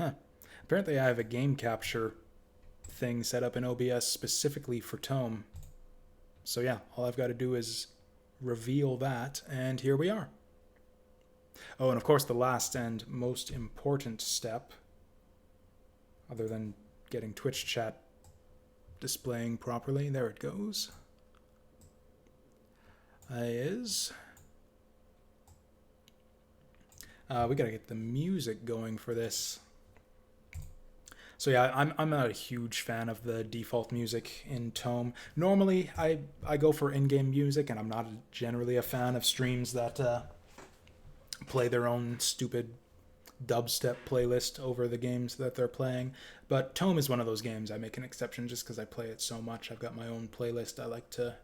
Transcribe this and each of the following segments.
Huh. Apparently I have a game capture thing set up in OBS specifically for Tome. So yeah, all I've got to do is reveal that, and here we are. Oh, and of course the last and most important step, other than getting Twitch chat displaying properly, there it goes, is we gotta get the music going for this. So yeah, I'm not a huge fan of the default music in Tome. Normally, I go for in-game music, and I'm not generally a fan of streams that play their own stupid dubstep playlist over the games that they're playing. But Tome is one of those games I make an exception just because I play it so much. I've got my own playlist I like to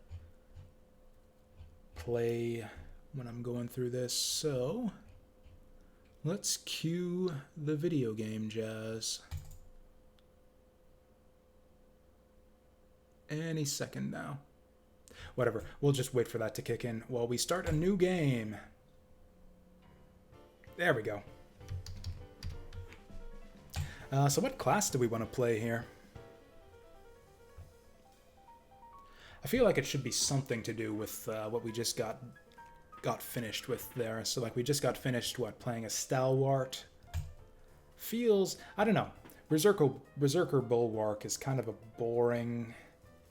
play when I'm going through this. So let's cue the video game jazz. Any second now. Whatever, we'll just wait for that to kick in while we start a new game. There we go. So what class do we want to play here? I feel like it should be something to do with what we just got finished with there. So like we just got finished, playing a Stalwart. Feels, I don't know. Berserker Bulwark is kind of a boring,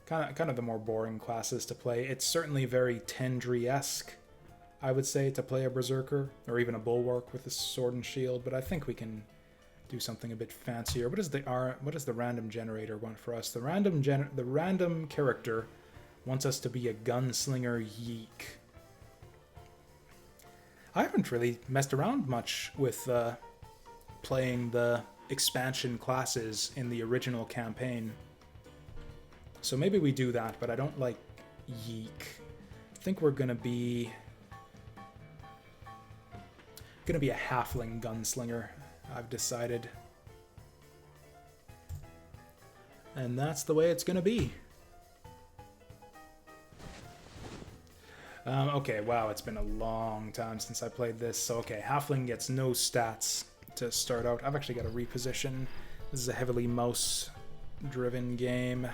kind of the more boring classes to play. It's certainly very Tendry-esque, I would say, to play a Berserker, or even a Bulwark with a sword and shield, but I think we can do something a bit fancier. What does the random generator want for us? The random character wants us to be a gunslinger yeek. I haven't really messed around much with playing the expansion classes in the original campaign. So maybe we do that, but I don't like yeek. I think we're gonna be a Halfling Gunslinger, I've decided. And that's the way it's gonna be. Okay, wow, it's been a long time since I played this. So, okay, Halfling gets no stats to start out. I've actually got to reposition. This is a heavily mouse-driven game.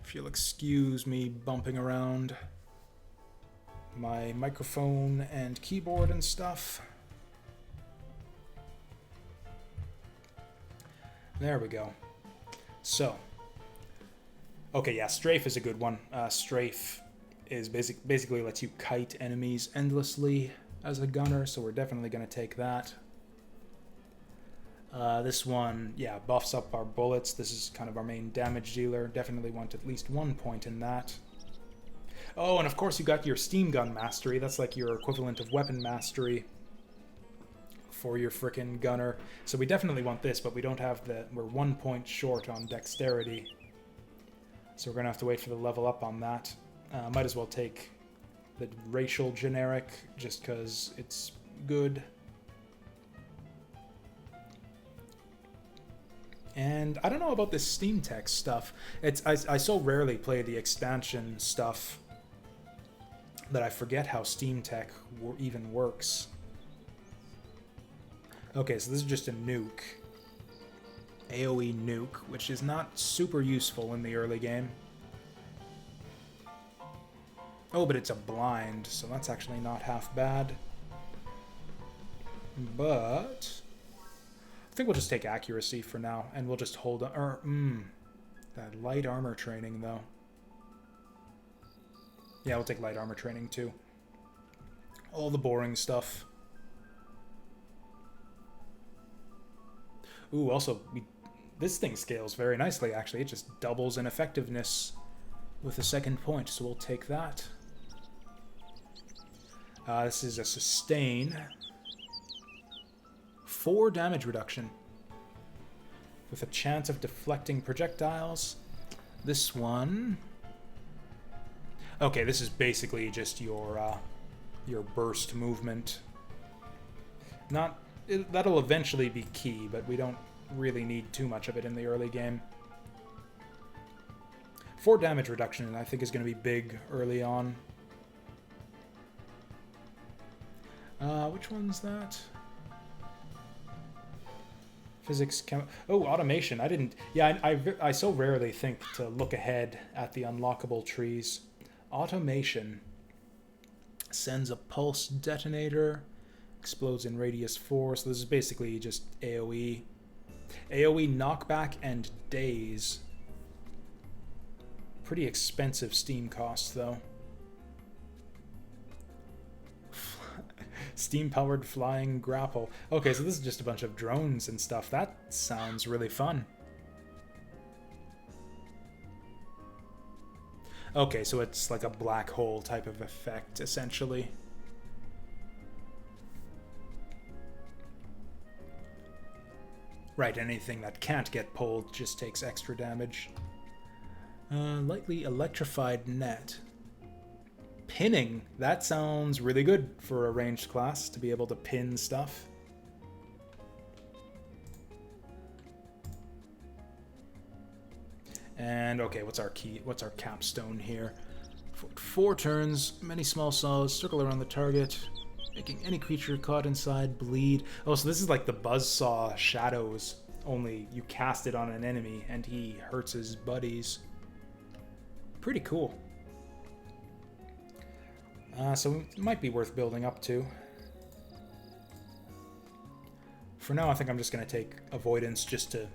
If you'll excuse me bumping around my microphone and keyboard and stuff. There we go. So, okay, yeah, Strafe is a good one. Strafe is basically lets you kite enemies endlessly as a gunner, so we're definitely going to take that. This one, yeah, buffs up our bullets. This is kind of our main damage dealer. Definitely want at least 1 point in that. Oh, and of course you got your Steam Gun Mastery. That's like your equivalent of Weapon Mastery for your frickin' gunner. So we definitely want this, but we don't have we're 1 point short on Dexterity. So we're going to have to wait for the level up on that. Might as well take the racial generic just because it's good. And I don't know about this Steam Tech stuff. I so rarely play the expansion stuff that I forget how Steam Tech even works. Okay, so this is just a nuke. AoE nuke, which is not super useful in the early game. Oh, but it's a blind, so that's actually not half bad. But I think we'll just take accuracy for now, and we'll just hold on. That light armor training, though. Yeah, we'll take light armor training, too. All the boring stuff. Ooh, also, this thing scales very nicely, actually. It just doubles in effectiveness with a second point, so we'll take that. This is a sustain. 4 damage reduction. With a chance of deflecting projectiles. This one... Okay, this is basically just your burst movement. That'll eventually be key, but we don't really need too much of it in the early game. 4 damage reduction, I think, is going to be big early on. Which one's that? Physics, oh, automation. I didn't... Yeah, I so rarely think to look ahead at the unlockable trees. Automation. Sends a pulse detonator. Explodes in radius 4. So this is basically just AoE. AoE knockback and daze. Pretty expensive Steam cost, though. Steam-powered flying grapple. Okay, so this is just a bunch of drones and stuff. That sounds really fun. Okay, so it's like a black hole type of effect, essentially. Right, anything that can't get pulled just takes extra damage. Lightly electrified net. Pinning. That sounds really good for a ranged class, to be able to pin stuff. And okay, what's our key? What's our capstone here? 4 turns, many small saws circle around the target, making any creature caught inside bleed. Oh, so this is like the buzzsaw shadows, only you cast it on an enemy and he hurts his buddies. Pretty cool. So it might be worth building up to. For now, I think I'm just going to take Avoidance just to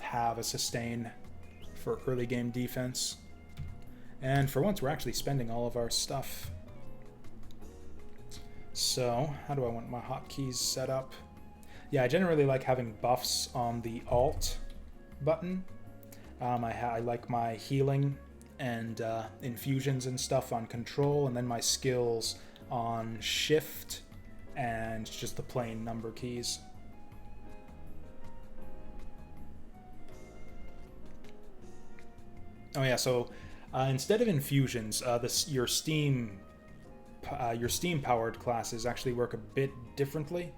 have a sustain for early game defense. And for once, we're actually spending all of our stuff. So, how do I want my hotkeys set up? Yeah, I generally like having buffs on the Alt button. I like my healing and infusions and stuff on Control, and then my skills on Shift and just the plain number keys. Oh yeah, so instead of infusions, your Steam powered classes actually work a bit differently.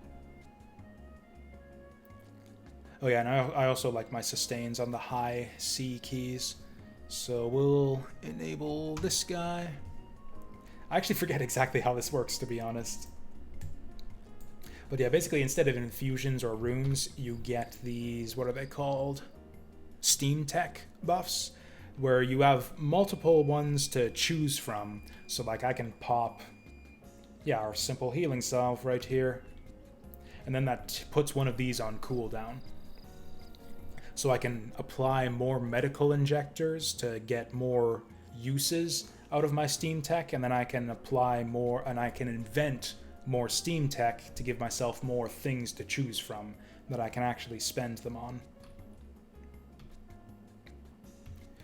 Oh yeah, and I also like my sustains on the high C keys. So we'll enable this guy. I actually forget exactly how this works, to be honest. But yeah, basically instead of infusions or runes, you get these, what are they called? Steam Tech buffs, where you have multiple ones to choose from. So like I can pop, yeah, our simple healing salve right here. And then that puts one of these on cooldown. So I can apply more medical injectors to get more uses out of my Steam Tech, and then I can apply more, and I can invent more Steam Tech to give myself more things to choose from that I can actually spend them on.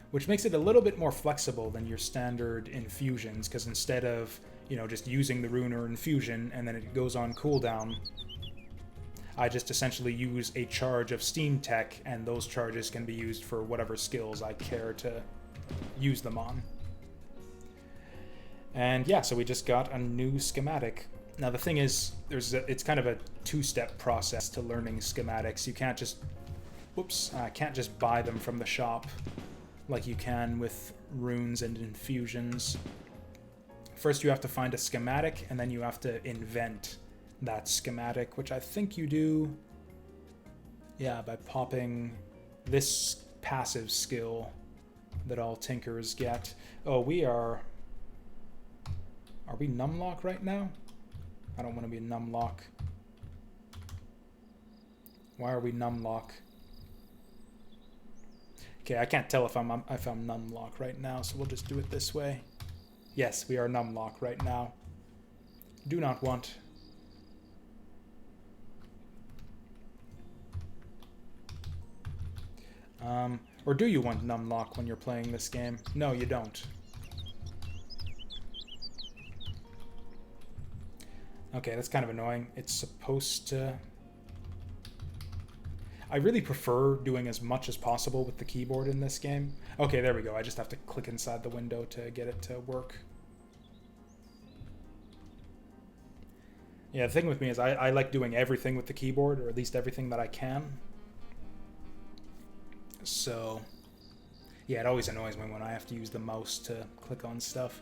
Which makes it a little bit more flexible than your standard infusions, because instead of, you know, just using the rune or infusion and then it goes on cooldown, I just essentially use a charge of Steam Tech, and those charges can be used for whatever skills I care to use them on. And yeah, so we just got a new schematic. Now the thing is, it's kind of a two-step process to learning schematics. You can't just, can't just buy them from the shop like you can with runes and infusions. First you have to find a schematic, and then you have to invent that schematic, which I think you do, yeah, by popping this passive skill that all Tinkers get. Oh, are we numlock right now? I don't want to be numlock. Why are we numlock? Okay, I can't tell if I'm numlock right now, so we'll just do it this way. Yes, we are numlock right now. Do not want. Or do you want numlock when you're playing this game? No, you don't. Okay, that's kind of annoying. It's supposed to... I really prefer doing as much as possible with the keyboard in this game. Okay, there we go. I just have to click inside the window to get it to work. Yeah, the thing with me is I like doing everything with the keyboard, or at least everything that I can. So, yeah, it always annoys me when I have to use the mouse to click on stuff.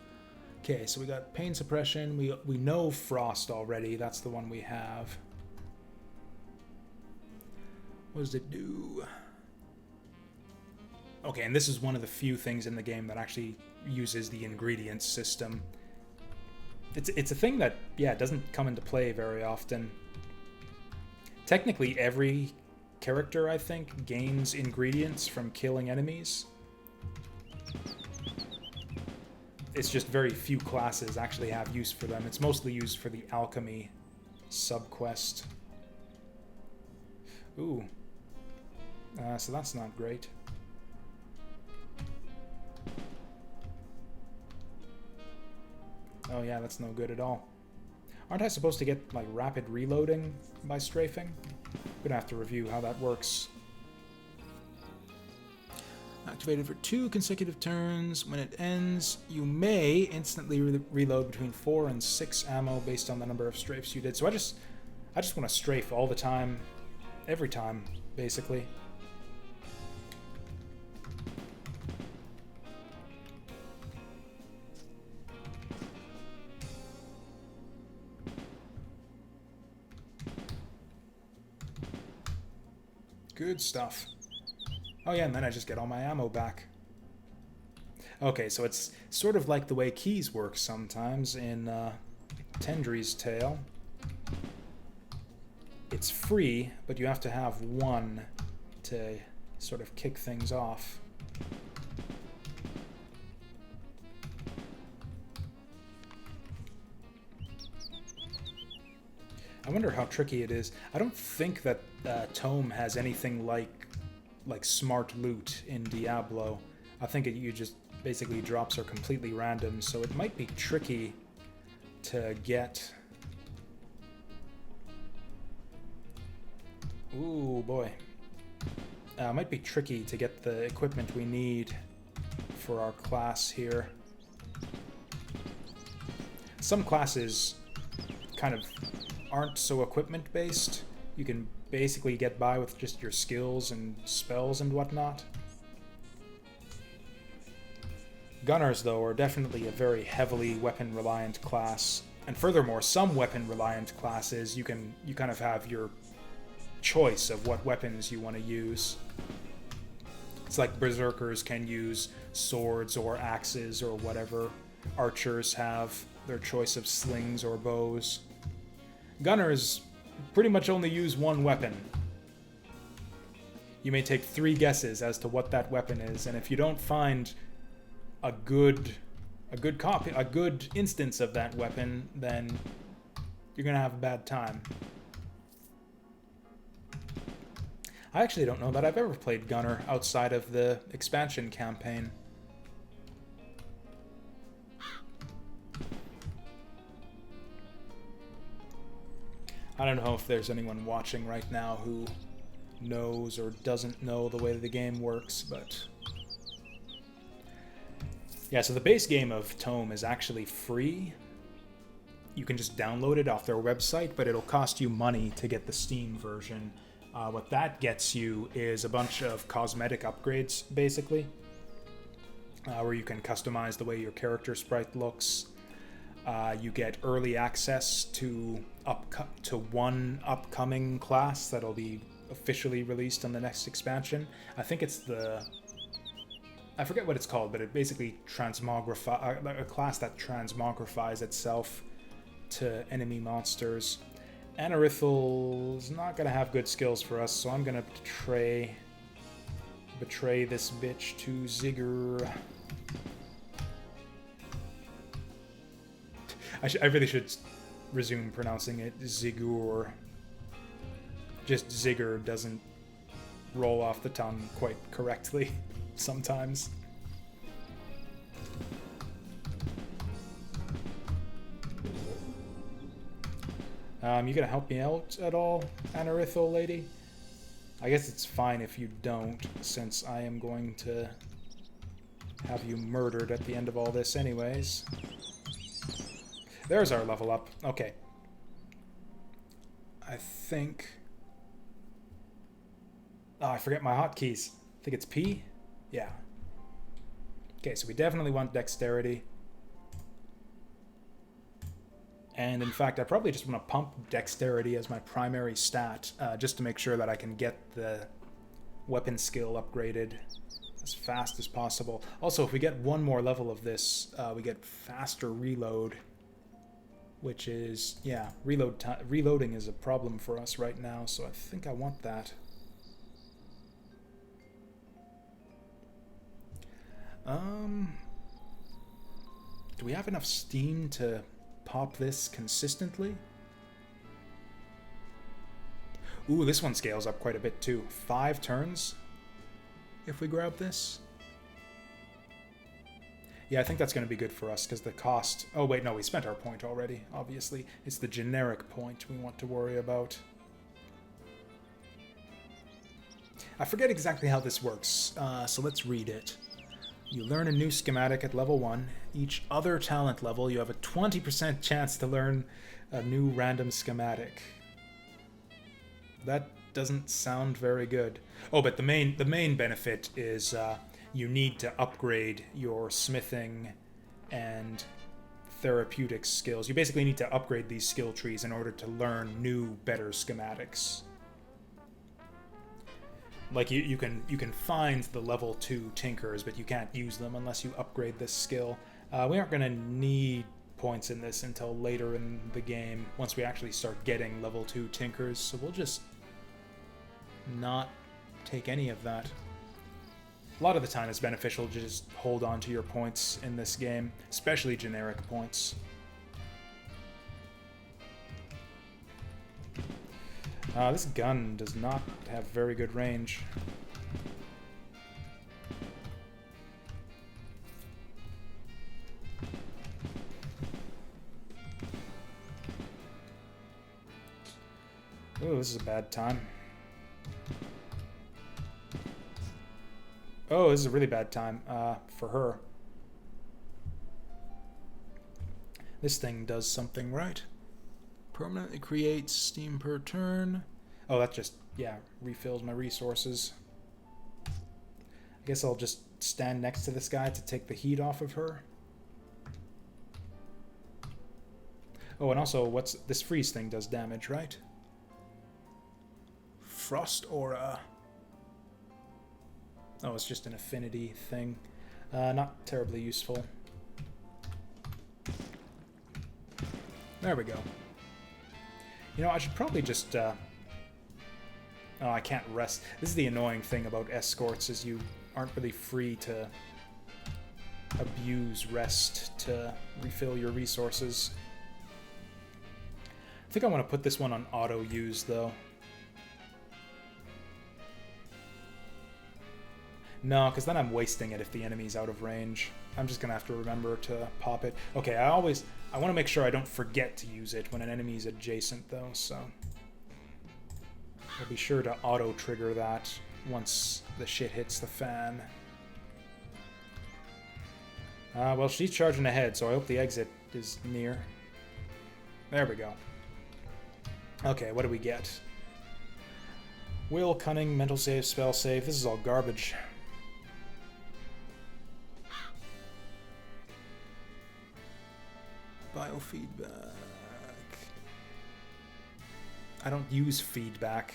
Okay, so we got pain suppression. We know frost already. That's the one we have. What does it do? Okay, and this is one of the few things in the game that actually uses the ingredients system. It's a thing that, yeah, doesn't come into play very often. Technically, every character, I think, gains ingredients from killing enemies. It's just very few classes actually have use for them. It's mostly used for the alchemy subquest. Ooh. So that's not great. Oh yeah, that's no good at all. Aren't I supposed to get, like, rapid reloading by strafing? I'm gonna have to review how that works. Activated for 2 consecutive turns. When it ends, you may instantly reload between 4 and 6 ammo based on the number of strafes you did. So I just want to strafe all the time, every time, basically. Good stuff. Oh yeah, and then I just get all my ammo back. Okay, so it's sort of like the way keys work sometimes in Tendry's Tale. It's free, but you have to have one to sort of kick things off. I wonder how tricky it is. I don't think that Tome has anything like smart loot in Diablo. I think you just basically drops are completely random, so it might be tricky to get. Ooh boy, it might be tricky to get the equipment we need for our class here. Some classes kind of aren't so equipment based. You can basically get by with just your skills and spells and whatnot. Gunners, though, are definitely a very heavily weapon-reliant class. And furthermore, some weapon-reliant classes, you kind of have your choice of what weapons you want to use. It's like Berserkers can use swords or axes or whatever. Archers have their choice of slings or bows. Gunners pretty much only use one weapon. You may take 3 guesses as to what that weapon is, and if you don't find a good instance of that weapon, then you're gonna have a bad time. I actually don't know that I've ever played Gunner outside of the expansion campaign. I don't know if there's anyone watching right now who knows or doesn't know the way the game works, but yeah, so the base game of Tome is actually free. You can just download it off their website, but it'll cost you money to get the Steam version. What that gets you is a bunch of cosmetic upgrades, basically, where you can customize the way your character sprite looks. You get early access to one upcoming class that'll be officially released on the next expansion. I think it's I forget what it's called, but it basically a class that transmogrifies itself to enemy monsters. Anorithal not gonna have good skills for us, so I'm gonna betray this bitch to Ziggur. I really should resume pronouncing it Ziggur. Just Ziggur doesn't roll off the tongue quite correctly sometimes. You gonna help me out at all, Anorithal lady? I guess it's fine if you don't, since I am going to have you murdered at the end of all this anyways. There's our level up. Okay. I think... Oh, I forget my hotkeys. I think it's P? Yeah. Okay, so we definitely want dexterity. And in fact, I probably just want to pump dexterity as my primary stat, just to make sure that I can get the weapon skill upgraded as fast as possible. Also, if we get one more level of this, we get faster reload, which is, yeah, reloading is a problem for us right now, so I think I want that. Do we have enough steam to pop this consistently? Ooh, this one scales up quite a bit too. 5 turns if we grab this. Yeah, I think that's going to be good for us because the cost... Oh, wait, no, we spent our point already, obviously. It's the generic point we want to worry about. I forget exactly how this works, so let's read it. You learn a new schematic at level 1. Each other talent level, you have a 20% chance to learn a new random schematic. That doesn't sound very good. Oh, but the main benefit is you need to upgrade your smithing and therapeutic skills. You basically need to upgrade these skill trees in order to learn new, better schematics. Like, you can find the level 2 tinkers, but you can't use them unless you upgrade this skill. We aren't going to need points in this until later in the game, once we actually start getting level 2 tinkers, so we'll just not take any of that. A lot of the time it's beneficial to just hold on to your points in this game, especially generic points. This gun does not have very good range. Oh, this is a bad time. Oh, this is a really bad time for her. This thing does something right. Permanently creates steam per turn. Oh, that just, yeah, refills my resources. I guess I'll just stand next to this guy to take the heat off of her. Oh, and also, what's this freeze thing does damage, right? Frost aura. Oh, it's just an affinity thing. Not terribly useful. There we go. You know, I should probably just... Oh, I can't rest. This is the annoying thing about escorts, is you aren't really free to abuse rest to refill your resources. I think I want to put this one on auto-use, though. No, because then I'm wasting it if the enemy's out of range. I'm just going to have to remember to pop it. Okay, I want to make sure I don't forget to use it when an enemy's adjacent, though, so... I'll be sure to auto-trigger that once the shit hits the fan. Well, she's charging ahead, so I hope the exit is near. There we go. Okay, what do we get? Will, cunning, mental save, spell save. This is all garbage. Biofeedback. I don't use feedback.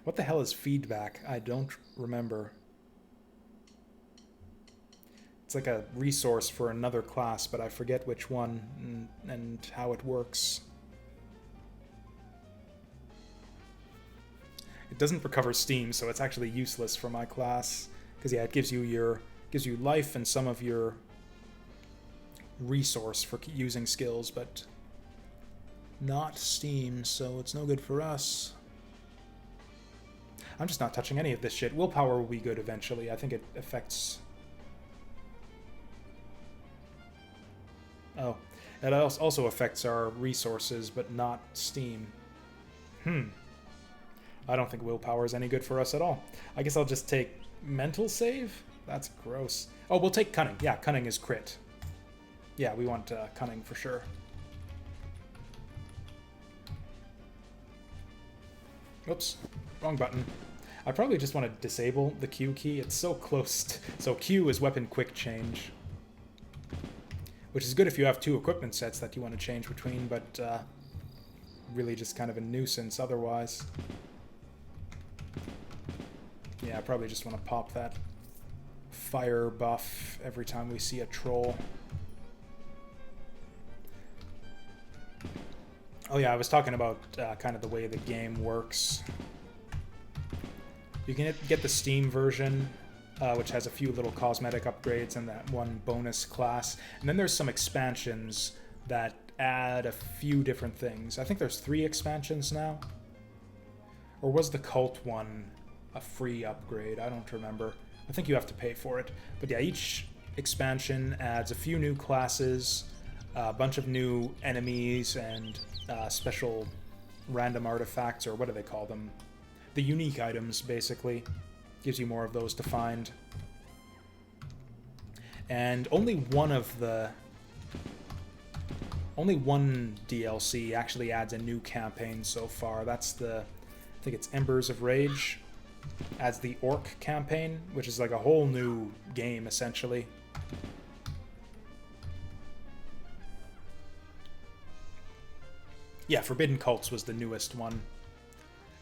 What the hell is feedback? I don't remember. It's like a resource for another class, but I forget which one and how it works. It doesn't recover steam, so it's actually useless for my class. Because yeah, it gives you life and some of your resource for using skills, but not steam, so it's no good for us. I'm just not touching any of this shit. Willpower will be good eventually. I think it affects... Oh. It also affects our resources, but not steam. I don't think willpower is any good for us at all. I guess I'll just take mental save? That's gross. Oh, we'll take cunning. Yeah, cunning is crit. Yeah, we want cunning for sure. Oops, wrong button. I probably just want to disable the Q key. It's so close. So Q is weapon quick change. which is good if you have 2 equipment sets that you want to change between, but really just kind of a nuisance otherwise. Yeah, I probably just want to pop that fire buff every time we see a troll. Oh yeah, I was talking about kind of the way the game works. You can get the Steam version, which has a few little cosmetic upgrades and that one bonus class. And then there's some expansions that add a few different things. I think there's 3 expansions now. Or was the cult one a free upgrade? I don't remember. I think you have to pay for it. But yeah, each expansion adds a few new classes, a bunch of new enemies, and special random artifacts, or what do they call them? The unique items, basically. Gives you more of those to find. And only one DLC actually adds a new campaign so far. That's the, I think it's Embers of Rage. Adds the Orc campaign, which is like a whole new game, essentially. Yeah, Forbidden Cults was the newest one.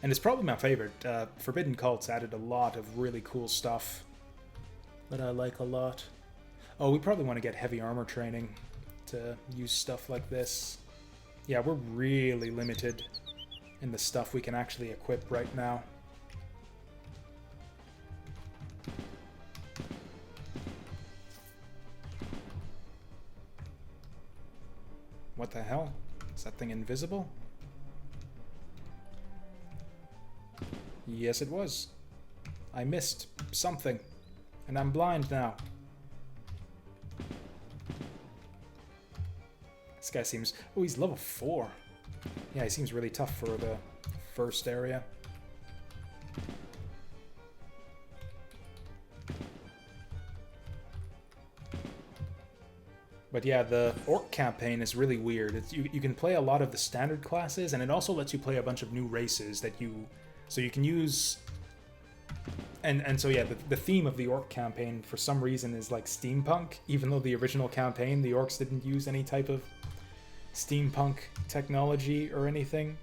And it's probably my favorite. Forbidden Cults added a lot of really cool stuff that I like a lot. Oh, we probably want to get heavy armor training to use stuff like this. Yeah, we're really limited in the stuff we can actually equip right now. What the hell? Is that thing invisible? Yes, it was. I missed something, and I'm blind now. This guy seems... Oh, he's level 4. Yeah, he seems really tough for the first area. But yeah, the Orc campaign is really weird. You can play a lot of the standard classes, and it also lets you play a bunch of new races that you... So you can use... And so yeah, the theme of the Orc campaign, for some reason, is like steampunk, even though the original campaign, the Orcs didn't use any type of steampunk technology or anything.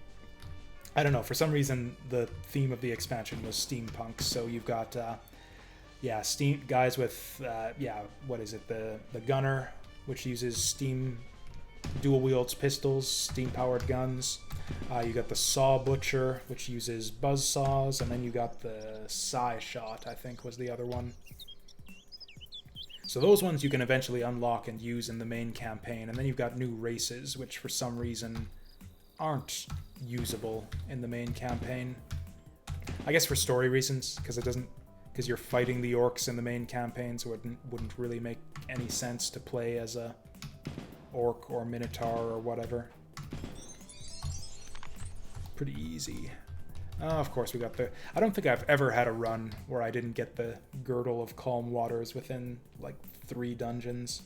I don't know, for some reason, the theme of the expansion was steampunk, so you've got, yeah, steam guys with, yeah, what is it, the gunner, which uses steam, dual wields pistols, steam powered guns. You got the saw butcher, which uses buzz saws, and then you got the Psy shot, I think was the other one. So those ones you can eventually unlock and use in the main campaign, and then you've got new races, which for some reason aren't usable in the main campaign. I guess for story reasons, because you're fighting the orcs in the main campaign, so it wouldn't really make any sense to play as a orc or minotaur or whatever. Pretty easy. Of course we got the... I don't think I've ever had a run where I didn't get the Girdle of Calm Waters within, like, 3 dungeons.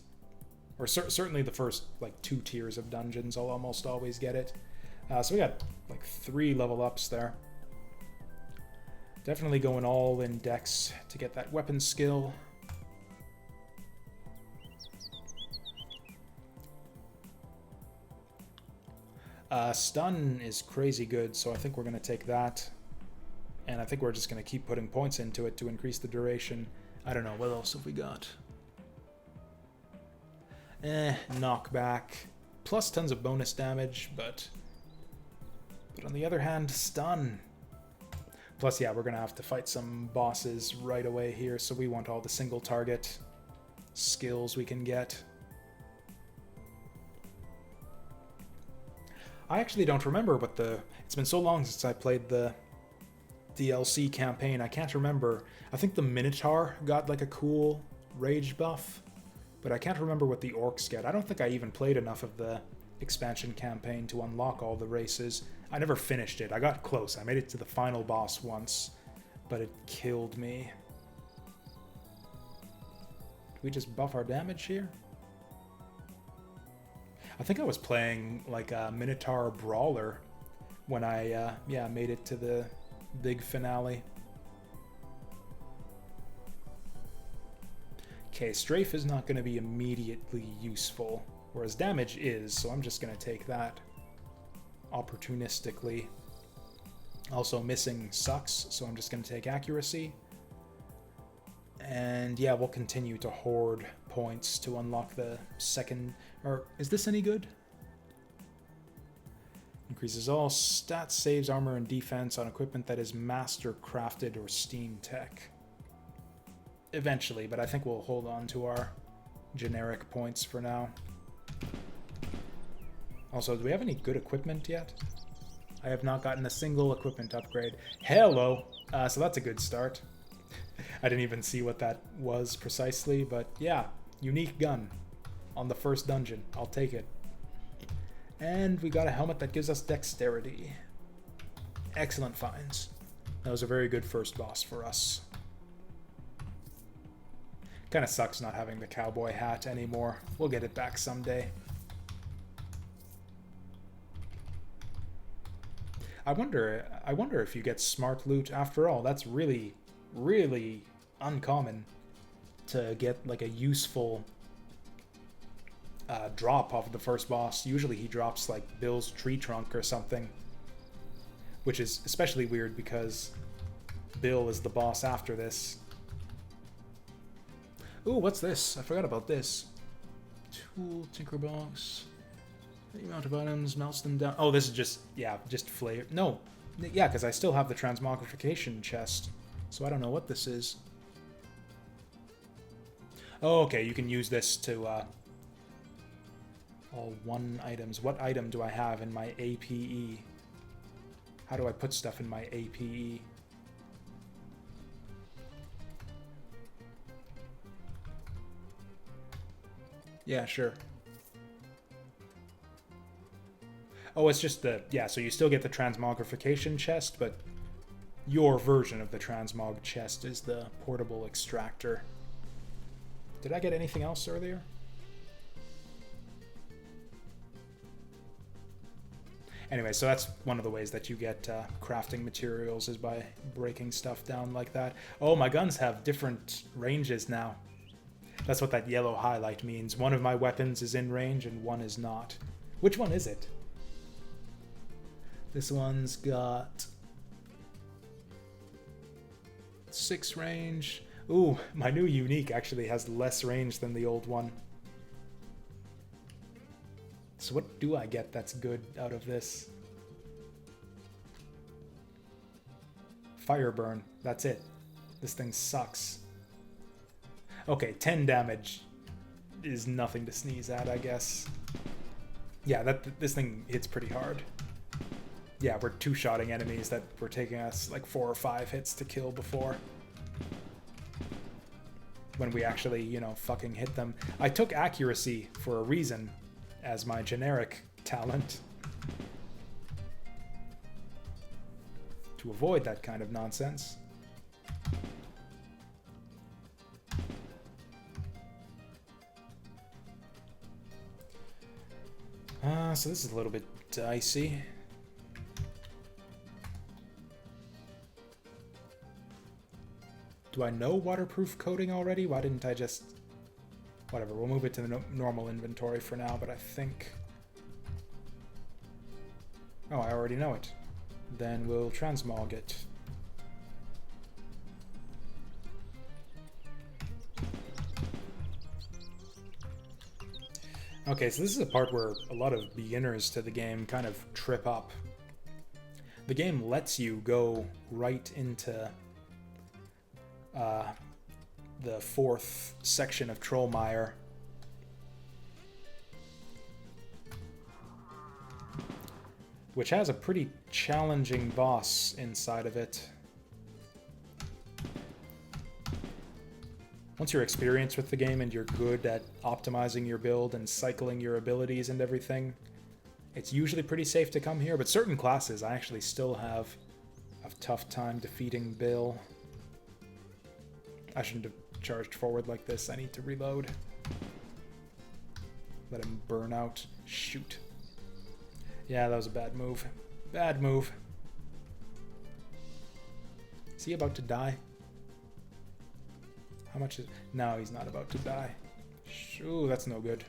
Or certainly the first, like, 2 tiers of dungeons, I'll almost always get it. So we got, like, 3 level ups there. Definitely going all in dex to get that weapon skill. Stun is crazy good, so I think we're going to take that. And I think we're just going to keep putting points into it to increase the duration. I don't know, what else have we got? Knockback. Plus tons of bonus damage, but on the other hand, stun. Plus, yeah, we're going to have to fight some bosses right away here, so we want all the single target skills we can get. I actually don't remember what the... It's been so long since I played the DLC campaign, I can't remember. I think the Minotaur got like a cool rage buff, but I can't remember what the orcs get. I don't think I even played enough of the expansion campaign to unlock all the races. I never finished it. I got close. I made it to the final boss once, but it killed me. Did we just buff our damage here? I think I was playing like a Minotaur Brawler when I yeah, made it to the big finale. Okay, strafe is not going to be immediately useful, whereas damage is, so I'm just going to take that opportunistically. Also, missing sucks, so I'm just going to take accuracy. And yeah, we'll continue to hoard points to unlock the second... Or, is this any good? Increases all stats, saves, armor, and defense on equipment that is master crafted or steam tech. Eventually, but I think we'll hold on to our generic points for now. Also, do we have any good equipment yet? I have not gotten a single equipment upgrade. Hello! So that's a good start. I didn't even see what that was precisely, but yeah, unique gun on the first dungeon. I'll take it. And we got a helmet that gives us dexterity. Excellent finds. That was a very good first boss for us. Kind of sucks not having the cowboy hat anymore. We'll get it back someday. I wonder if you get smart loot after all. That's really, really uncommon to get like a useful drop off of the first boss. Usually he drops like Bill's tree trunk or something, which is especially weird because Bill is the boss after this. Ooh, what's this? I forgot about this. Tool, tinkerbox. The amount of items melts them down. Oh, this is just, yeah, just flavor. No, yeah, because I still have the transmogrification chest, so I don't know what this is. Oh, okay, you can use this to all one items. What item do I have in my APE? How do I put stuff in my APE? Yeah, sure. Oh, it's just the... Yeah, so you still get the transmogrification chest, but your version of the transmog chest is the portable extractor. Did I get anything else earlier? Anyway, so that's one of the ways that you get crafting materials is by breaking stuff down like that. Oh, my guns have different ranges now. That's what that yellow highlight means. One of my weapons is in range and one is not. Which one is it? This one's got 6 range. Ooh, my new unique actually has less range than the old one. So what do I get that's good out of this? Fire burn. That's it. This thing sucks. Okay, 10 damage is nothing to sneeze at, I guess. Yeah, this thing hits pretty hard. Yeah, we're two-shotting enemies that were taking us like 4 or 5 hits to kill before. When we actually, you know, fucking hit them. I took accuracy for a reason as my generic talent. To avoid that kind of nonsense. So this is a little bit dicey. Do I know waterproof coating already? Why didn't I just... Whatever, we'll move it to the normal inventory for now, but I think... Oh, I already know it. Then we'll transmog it. Okay, so this is a part where a lot of beginners to the game kind of trip up. The game lets you go right into the 4th section of Trollmire. Which has a pretty challenging boss inside of it. Once you're experienced with the game and you're good at optimizing your build and cycling your abilities and everything, it's usually pretty safe to come here, but certain classes I actually still have a tough time defeating Bill. I shouldn't have charged forward like this. I need to reload. Let him burn out. Shoot. Yeah, that was a bad move. Bad move. Is he about to die? How much is... No, he's not about to die. Ooh, that's no good.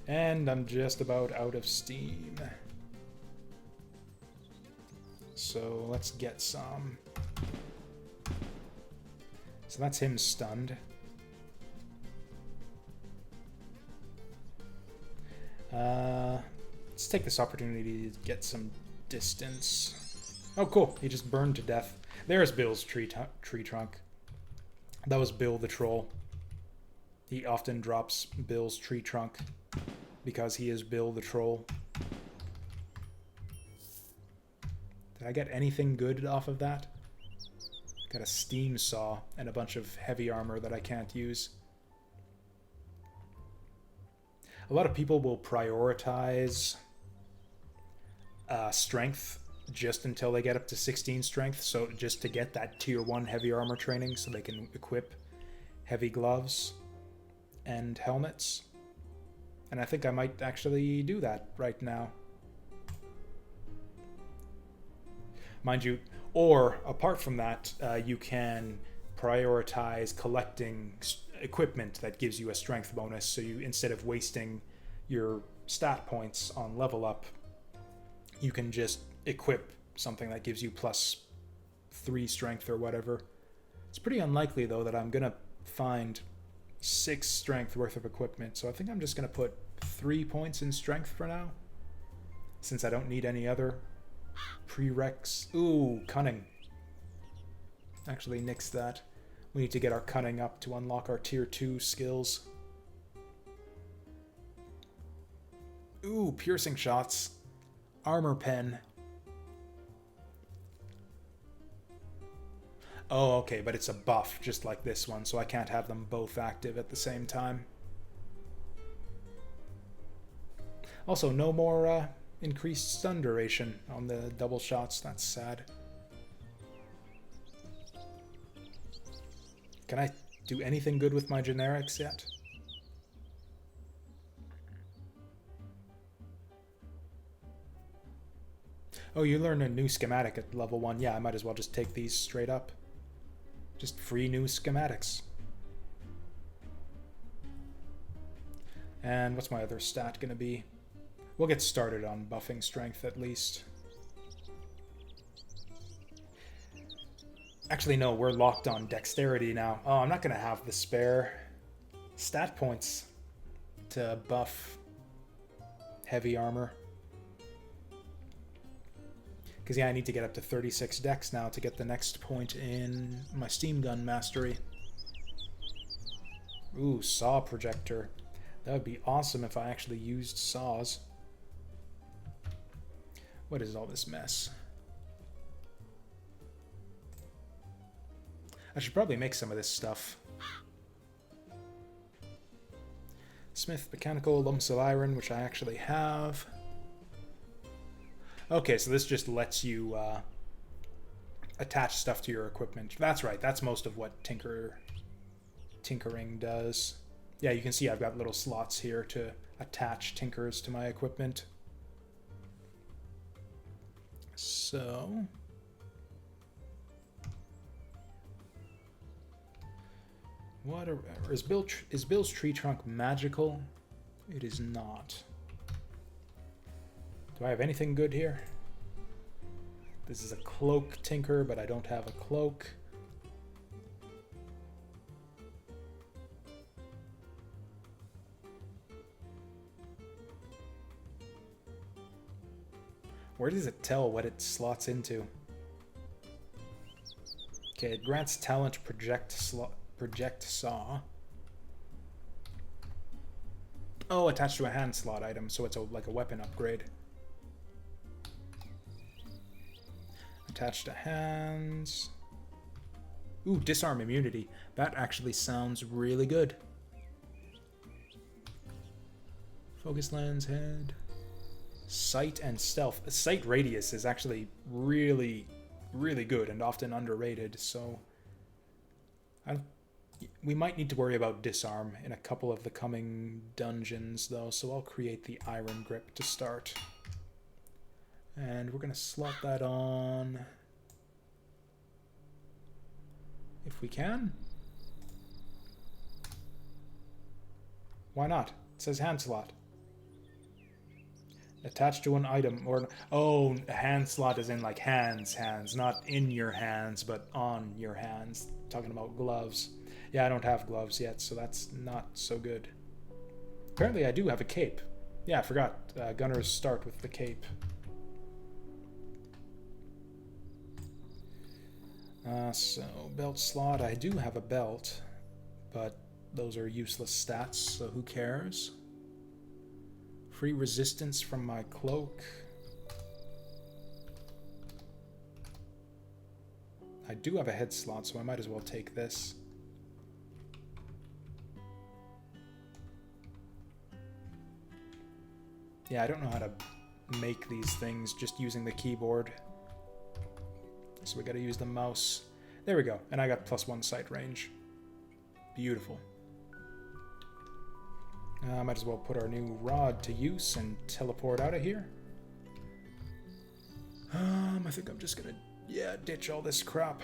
And I'm just about out of steam. So let's get some. So that's him stunned. Let's take this opportunity to get some distance. Oh, cool. He just burned to death. There's Bill's tree trunk. That was Bill the troll. He often drops Bill's tree trunk because he is Bill the troll. Did I get anything good off of that? Got a steam saw and a bunch of heavy armor that I can't use. A lot of people will prioritize strength just until they get up to 16 strength, so just to get that tier 1 heavy armor training so they can equip heavy gloves and helmets. And I think I might actually do that right now. Mind you, or apart from that, you can prioritize collecting equipment that gives you a strength bonus, so you, instead of wasting your stat points on level up, you can just equip something that gives you +3 strength or whatever. It's pretty unlikely though that I'm gonna find 6 strength worth of equipment, so I think I'm just gonna put 3 points in strength for now, since I don't need any other prereqs. Ooh, cunning. Actually nix that. We need to get our cunning up to unlock our tier 2 skills. Ooh, piercing shots. Armor pen. Oh, okay, but it's a buff, just like this one, so I can't have them both active at the same time. Also, no more increased stun duration on the double shots. That's sad. Can I do anything good with my generics yet? Oh, you learn a new schematic at level 1. Yeah, I might as well just take these straight up. Just free new schematics. And what's my other stat gonna be? We'll get started on buffing strength at least. Actually, no, we're locked on dexterity now. Oh, I'm not gonna have the spare stat points to buff heavy armor. Because, yeah, I need to get up to 36 dex now to get the next point in my steam gun mastery. Ooh, saw projector. That would be awesome if I actually used saws. What is all this mess? I should probably make some of this stuff. Smith, mechanical, lumps of iron, which I actually have. Okay, so this just lets you attach stuff to your equipment. That's right, that's most of what tinkering does. Yeah, you can see I've got little slots here to attach tinkers to my equipment. So... is Bill's tree trunk magical? It is not. Do I have anything good here? This is a cloak tinker, but I don't have a cloak. Where does it tell what it slots into? Okay, it grants talent project saw. Oh, attached to a hand slot item, so it's like a weapon upgrade. Attached to hands. Ooh, disarm immunity. That actually sounds really good. Focus lens, head. Sight and stealth. Sight radius is actually really, really good and often underrated, so... We might need to worry about disarm in a couple of the coming dungeons, though, so I'll create the Iron Grip to start. And we're going to slot that on if we can. Why not? It says hand slot. Attached to an item or... Oh, a hand slot is in like hands, not in your hands, but on your hands. Talking about gloves. Yeah, I don't have gloves yet, so that's not so good. Apparently I do have a cape. Yeah, I forgot. Gunners start with the cape. So, belt slot. I do have a belt, but those are useless stats, so who cares? Free resistance from my cloak. I do have a head slot, so I might as well take this. Yeah, I don't know how to make these things just using the keyboard. So we gotta use the mouse. There we go. And I got +1 sight range. Beautiful. Might as well put our new rod to use and teleport out of here. I think I'm just gonna, ditch all this crap.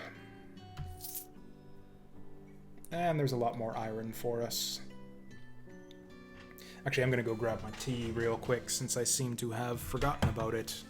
And there's a lot more iron for us. Actually, I'm gonna go grab my tea real quick since I seem to have forgotten about it.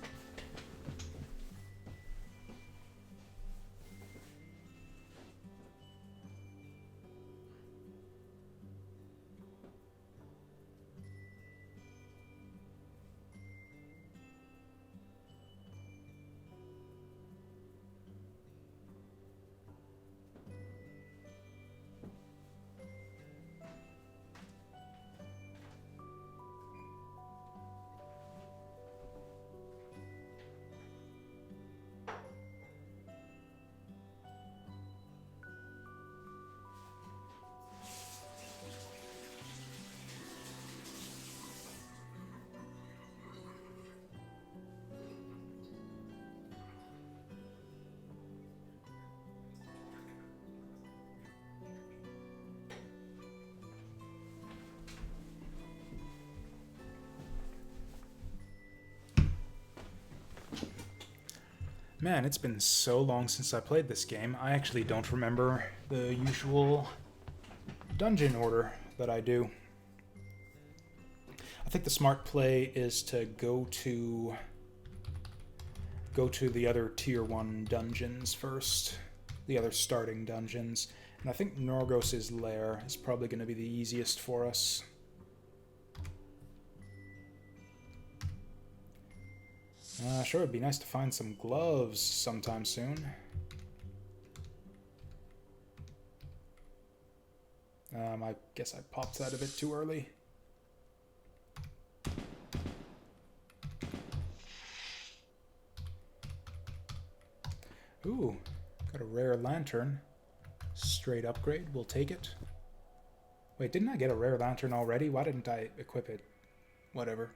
Man, it's been so long since I played this game, I actually don't remember the usual dungeon order that I do. I think the smart play is to go to the other tier 1 dungeons first, the other starting dungeons, and I think Norgos's lair is probably going to be the easiest for us. Sure, it'd be nice to find some gloves sometime soon. I guess I popped that a bit too early. Ooh, got a rare lantern. Straight upgrade, we'll take it. Wait, didn't I get a rare lantern already? Why didn't I equip it? Whatever.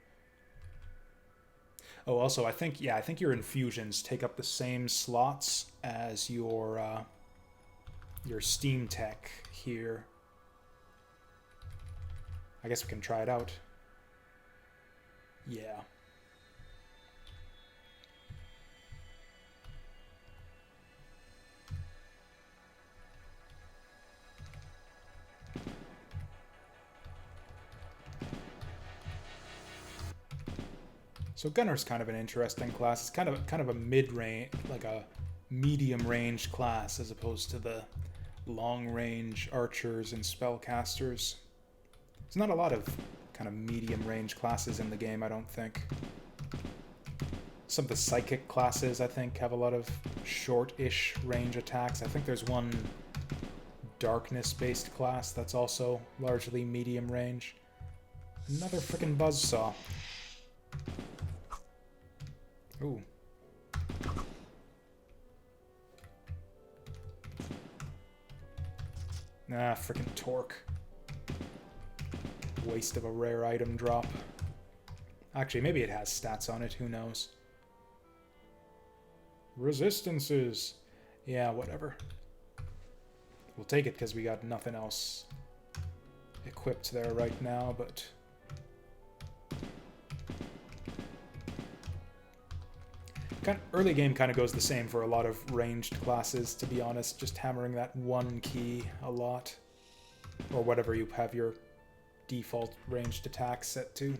Oh, also, I think your infusions take up the same slots as your Steam Tech here. I guess we can try it out. Yeah. So Gunner's kind of an interesting class. It's kind of a mid-range, like a medium-range class, as opposed to the long-range archers and spellcasters. There's not a lot of kind of medium-range classes in the game, I don't think. Some of the psychic classes, I think, have a lot of short-ish range attacks. I think there's one darkness-based class that's also largely medium range. Another frickin' buzzsaw. Ooh. Nah, frickin' torque. Waste of a rare item drop. Actually, maybe it has stats on it, who knows. Resistances. Yeah, whatever. We'll take it because we got nothing else equipped there right now, but... early game kind of goes the same for a lot of ranged classes, to be honest. Just hammering that one key a lot. Or whatever you have your default ranged attack set to.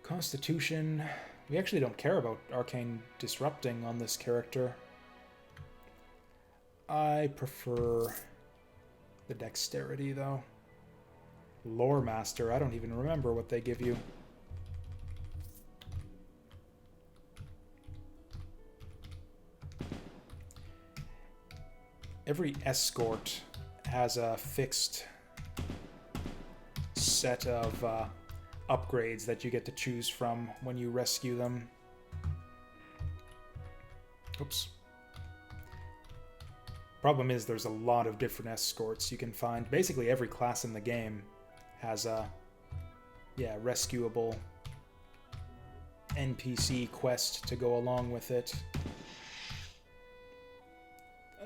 Constitution. We actually don't care about Arcane Disrupting on this character. I prefer the Dexterity, though. Lore Master. I don't even remember what they give you. Every escort has a fixed set of upgrades that you get to choose from when you rescue them. Oops. Problem is there's a lot of different escorts you can find. Basically every class in the game has a rescuable NPC quest to go along with it.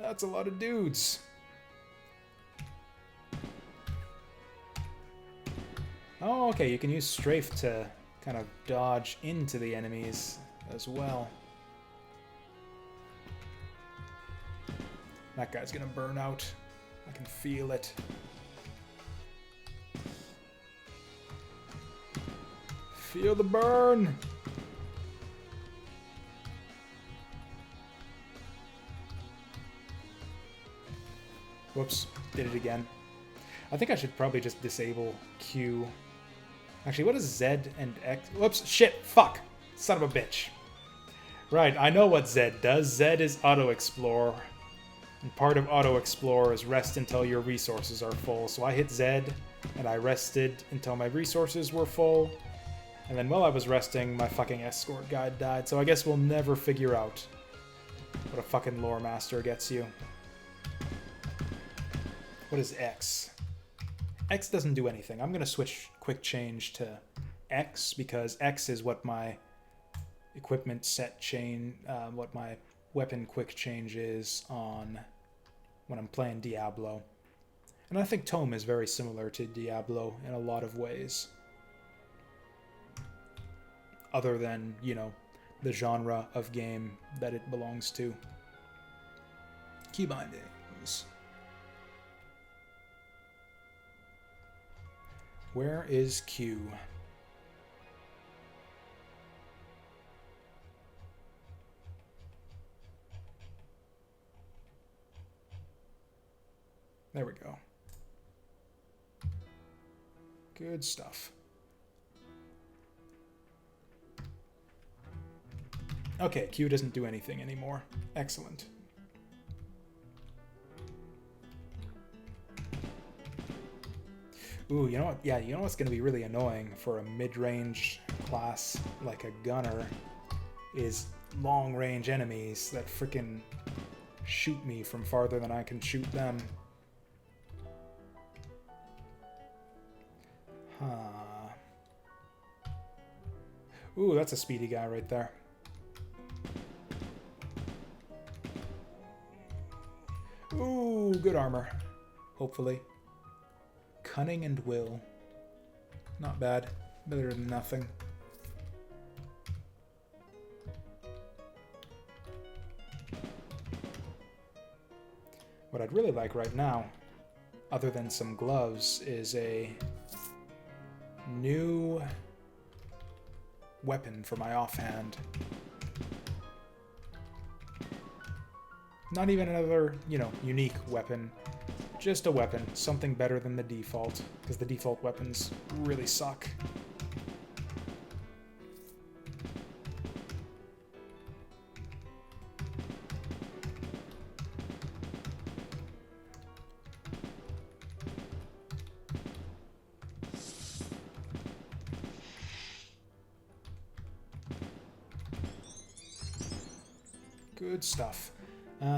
That's a lot of dudes. Oh, okay, you can use Strafe to kind of dodge into the enemies as well. That guy's gonna burn out. I can feel it. Feel the burn! Whoops, did it again. I think I should probably just disable Q. Actually, what is Z and X? Whoops, shit, fuck! Son of a bitch. Right, I know what Z does. Z is auto-explore. And part of auto-explore is rest until your resources are full. So I hit Z, and I rested until my resources were full. And then while I was resting, my fucking escort guide died. So I guess we'll never figure out what a fucking lore master gets you. What is X? X doesn't do anything. I'm going to switch quick change to X because X is what my equipment set chain, what my weapon quick change is on when I'm playing Diablo. And I think Tome is very similar to Diablo in a lot of ways. Other than, you know, the genre of game that it belongs to. Key bindings. Where is Q? There we go. Good stuff. Okay, Q doesn't do anything anymore. Excellent. Ooh, you know what? Yeah, you know what's going to be really annoying for a mid-range class like a gunner is long-range enemies that frickin' shoot me from farther than I can shoot them. Huh. Ooh, that's a speedy guy right there. Ooh, good armor. Hopefully. Cunning and will. Not bad. Better than nothing. What I'd really like right now, other than some gloves, is a new weapon for my offhand. Not even another, you know, unique weapon. Just a weapon. Something better than the default. Because the default weapons really suck. Good stuff.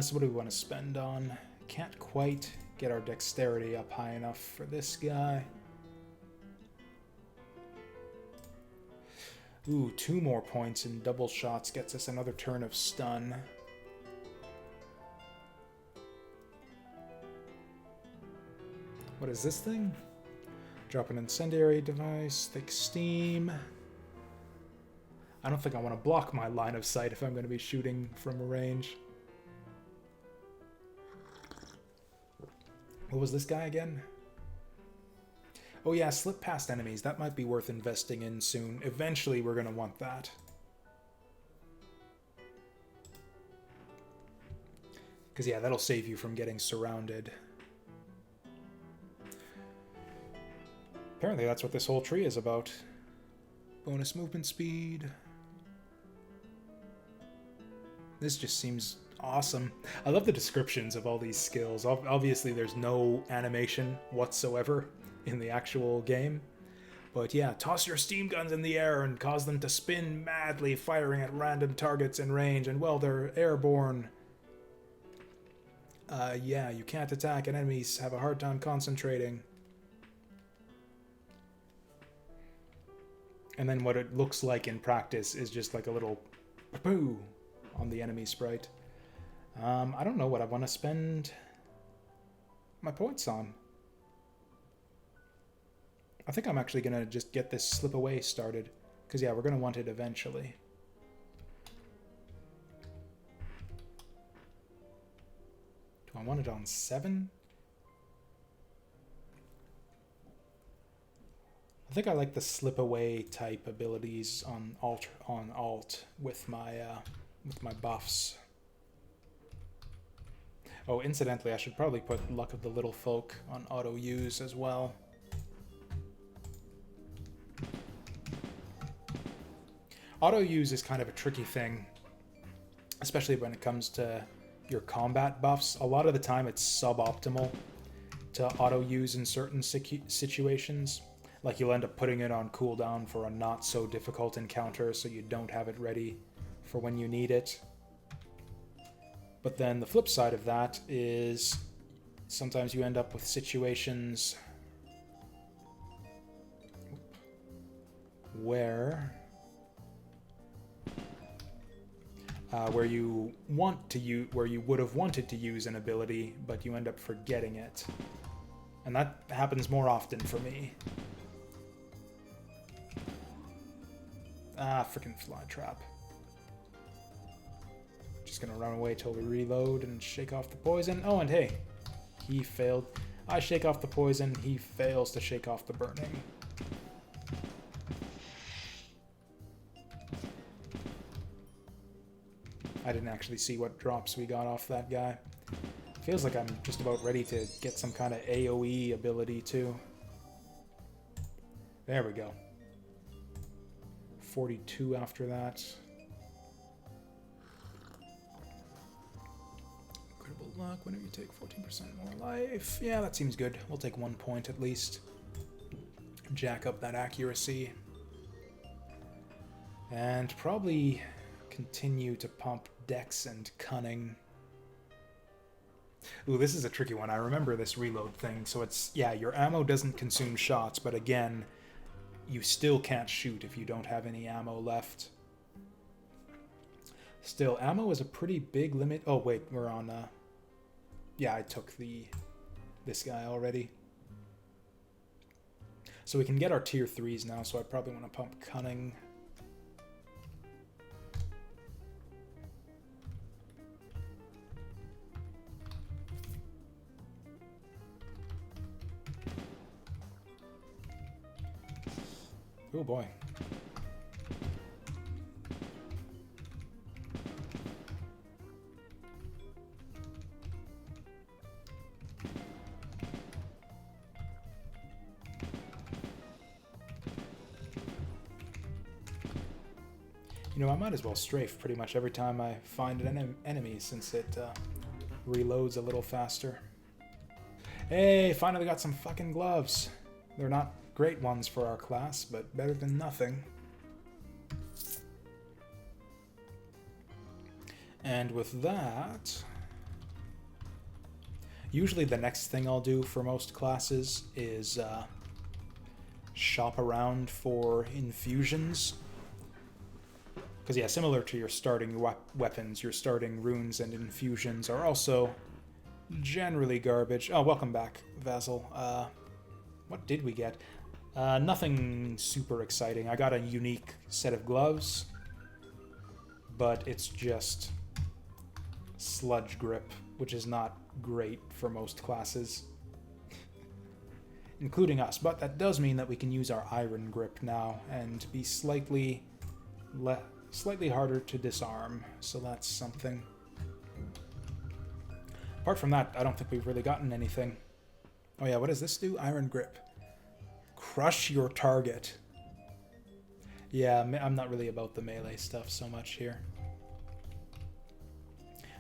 So what do we want to spend on? Can't quite get our dexterity up high enough for this guy. Ooh, 2 more points in double shots gets us another turn of stun. What is this thing? Drop an incendiary device, thick steam. I don't think I want to block my line of sight if I'm going to be shooting from a range. What was this guy again? Oh yeah, slip past enemies. That might be worth investing in soon. Eventually we're going to want that. Because yeah, that'll save you from getting surrounded. Apparently that's what this whole tree is about. Bonus movement speed. This just seems awesome. I love the descriptions of all these skills. Obviously there's no animation whatsoever in the actual game. But yeah, toss your steam guns in the air and cause them to spin madly, firing at random targets in range, and well, they're airborne. Yeah, you can't attack and enemies have a hard time concentrating. And then what it looks like in practice is just like a little poo on the enemy sprite. I don't know what I want to spend my points on. I think I'm actually going to just get this slip away started. Because yeah, we're going to want it eventually. Do I want it on 7? I think I like the slip away type abilities on alt with my buffs. Oh, incidentally, I should probably put Luck of the Little Folk on auto use as well. Auto use is kind of a tricky thing, especially when it comes to your combat buffs. A lot of the time it's suboptimal to auto use in certain situations. Like you'll end up putting it on cooldown for a not so difficult encounter so you don't have it ready for when you need it. But then the flip side of that is sometimes you end up with situations where you would have wanted to use an ability, but you end up forgetting it. And that happens more often for me. Ah, frickin' fly trap. Just gonna run away till we reload and shake off the poison. Oh, and hey, he failed. I shake off the poison, he fails to shake off the burning. I didn't actually see what drops we got off that guy. Feels like I'm just about ready to get some kind of AoE ability too. There we go. 42 after that. Critical luck whenever you take 14% more life. Yeah, that seems good. We'll take 1 point at least. Jack up that accuracy. And probably continue to pump Dex and Cunning. Ooh, this is a tricky one. I remember this reload thing. So it's, yeah, your ammo doesn't consume shots, but again, you still can't shoot if you don't have any ammo left. Still, ammo is a pretty big limit. Oh, wait, we're on, yeah, I took this guy already. So we can get our tier 3s now, so I probably want to pump Cunning. Oh boy. You know, I might as well strafe pretty much every time I find an enemy since it reloads a little faster. Hey, finally got some fucking gloves. They're not great ones for our class, but better than nothing. And with that, usually the next thing I'll do for most classes is shop around for infusions. Because yeah, similar to your starting weapons, your starting runes and infusions are also generally garbage. Oh, welcome back, Vassal. What did we get? Nothing super exciting. I got a unique set of gloves, but it's just sludge grip, which is not great for most classes, including us. But that does mean that we can use our iron grip now and be slightly harder to disarm, so that's something. Apart from that, I don't think we've really gotten anything. Oh yeah, what does this do? Iron grip. Crush your target. Yeah, I'm not really about the melee stuff so much here.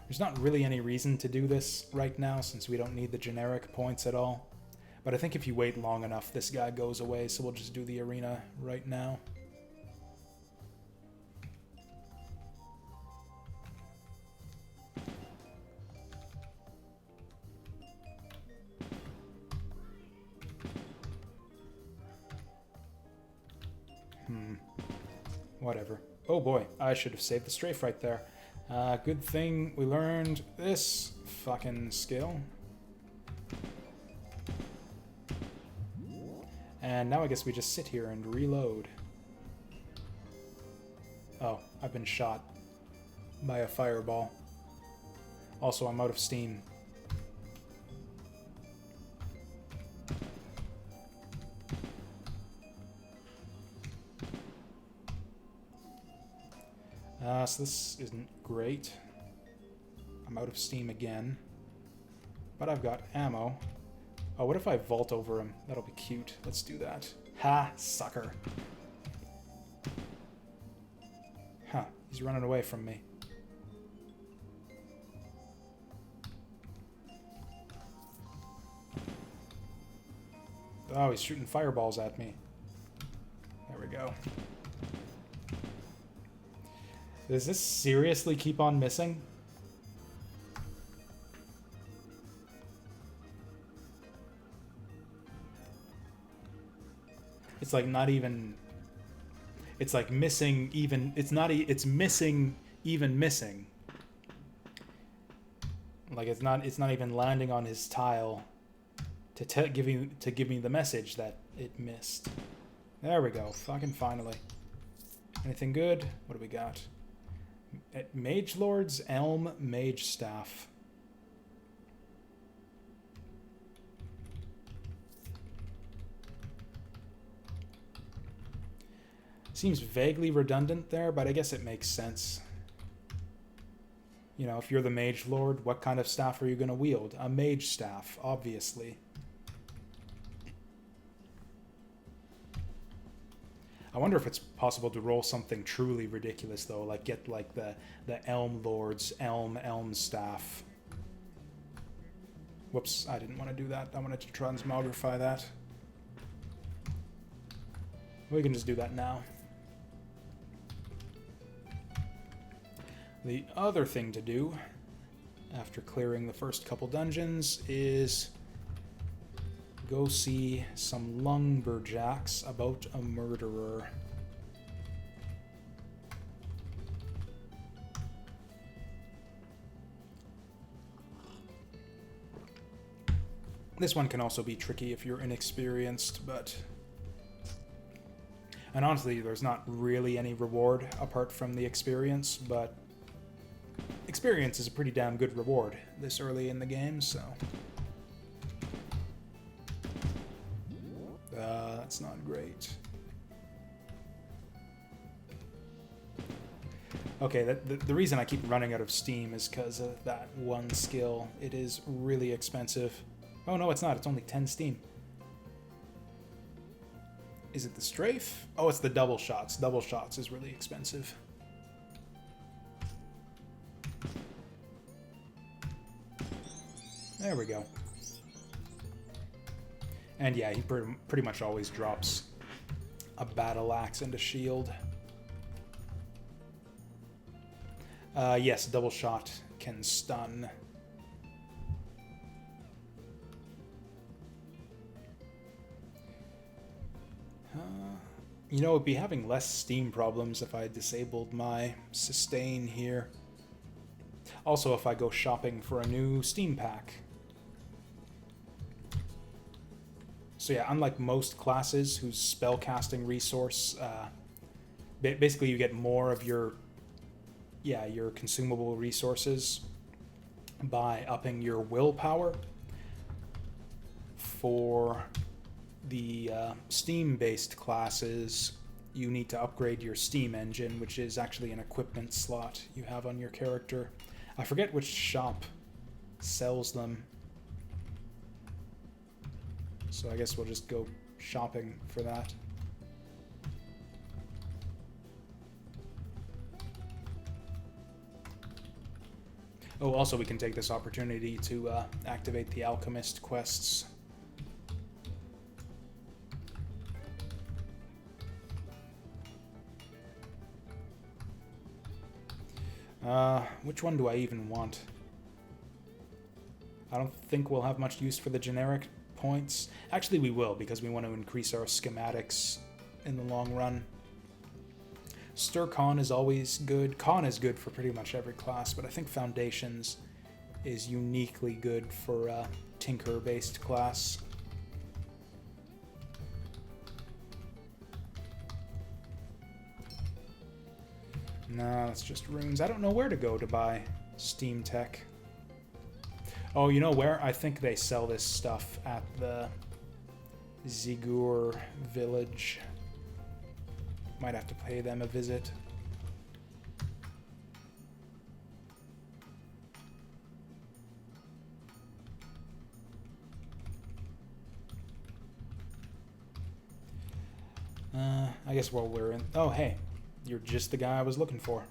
There's not really any reason to do this right now since we don't need the generic points at all. But I think if you wait long enough, this guy goes away, so we'll just do the arena right now. Whatever. Oh boy, I should have saved the strafe right there. Good thing we learned this fucking skill. And now I guess we just sit here and reload. Oh, I've been shot by a fireball. Also, I'm out of steam. So this isn't great. I'm out of steam again. But I've got ammo. Oh, what if I vault over him? That'll be cute. Let's do that. Ha, sucker. Huh, he's running away from me. Oh, he's shooting fireballs at me. There we go. Does this seriously keep on missing? It's like not even... It's like missing even... It's not... It's missing even missing. Like it's not even landing on his tile to give me the message that it missed. There we go. Fucking finally. Anything good? What do we got? Mage Lord's Elm Mage Staff. Seems vaguely redundant there, but I guess it makes sense. You know, if you're the Mage Lord, what kind of staff are you going to wield? A Mage Staff, obviously. I wonder if it's possible to roll something truly ridiculous, though, like get like the Elm Lord's Elm Staff. Whoops, I didn't want to do that. I wanted to transmogrify that. We can just do that now. The other thing to do, after clearing the first couple dungeons, is go see some lumberjacks about a murderer. This one can also be tricky if you're inexperienced, but... And honestly, there's not really any reward apart from the experience, but experience is a pretty damn good reward this early in the game, so... That's not great. Okay, the reason I keep running out of steam is because of that one skill. It is really expensive. Oh no, it's not. It's only 10 steam. Is it the strafe? Oh, it's the double shots. Double shots is really expensive. There we go. And yeah, he pretty much always drops a battle axe and a shield. Yes, double shot can stun. You know, I'd be having less steam problems if I disabled my sustain here. Also, if I go shopping for a new steam pack, So yeah, unlike most classes whose spellcasting resource, basically you get more of your consumable resources by upping your willpower. For the Steam-based classes, you need to upgrade your Steam engine, which is actually an equipment slot you have on your character. I forget which shop sells them, so I guess we'll just go shopping for that. Oh, also we can take this opportunity to activate the Alchemist Quests. Which one do I even want? I don't think we'll have much use for the generic points. Actually, we will, because we want to increase our schematics in the long run. Stir Con is always good. Con is good for pretty much every class, but I think Foundations is uniquely good for a Tinker-based class. No, that's just runes. I don't know where to go to buy Steam Tech. Oh, you know where? I think they sell this stuff at the Zigur village. Might have to pay them a visit. I guess while we're in... Oh, hey. You're just the guy I was looking for.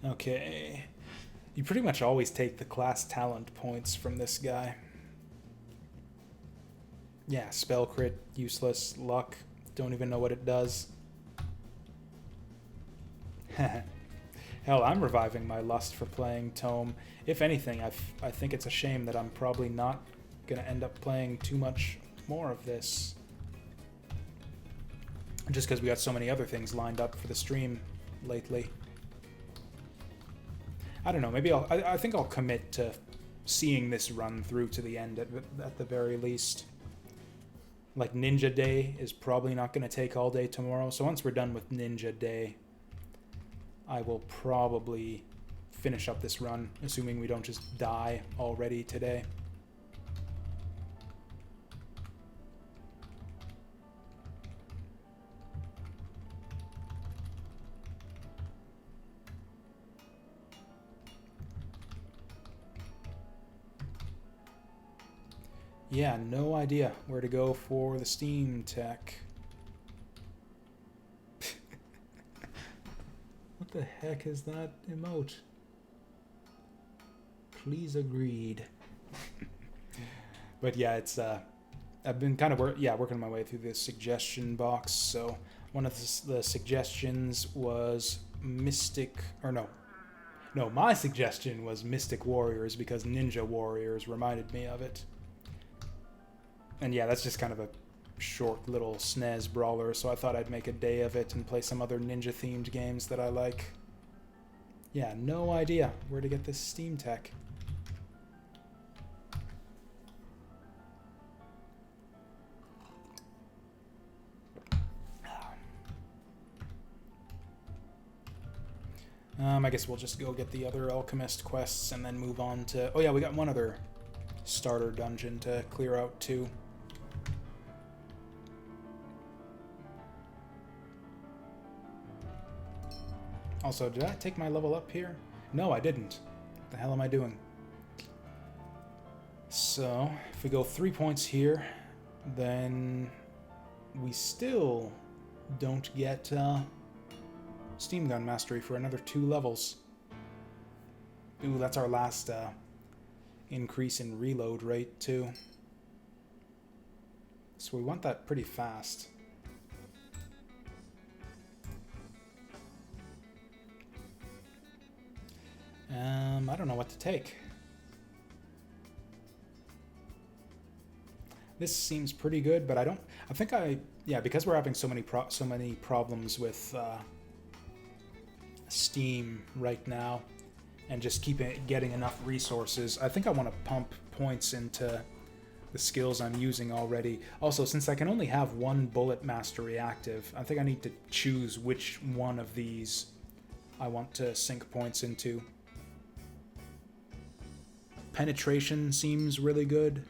Okay. You pretty much always take the class talent points from this guy. Yeah, spell crit, useless, luck, don't even know what it does. Hell, I'm reviving my lust for playing Tome. If anything, I think it's a shame that I'm probably not going to end up playing too much more of this. Just because we got so many other things lined up for the stream lately. I don't know, maybe I think I'll commit to seeing this run through to the end at the very least. Like Ninja Day is probably not going to take all day tomorrow, so once we're done with Ninja Day, I will probably finish up this run, assuming we don't just die already today. Yeah, no idea where to go for the Steam Tech. What the heck is that emote? Please agreed. But yeah, it's I've been kind of working my way through the suggestion box. So one of the suggestions was my suggestion was Mystic Warriors because Ninja Warriors reminded me of it. And yeah, that's just kind of a short little SNES brawler, so I thought I'd make a day of it and play some other ninja-themed games that I like. Yeah, no idea where to get this Steam Tech. I guess we'll just go get the other Alchemist quests and then move on to... Oh yeah, we got one other starter dungeon to clear out too. Also, did I take my level up here? No, I didn't. What the hell am I doing? So, if we go 3 points here, then we still don't get Steam Gun Mastery for another 2 levels. Ooh, that's our last increase in reload rate, too. So we want that pretty fast. I don't know what to take. This seems pretty good, but because we're having so many problems with Steam right now, and just getting enough resources, I think I want to pump points into the skills I'm using already. Also, since I can only have one bullet mastery active, I think I need to choose which one of these I want to sink points into. Penetration seems really good.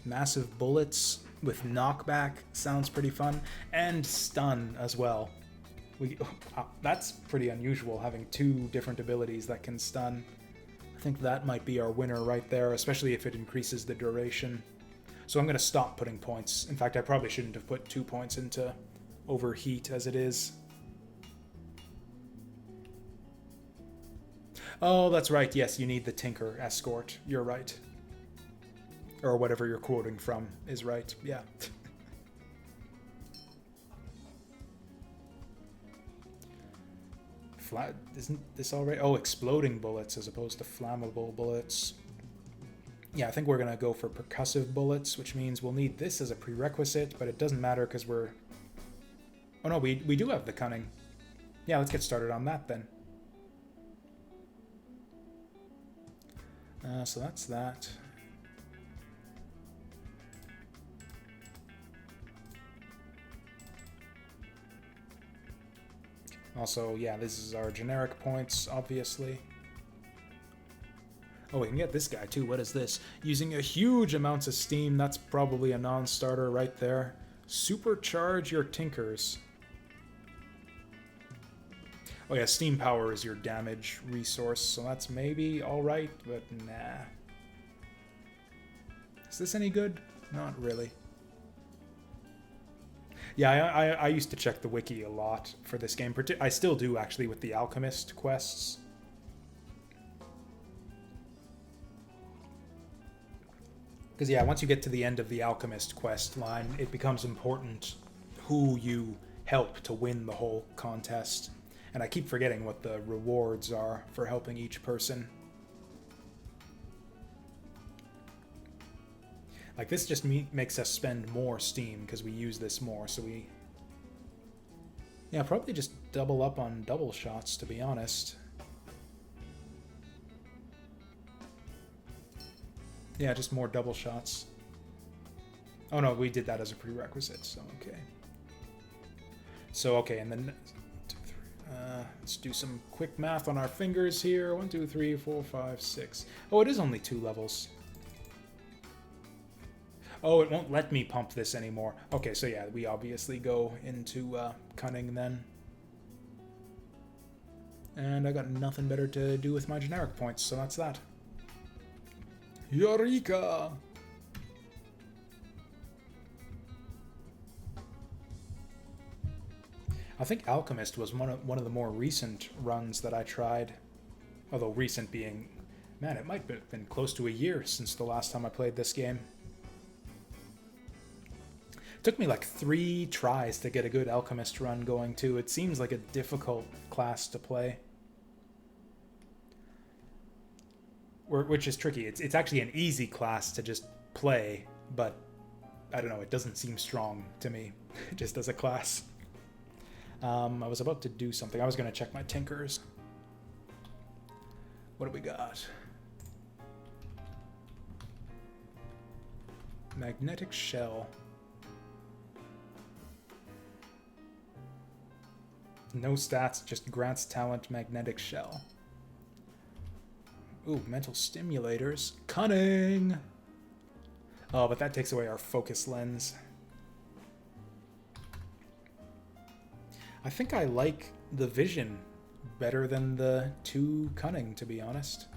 Massive bullets with knockback sounds pretty fun. And stun as well. That's pretty unusual, having 2 different abilities that can stun. I think that might be our winner right there, especially if it increases the duration. So I'm going to stop putting points. In fact, I probably shouldn't have put 2 points into overheat as it is. Oh, that's right. Yes, you need the Tinker Escort. You're right. Or whatever you're quoting from is right. Yeah. Isn't this already? Oh, exploding bullets as opposed to flammable bullets. Yeah, I think we're going to go for percussive bullets, which means we'll need this as a prerequisite, but it doesn't matter because we're... Oh no, we do have the cunning. Yeah, let's get started on that then. So that's that. Also, yeah, this is our generic points, obviously. Oh, we can get this guy too. What is this? Using a huge amounts of steam, that's probably a non-starter right there. Supercharge your tinkers. Oh yeah, steam power is your damage resource, so that's maybe alright, but nah. Is this any good? Not really. Yeah, I used to check the wiki a lot for this game. I still do, actually, with the Alchemist Quests. Because, yeah, once you get to the end of the Alchemist quest line, it becomes important who you help to win the whole contest. And I keep forgetting what the rewards are for helping each person. Like, this just makes us spend more steam because we use this more, so we... Yeah, probably just double up on double shots, to be honest. Yeah, just more double shots. Oh no, we did that as a prerequisite, so okay. So, okay, and then... let's do some quick math on our fingers here. 1, 2, 3, 4, 5, 6. Oh, it is only 2 levels. Oh, it won't let me pump this anymore. Okay, so yeah, we obviously go into cunning then. And I got nothing better to do with my generic points, so that's that. Eureka! I think Alchemist was one of the more recent runs that I tried. Although recent being... Man, it might have been close to a year since the last time I played this game. It took me like 3 tries to get a good Alchemist run going too. It seems like a difficult class to play. Which is tricky. It's actually an easy class to just play, but I don't know, it doesn't seem strong to me, just as a class. I was about to do something. I was going to check my tinkers. What do we got? Magnetic shell. No stats, just grants talent, magnetic shell. Ooh, mental stimulators. Cunning! Oh, but that takes away our focus lens. I think I like the vision better than the 2 cunning, to be honest.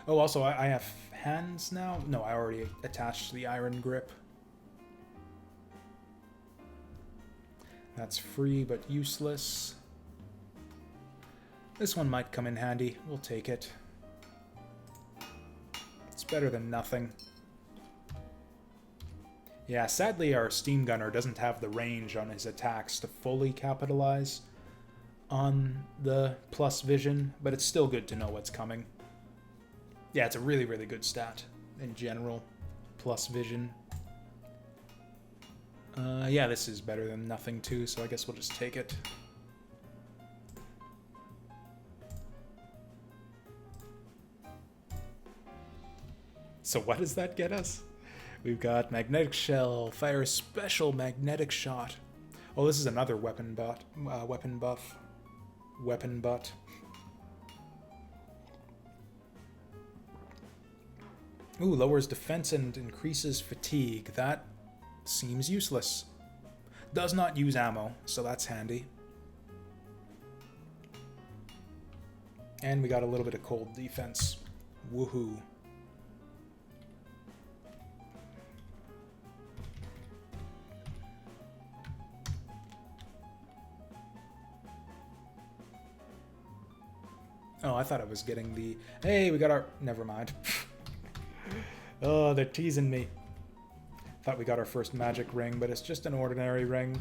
Oh, also, I have hands now? No, I already attached the iron grip. That's free, but useless. This one might come in handy. We'll take it. It's better than nothing. Yeah, sadly our Steam Gunner doesn't have the range on his attacks to fully capitalize on the plus vision, but it's still good to know what's coming. Yeah, it's a really, really good stat in general. Plus vision. Yeah, this is better than nothing too, so I guess we'll just take it. So what does that get us? We've got Magnetic Shell, fire special magnetic shot. Oh, this is another weapon buff. Weapon butt. Ooh, lowers defense and increases fatigue. That seems useless. Does not use ammo, so that's handy. And we got a little bit of cold defense. Woohoo. Oh, I thought I was getting the... Hey, we got our... Never mind. Oh, they're teasing me. Thought we got our first magic ring, but it's just an ordinary ring.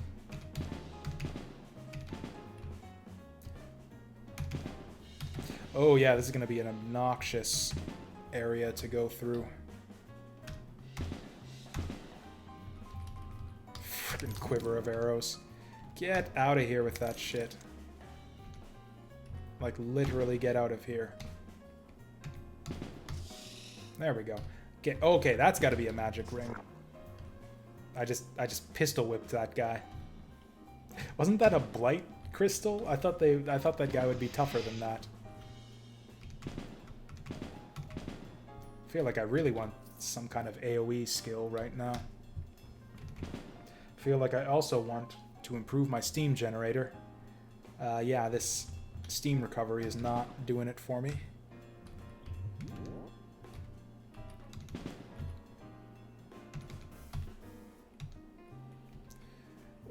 Oh yeah, this is going to be an obnoxious area to go through. Freaking quiver of arrows. Get out of here with that shit. Like, literally get out of here. There we go. Okay, that's got to be a magic ring. I just pistol whipped that guy. Wasn't that a blight crystal? I thought that guy would be tougher than that. I feel like I really want some kind of AoE skill right now. I feel like I also want to improve my steam generator. Yeah, this steam recovery is not doing it for me.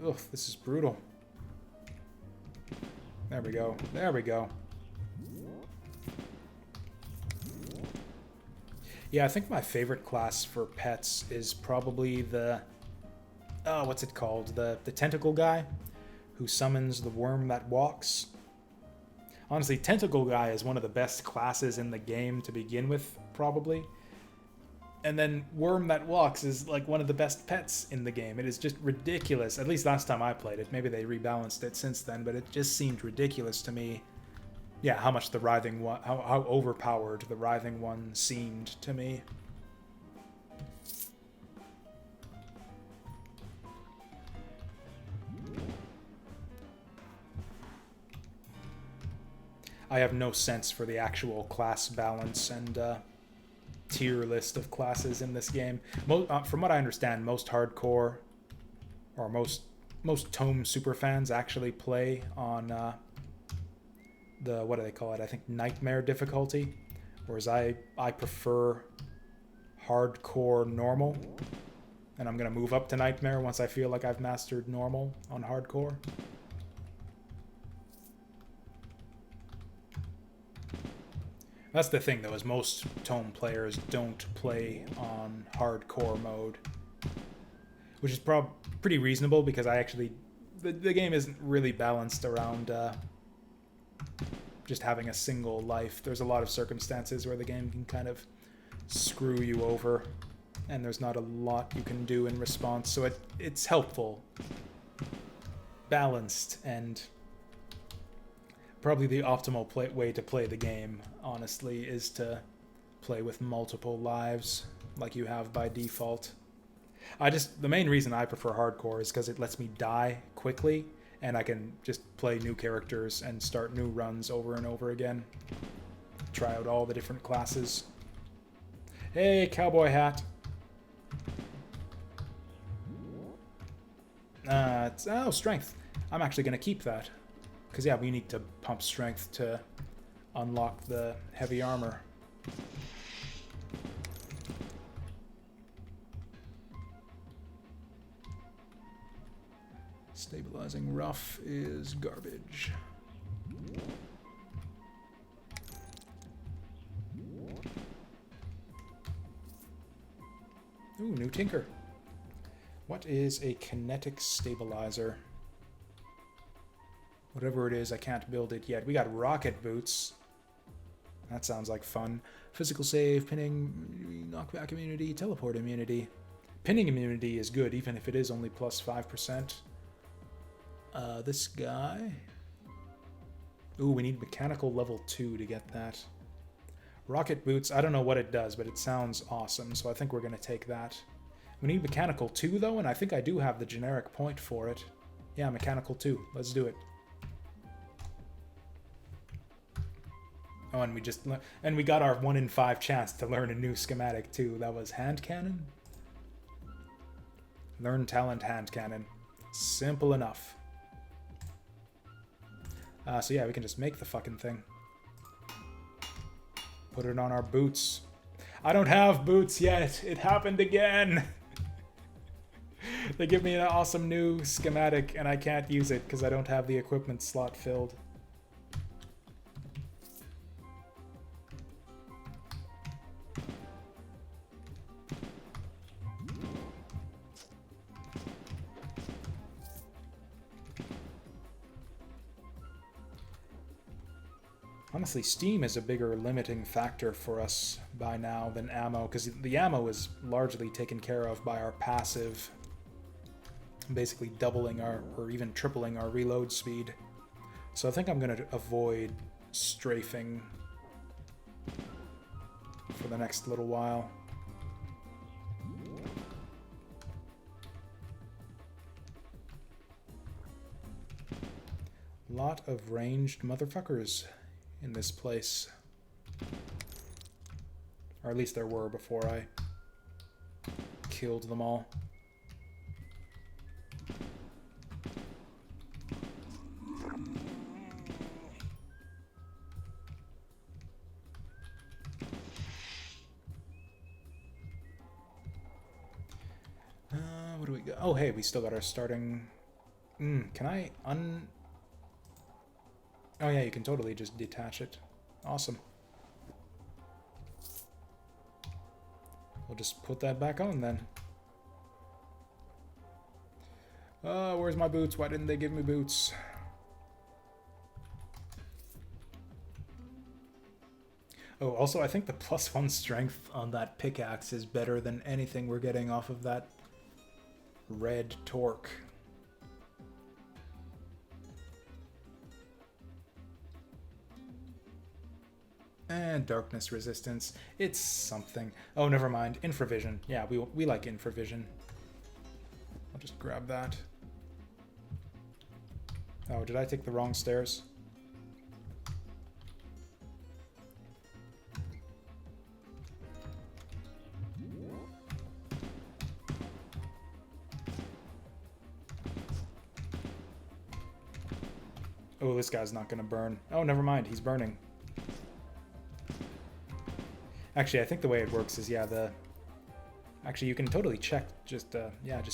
Ugh, this is brutal. There we go. There we go. Yeah, I think my favorite class for pets is probably the... Oh, what's it called? The tentacle guy who summons the worm that walks. Honestly, tentacle guy is one of the best classes in the game to begin with, probably. And then worm that walks is like one of the best pets in the game. It is just ridiculous. At least last time I played it. Maybe they rebalanced it since then, but it just seemed ridiculous to me. Yeah, how much the writhing one, how overpowered the writhing one seemed to me. I have no sense for the actual class balance and tier list of classes in this game. From what I understand, most hardcore or most Tome superfans actually play on the, what do they call it? I think Nightmare difficulty, whereas I prefer hardcore normal, and I'm gonna move up to Nightmare once I feel like I've mastered normal on hardcore. That's the thing, though, is most Tome players don't play on hardcore mode, which is pretty reasonable because the game isn't really balanced around just having a single life. There's a lot of circumstances where the game can kind of screw you over, and there's not a lot you can do in response, so it's helpful, balanced, and probably the optimal way to play the game, honestly, is to play with multiple lives like you have by default. The main reason I prefer hardcore is because it lets me die quickly, and I can just play new characters and start new runs over and over again. Try out all the different classes. Hey, cowboy hat. Oh, strength. I'm actually going to keep that. Because, yeah, we need to pump strength to unlock the heavy armor. Stabilizing rough is garbage. Ooh, new tinker. What is a kinetic stabilizer? Whatever it is, I can't build it yet. We got rocket boots. That sounds like fun. Physical save, pinning, knockback immunity, teleport immunity. Pinning immunity is good, even if it is only plus 5%. This guy. Ooh, we need mechanical level 2 to get that. Rocket boots, I don't know what it does, but it sounds awesome, so I think we're going to take that. We need mechanical 2, though, and I think I do have the generic point for it. Yeah, mechanical 2. Let's do it. Oh, and we got our 1 in 5 chance to learn a new schematic, too. That was hand cannon? Learn talent hand cannon. Simple enough. So yeah, we can just make the fucking thing. Put it on our boots. I don't have boots yet. It happened again. They give me an awesome new schematic and I can't use it because I don't have the equipment slot filled. Honestly, Steam is a bigger limiting factor for us by now than ammo, because the ammo is largely taken care of by our passive, basically doubling our, or even tripling our reload speed. So I think I'm going to avoid strafing for the next little while. Lot of ranged motherfuckers in this place. Or at least there were before I killed them all. What do we got? Oh, hey, we still got our starting... can I Oh yeah, you can totally just detach it. Awesome. We'll just put that back on then. Where's my boots? Why didn't they give me boots? Oh, also I think the +1 strength on that pickaxe is better than anything we're getting off of that red torque. And darkness resistance. It's something. Oh, never mind. Infravision. Yeah, we like infravision. I'll just grab that. Oh, did I take the wrong stairs? Oh, this guy's not gonna burn. Oh, never mind. He's burning. Actually, I think the way it works is, yeah, actually, you can totally check, just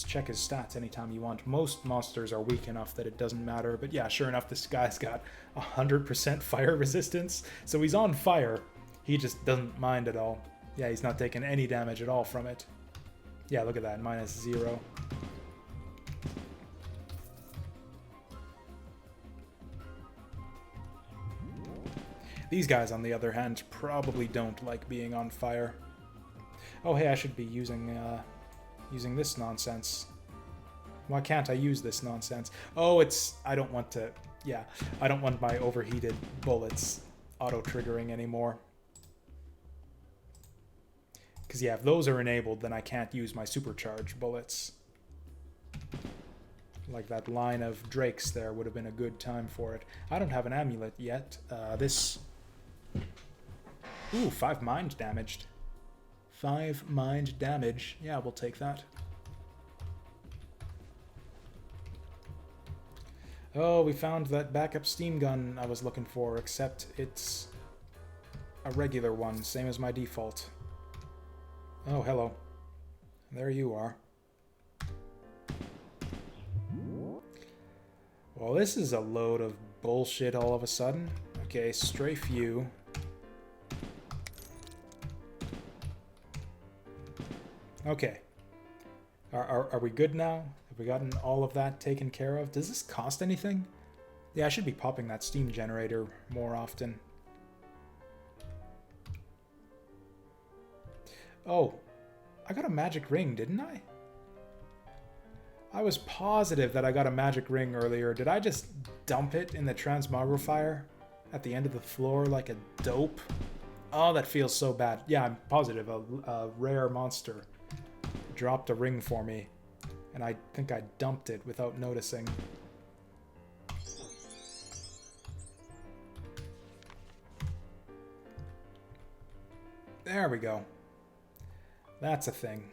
check his stats anytime you want. Most monsters are weak enough that it doesn't matter, but yeah, sure enough, this guy's got 100% fire resistance, so he's on fire. He just doesn't mind at all. Yeah, he's not taking any damage at all from it. Yeah, look at that, -0. These guys, on the other hand, probably don't like being on fire. Oh, hey, I should be using this nonsense. Why can't I use this nonsense? Oh, I don't want to... Yeah, I don't want my overheated bullets auto-triggering anymore. Because, yeah, if those are enabled, then I can't use my supercharged bullets. Like that line of drakes there would have been a good time for it. I don't have an amulet yet. Ooh, 5 mind damaged. 5 mind damage. Yeah, we'll take that. Oh, we found that backup steam gun I was looking for, except it's a regular one, same as my default. Oh, hello. There you are. Well, this is a load of bullshit all of a sudden. Okay, strafe you. Okay. Are we good now? Have we gotten all of that taken care of? Does this cost anything? Yeah, I should be popping that steam generator more often. Oh, I got a magic ring, didn't I? I was positive that I got a magic ring earlier. Did I just dump it in the transmogrifier at the end of the floor like a dope? Oh, that feels so bad. Yeah, I'm positive a rare monster dropped a ring for me, and I think I dumped it without noticing. There we go. That's a thing.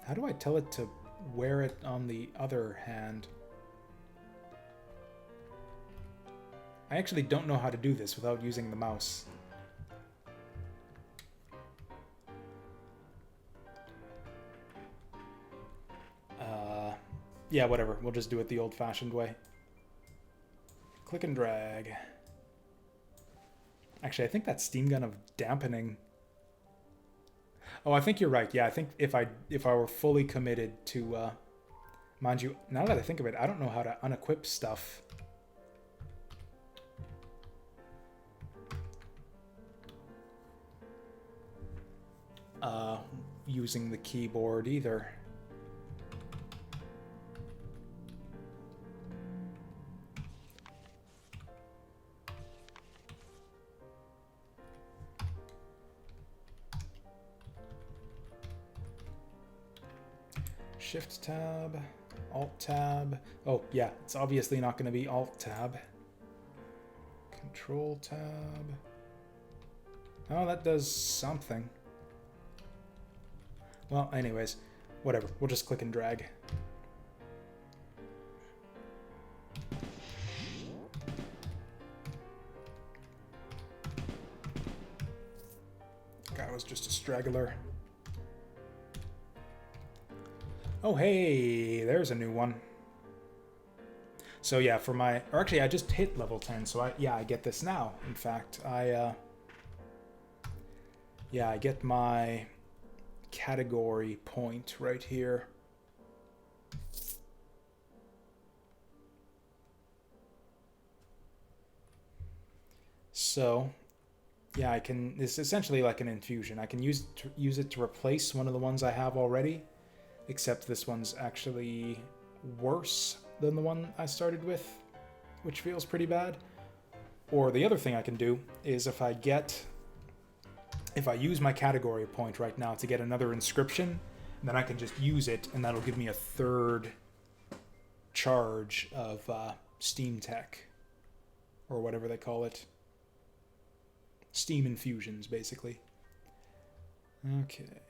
How do I tell it to wear it on the other hand? I actually don't know how to do this without using the mouse. Yeah, whatever. We'll just do it the old-fashioned way. Click and drag. Actually, I think that steam gun of dampening. Oh, I think you're right. Yeah, I think if I were fully committed to, mind you, now that I think of it, I don't know how to unequip stuff. Using the keyboard either. Shift tab, Alt tab. Oh yeah, it's obviously not going to be Alt tab. Control tab. Oh, that does something. Well, anyways, whatever. We'll just click and drag. Guy was just a straggler. Oh, hey, there's a new one. So yeah, for my, or actually I just hit level 10, so I get this now. In fact, I get my category point right here. So yeah, I can, it's essentially like an infusion. I can use it to replace one of the ones I have already, except this one's actually worse than the one I started with, which feels pretty bad. Or the other thing I can do is if I use my category point right now to get another inscription, then I can just use it, and that'll give me a third charge of Steam Tech, or whatever they call it. Steam infusions, basically. Okay.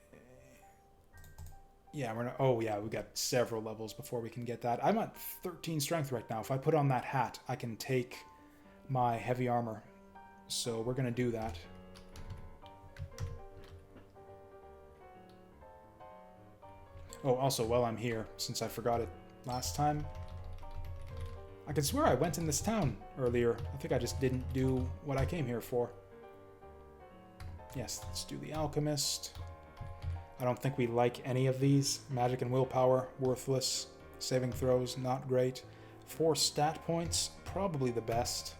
Yeah, we're not, oh yeah, we got several levels before we can get that. I'm at 13 strength right now. If I put on that hat, I can take my heavy armor. So we're gonna do that. Oh, also, while I'm here, since I forgot it last time, I can swear I went in this town earlier. I think I just didn't do what I came here for. Yes, let's do the Alchemist. I don't think we like any of these. Magic and willpower, worthless. Saving throws, not great. 4 stat points, probably the best.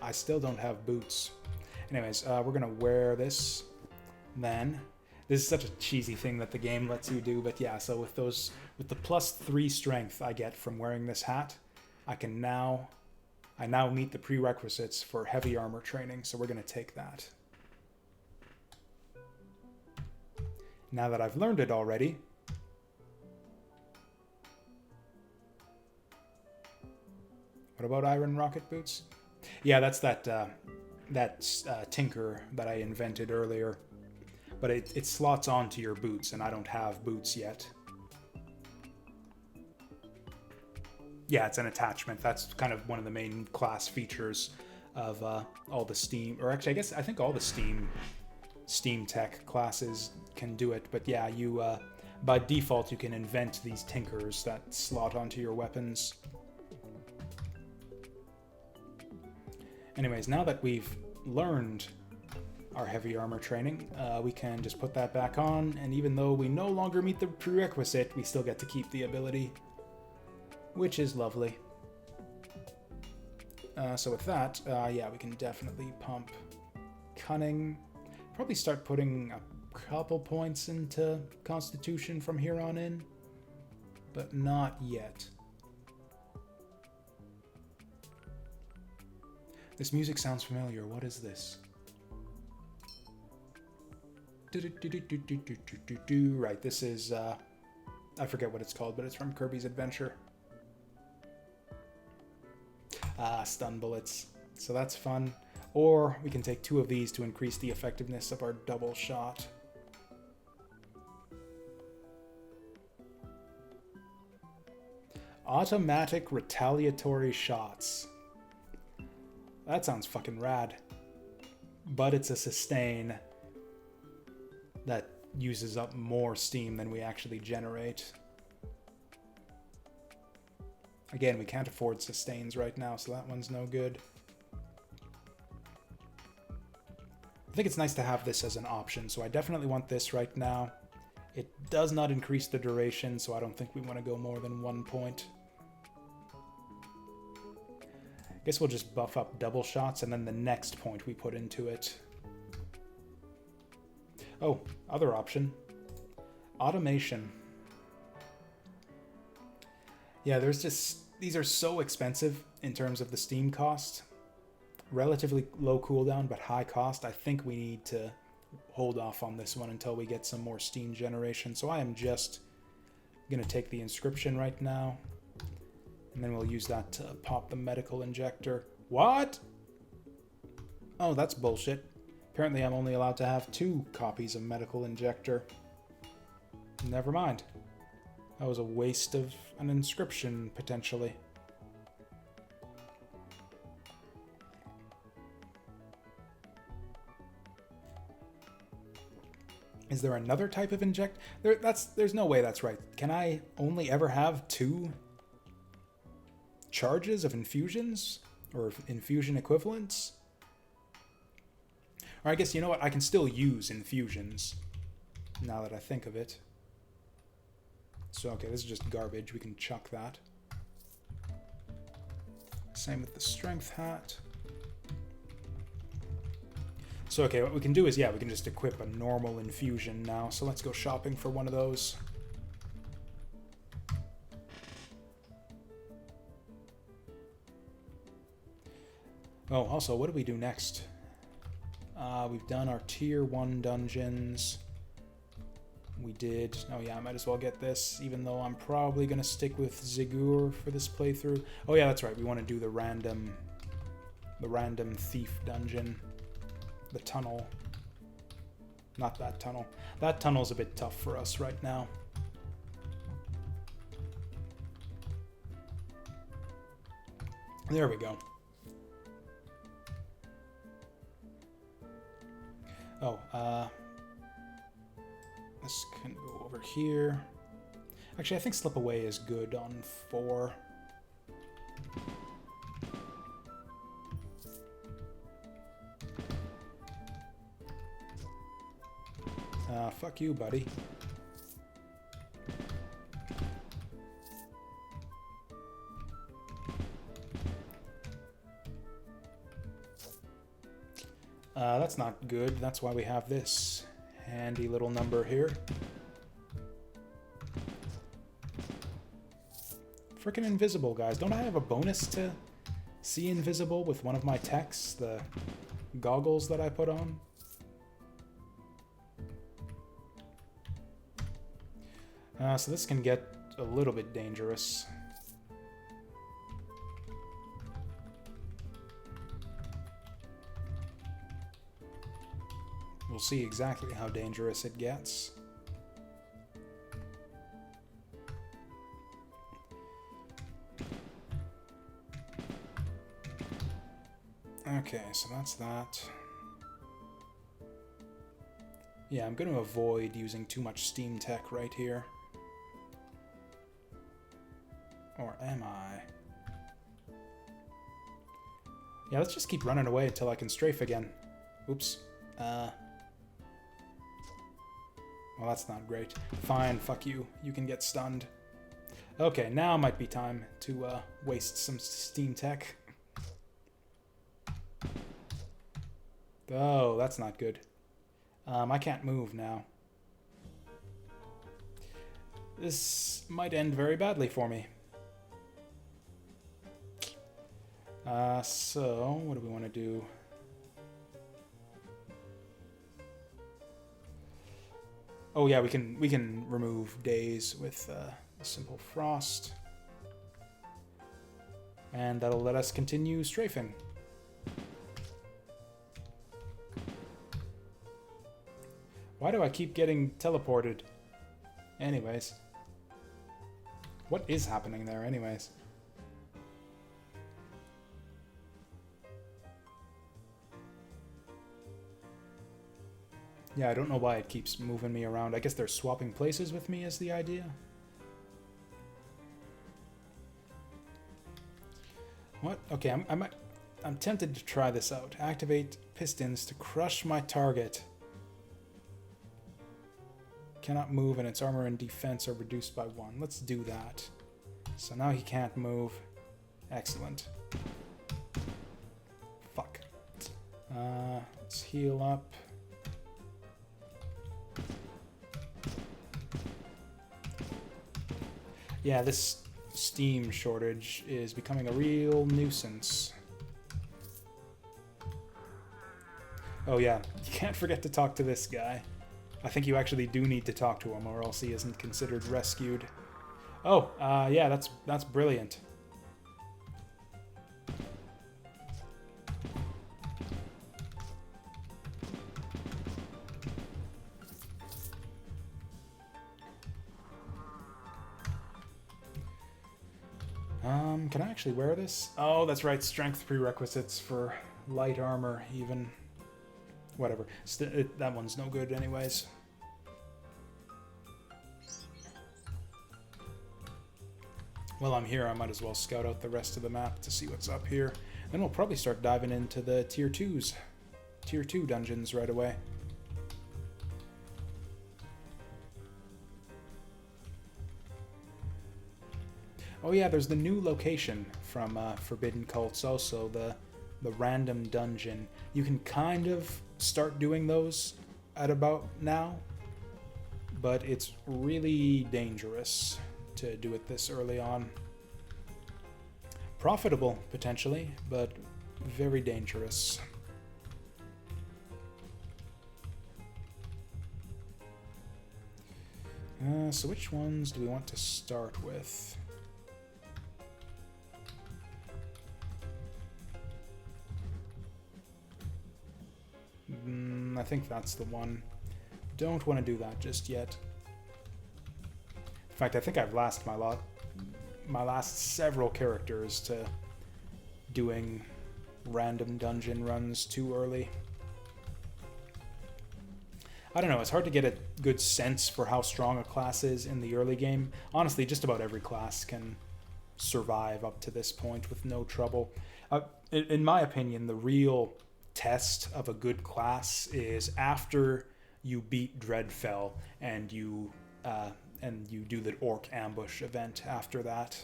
I still don't have boots. Anyways, we're gonna wear this. Then, this is such a cheesy thing that the game lets you do, but yeah, so with the +3 strength I get from wearing this hat, I now meet the prerequisites for heavy armor training, so we're gonna take that. Now that I've learned it already, what about iron rocket boots? Yeah, that's that tinker that I invented earlier, but it slots onto your boots, and I don't have boots yet. Yeah, it's an attachment. That's kind of one of the main class features of all the Steam, or actually, I think all the Steam Tech classes can do it. But yeah, you by default you can invent these tinkers that slot onto your weapons. Anyways, now that we've learned our heavy armor training, we can just put that back on, and even though we no longer meet the prerequisite, we still get to keep the ability, which is lovely. So with that, yeah, we can definitely pump Cunning. Probably start putting a couple points into Constitution from here on in. but not yet. This music sounds familiar. What is this? Right, this is, I forget what it's called, but it's from Kirby's Adventure. Stun bullets. So that's fun. Or we can take 2 of these to increase the effectiveness of our double shot. Automatic retaliatory shots. That sounds fucking rad. But it's a sustain that uses up more steam than we actually generate. Again, we can't afford sustains right now, so that one's no good. I think it's nice to have this as an option, so I definitely want this right now. It does not increase the duration, so I don't think we want to go more than 1 point. I guess we'll just buff up double shots, and then the next point we put into it. Oh, other option. Automation. Yeah, there's just... These are so expensive in terms of the steam cost. Relatively low cooldown, but high cost. I think we need to hold off on this one until we get some more steam generation. So I am just going to take the inscription right now. And then we'll use that to pop the medical injector. What? Oh, that's bullshit. Apparently I'm only allowed to have 2 copies of medical injector. Never mind. That was a waste of an inscription, potentially. Is there another type of inject? There's no way that's right. Can I only ever have 2 charges of infusions? Or infusion equivalents? Or I guess, you know what? I can still use infusions, now that I think of it. So, okay, this is just garbage. We can chuck that. Same with the strength hat. So, okay, what we can do is, yeah, we can just equip a normal infusion now. So let's go shopping for one of those. Oh, also, what do we do next? We've done our tier 1 dungeons. We did... Oh yeah, I might as well get this, even though I'm probably going to stick with Zigur for this playthrough. Oh yeah, that's right. We want to do the random thief dungeon. The tunnel. Not that tunnel. That tunnel's a bit tough for us right now. There we go. Oh, this can go over here. Actually, I think Slip Away is good on 4. Fuck you, buddy. That's not good. That's why we have this handy little number here. Frickin' invisible, guys. Don't I have a bonus to see invisible with one of my techs? The goggles that I put on? So this can get a little bit dangerous. We'll see exactly how dangerous it gets. Okay, so that's that. Yeah, I'm going to avoid using too much steam tech right here. Or am I? Yeah, let's just keep running away until I can strafe again. Oops. Well, that's not great. Fine, fuck you. You can get stunned. Okay, now might be time to waste some steam tech. Oh, that's not good. I can't move now. This might end very badly for me. So, what do we want to do? Oh yeah, we can remove days with a simple frost. And that'll let us continue strafing. Why do I keep getting teleported? Anyways. What is happening there anyways? Yeah, I don't know why it keeps moving me around. I guess they're swapping places with me is the idea. What? Okay, I'm tempted to try this out. Activate pistons to crush my target. Cannot move and its armor and defense are reduced by 1. Let's do that. So now he can't move. Excellent. Fuck. Let's heal up. Yeah, this steam shortage is becoming a real nuisance. Oh yeah, you can't forget to talk to this guy. I think you actually do need to talk to him or else he isn't considered rescued. Oh, yeah, that's brilliant. Can I actually wear this? Oh, that's right, strength prerequisites for light armor, even. Whatever. That one's no good anyways. While I'm here, I might as well scout out the rest of the map to see what's up here. Then we'll probably start diving into the Tier 2s. Tier 2 dungeons right away. Oh yeah, there's the new location from Forbidden Cults also, the random dungeon. You can kind of start doing those at about now, but it's really dangerous to do it this early on. Profitable, potentially, but very dangerous. So which ones do we want to start with? I think that's the one. Don't want to do that just yet. In fact, I think I've lost my last several characters to doing random dungeon runs too early. I don't know, it's hard to get a good sense for how strong a class is in the early game. Honestly, just about every class can survive up to this point with no trouble. In my opinion, the real test of a good class is after you beat Dreadfell and you do the Orc Ambush event after that.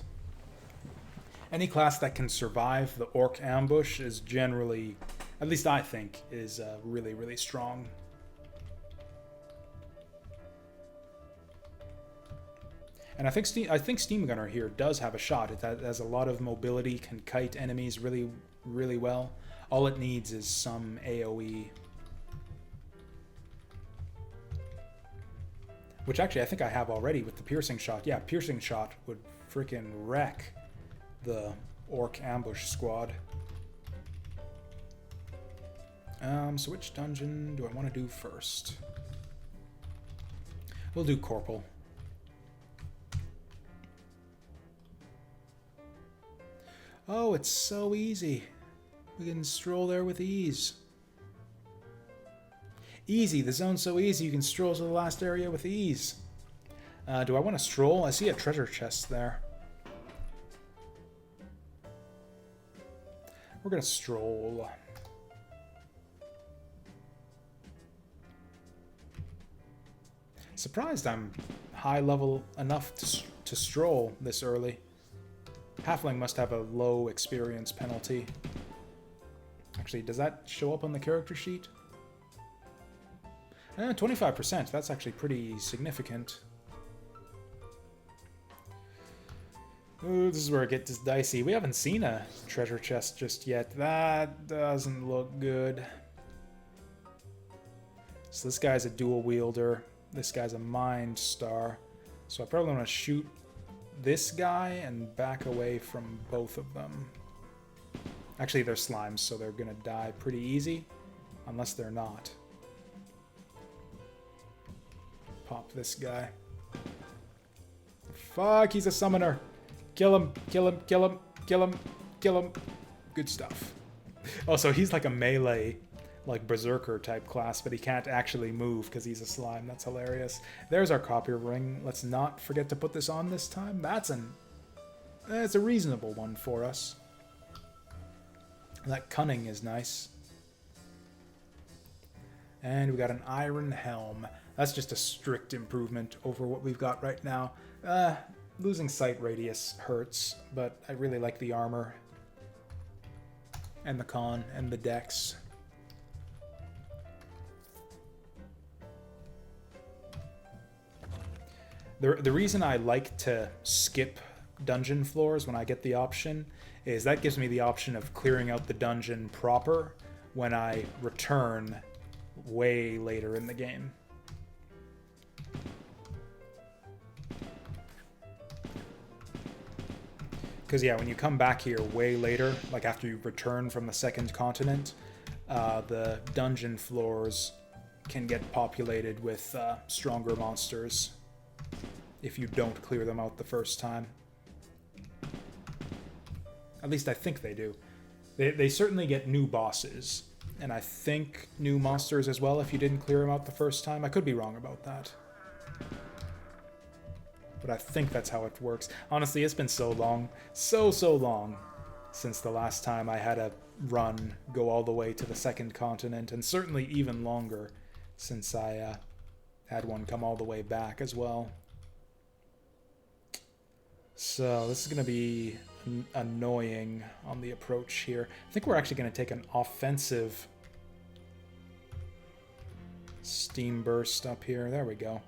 Any class that can survive the Orc Ambush is generally, at least I think, is really, really strong. And I think Steam Gunner here does have a shot. It has a lot of mobility, can kite enemies really, really well. All it needs is some AoE. Which actually I think I have already with the Piercing Shot. Yeah, Piercing Shot would freaking wreck the Orc Ambush squad. So which dungeon do I want to do first? We'll do Corporal. Oh, it's so easy. We can stroll there with ease. Easy, the zone's so easy you can stroll to the last area with ease. Do I want to stroll? I see a treasure chest there. We're gonna stroll. Surprised I'm high level enough to stroll this early. Halfling must have a low experience penalty. Actually, does that show up on the character sheet? 25%, that's actually pretty significant. Ooh, this is where it gets dicey. We haven't seen a treasure chest just yet. That doesn't look good. So this guy's a dual wielder. This guy's a mind star. So I probably want to shoot this guy and back away from both of them. Actually, they're slimes, so they're going to die pretty easy. Unless they're not. Pop this guy. Fuck, he's a summoner. Kill him, kill him, kill him, kill him, kill him. Good stuff. Oh, so he's like a melee, like berserker type class, but he can't actually move because he's a slime. That's hilarious. There's our copy ring. Let's not forget to put this on this time. It's a reasonable one for us. That cunning is nice. And we got an iron helm. That's just a strict improvement over what we've got right now. Losing sight radius hurts, but I really like the armor. And the con, and the dex. The reason I like to skip dungeon floors when I get the option is that gives me the option of clearing out the dungeon proper when I return way later in the game. Because, yeah, when you come back here way later, like after you return from the second continent, the dungeon floors can get populated with stronger monsters if you don't clear them out the first time. At least I think they do. They certainly get new bosses, and I think new monsters as well if you didn't clear them out the first time. I could be wrong about that. But I think that's how it works. Honestly, it's been so long, so long, since the last time I had a run go all the way to the second continent, and certainly even longer since I had one come all the way back as well. So this is going to be annoying on the approach here. I think we're actually going to take an offensive steam burst up here. There we go.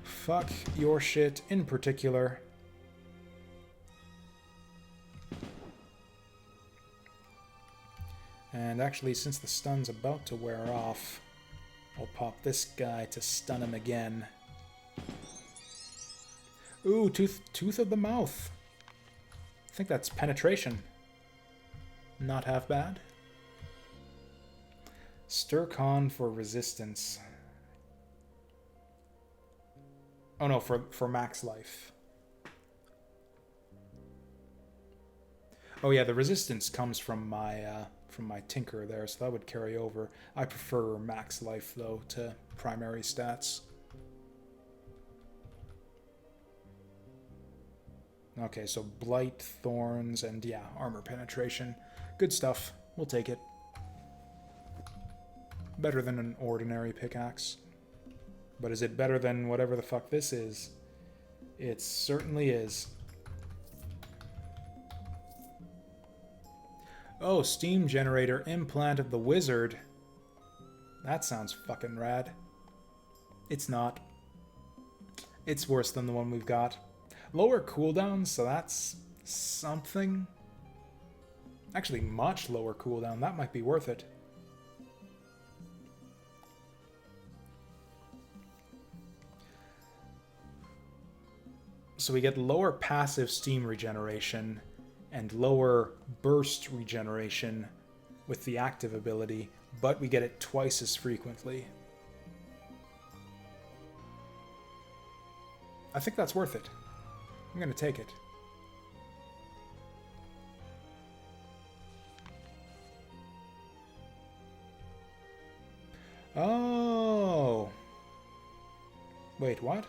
Fuck your shit in particular. And actually, since the stun's about to wear off, I'll pop this guy to stun him again. Ooh, tooth of the mouth. I think that's penetration. Not half bad. Stir con for resistance. Oh no, for max life. Oh yeah, the resistance comes from my tinker there, so that would carry over. I prefer max life though to primary stats. Okay, so blight, thorns, and yeah, armor penetration. Good stuff. We'll take it. Better than an ordinary pickaxe. But is it better than whatever the fuck this is? It certainly is. Oh, steam generator implant of the wizard. That sounds fucking rad. It's not. It's worse than the one we've got. Lower cooldown, so that's something. Actually, much lower cooldown. That might be worth it. So we get lower passive steam regeneration and lower burst regeneration with the active ability, but we get it twice as frequently. I think that's worth it. I'm going to take it. Oh. Wait, what?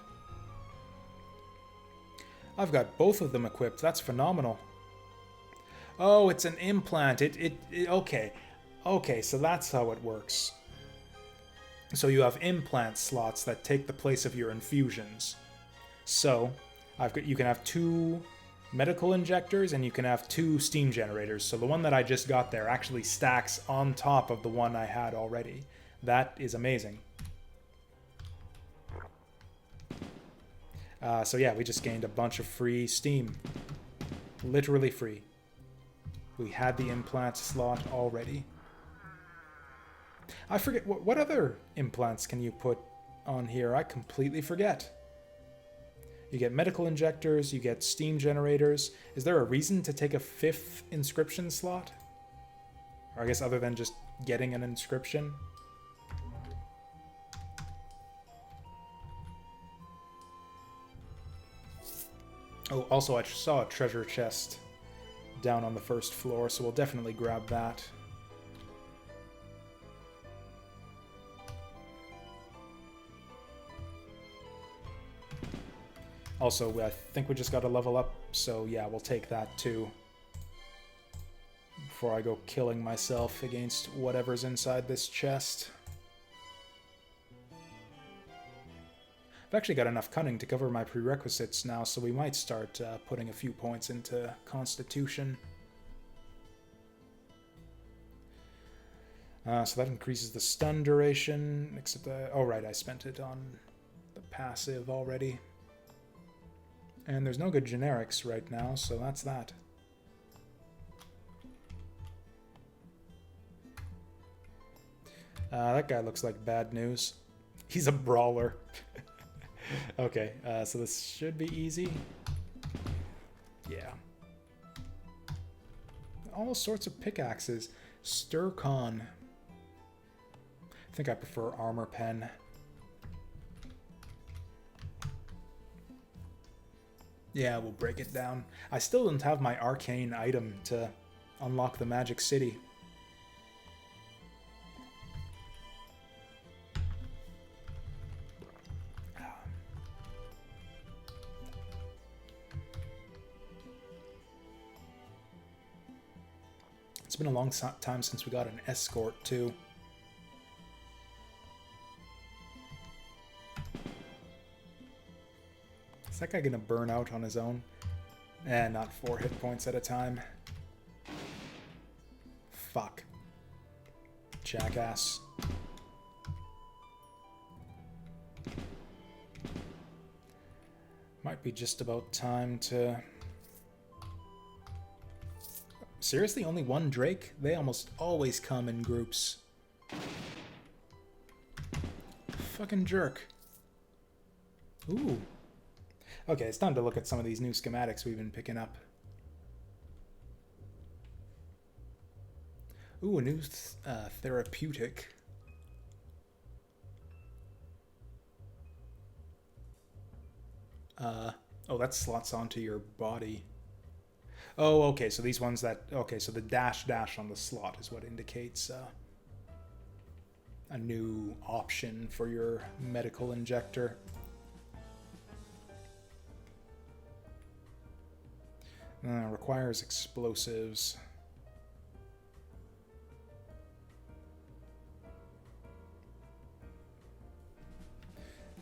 I've got both of them equipped. That's phenomenal. Oh, it's an implant. Okay. Okay, so that's how it works. So you have implant slots that take the place of your infusions. So you can have 2 medical injectors and you can have 2 steam generators. So the one that I just got there actually stacks on top of the one I had already. That is amazing. So yeah, we just gained a bunch of free steam. Literally free. We had the implant slot already. I forget, what other implants can you put on here? I completely forget. You get medical injectors, you get steam generators. Is there a reason to take a 5th inscription slot? Or I guess other than just getting an inscription? Oh, also I saw a treasure chest down on the 1st floor, so we'll definitely grab that. Also, I think we just got to level up, so yeah, we'll take that too. Before I go killing myself against whatever's inside this chest. I've actually got enough cunning to cover my prerequisites now, so we might start putting a few points into Constitution. So that increases the stun duration, except oh right, I spent it on the passive already. And there's no good generics right now, so that's that. That guy looks like bad news. He's a brawler. Okay, so this should be easy. Yeah. All sorts of pickaxes. Sturcon. I think I prefer armor pen. Yeah, we'll break it down. I still don't have my arcane item to unlock the Magic City. It's been a long time since we got an escort, too. Is that guy gonna burn out on his own? Not 4 hit points at a time. Fuck. Jackass. Might be just about time to... Seriously, only one Drake? They almost always come in groups. Fucking jerk. Ooh. Okay, it's time to look at some of these new schematics we've been picking up. Ooh, a new therapeutic. Oh, that slots onto your body. Oh, okay, so these ones that... Okay, so the dash on the slot is what indicates a new option for your medical injector. Requires explosives.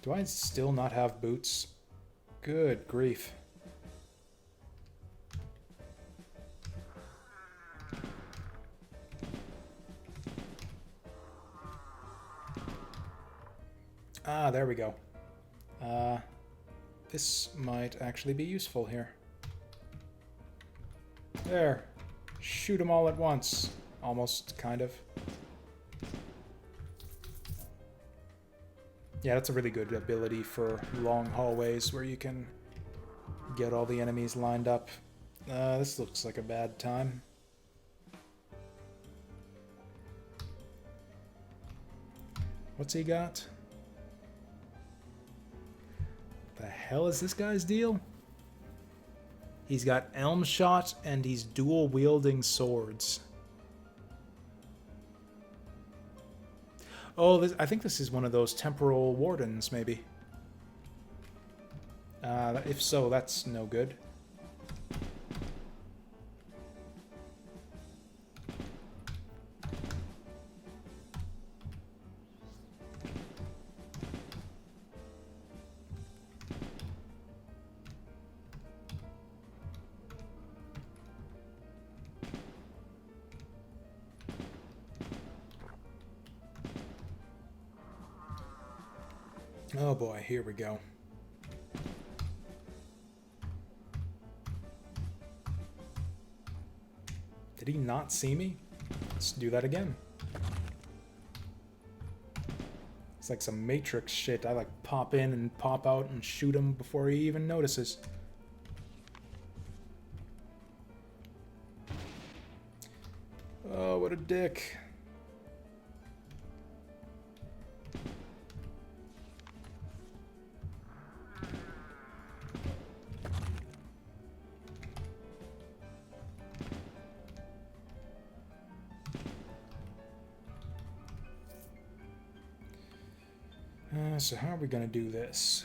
Do I still not have boots? Good grief. Ah, there we go. This might actually be useful here. There. Shoot them all at once. Almost, kind of. Yeah, that's a really good ability for long hallways where you can get all the enemies lined up. This looks like a bad time. What's he got? The hell is this guy's deal? He's got Elm Shot and he's dual wielding swords. Oh, I think this is one of those temporal wardens, maybe. If so, that's no good. Oh boy, here we go. Did he not see me? Let's do that again. It's like some Matrix shit. I like pop in and pop out and shoot him before he even notices. Oh, what a dick. So how are we going to do this?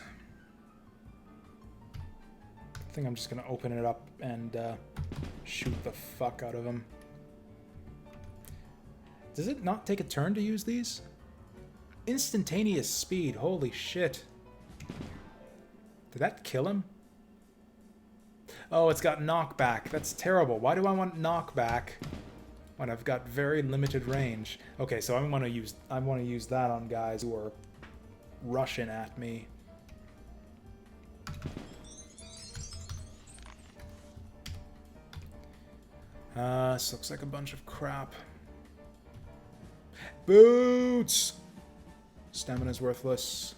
I think I'm just going to open it up and shoot the fuck out of him. Does it not take a turn to use these? Instantaneous speed, holy shit. Did that kill him? Oh, it's got knockback. That's terrible. Why do I want knockback when I've got very limited range? Okay, so I want to use that on guys who are rushing at me. This looks like a bunch of crap. Boots! Stamina's worthless.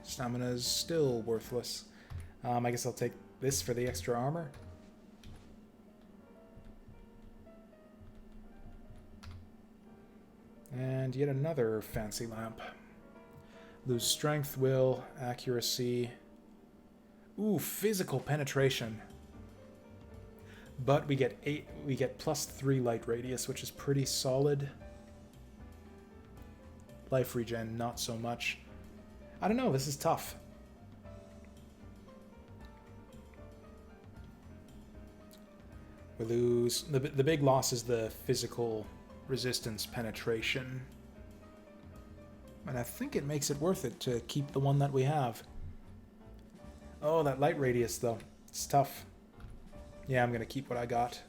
Stamina's still worthless. I guess I'll take this for the extra armor. And yet another fancy lamp. Lose strength, will, accuracy. Ooh, physical penetration. But we get +3 light radius, which is pretty solid. Life regen, not so much. I don't know, this is tough. We lose... The big loss is the physical resistance penetration. And I think it makes it worth it to keep the one that we have. Oh, that light radius, though. It's tough. Yeah, I'm going to keep what I got.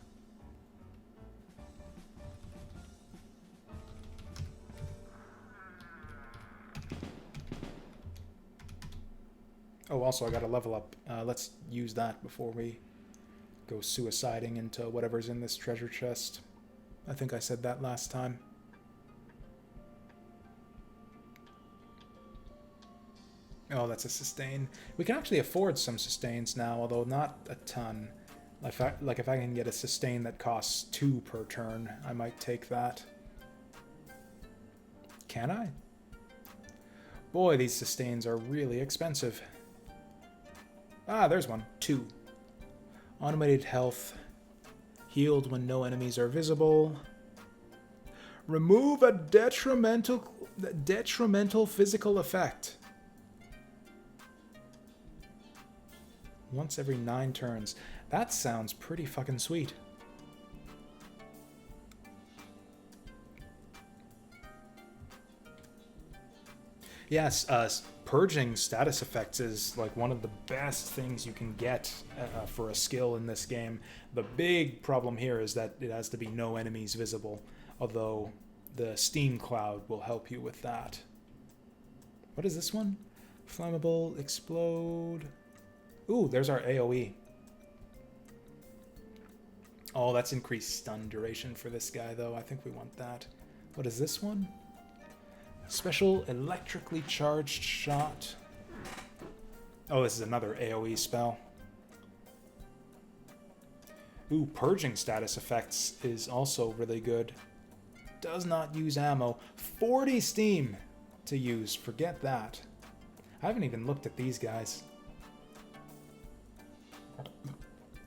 Oh, also, I got to level up. Let's use that before we go suiciding into whatever's in this treasure chest. I think I said that last time. Oh, that's a sustain. We can actually afford some sustains now, although not a ton. If I can get a sustain that costs 2 per turn, I might take that. Can I? Boy, these sustains are really expensive. Ah, there's one. 2. Automated health. Healed when no enemies are visible. Remove a detrimental physical effect. Once every 9 turns. That sounds pretty fucking sweet. Yes, purging status effects is like one of the best things you can get for a skill in this game. The big problem here is that it has to be no enemies visible, although the steam cloud will help you with that. What is this one? Flammable, explode. Ooh, there's our AoE. Oh, that's increased stun duration for this guy, though. I think we want that. What is this one? Special electrically charged shot. Oh, this is another AoE spell. Ooh, purging status effects is also really good. Does not use ammo. 40 steam to use. Forget that. I haven't even looked at these guys.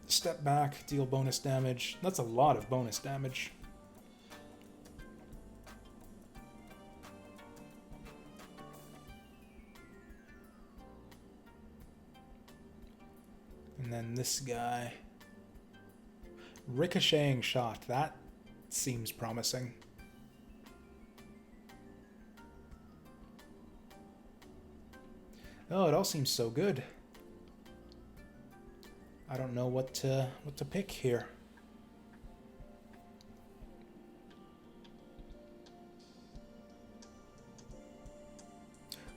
Step back, deal bonus damage. That's a lot of bonus damage. And then this guy. Ricocheting shot. That seems promising. Oh, it all seems so good. I don't know what to pick here.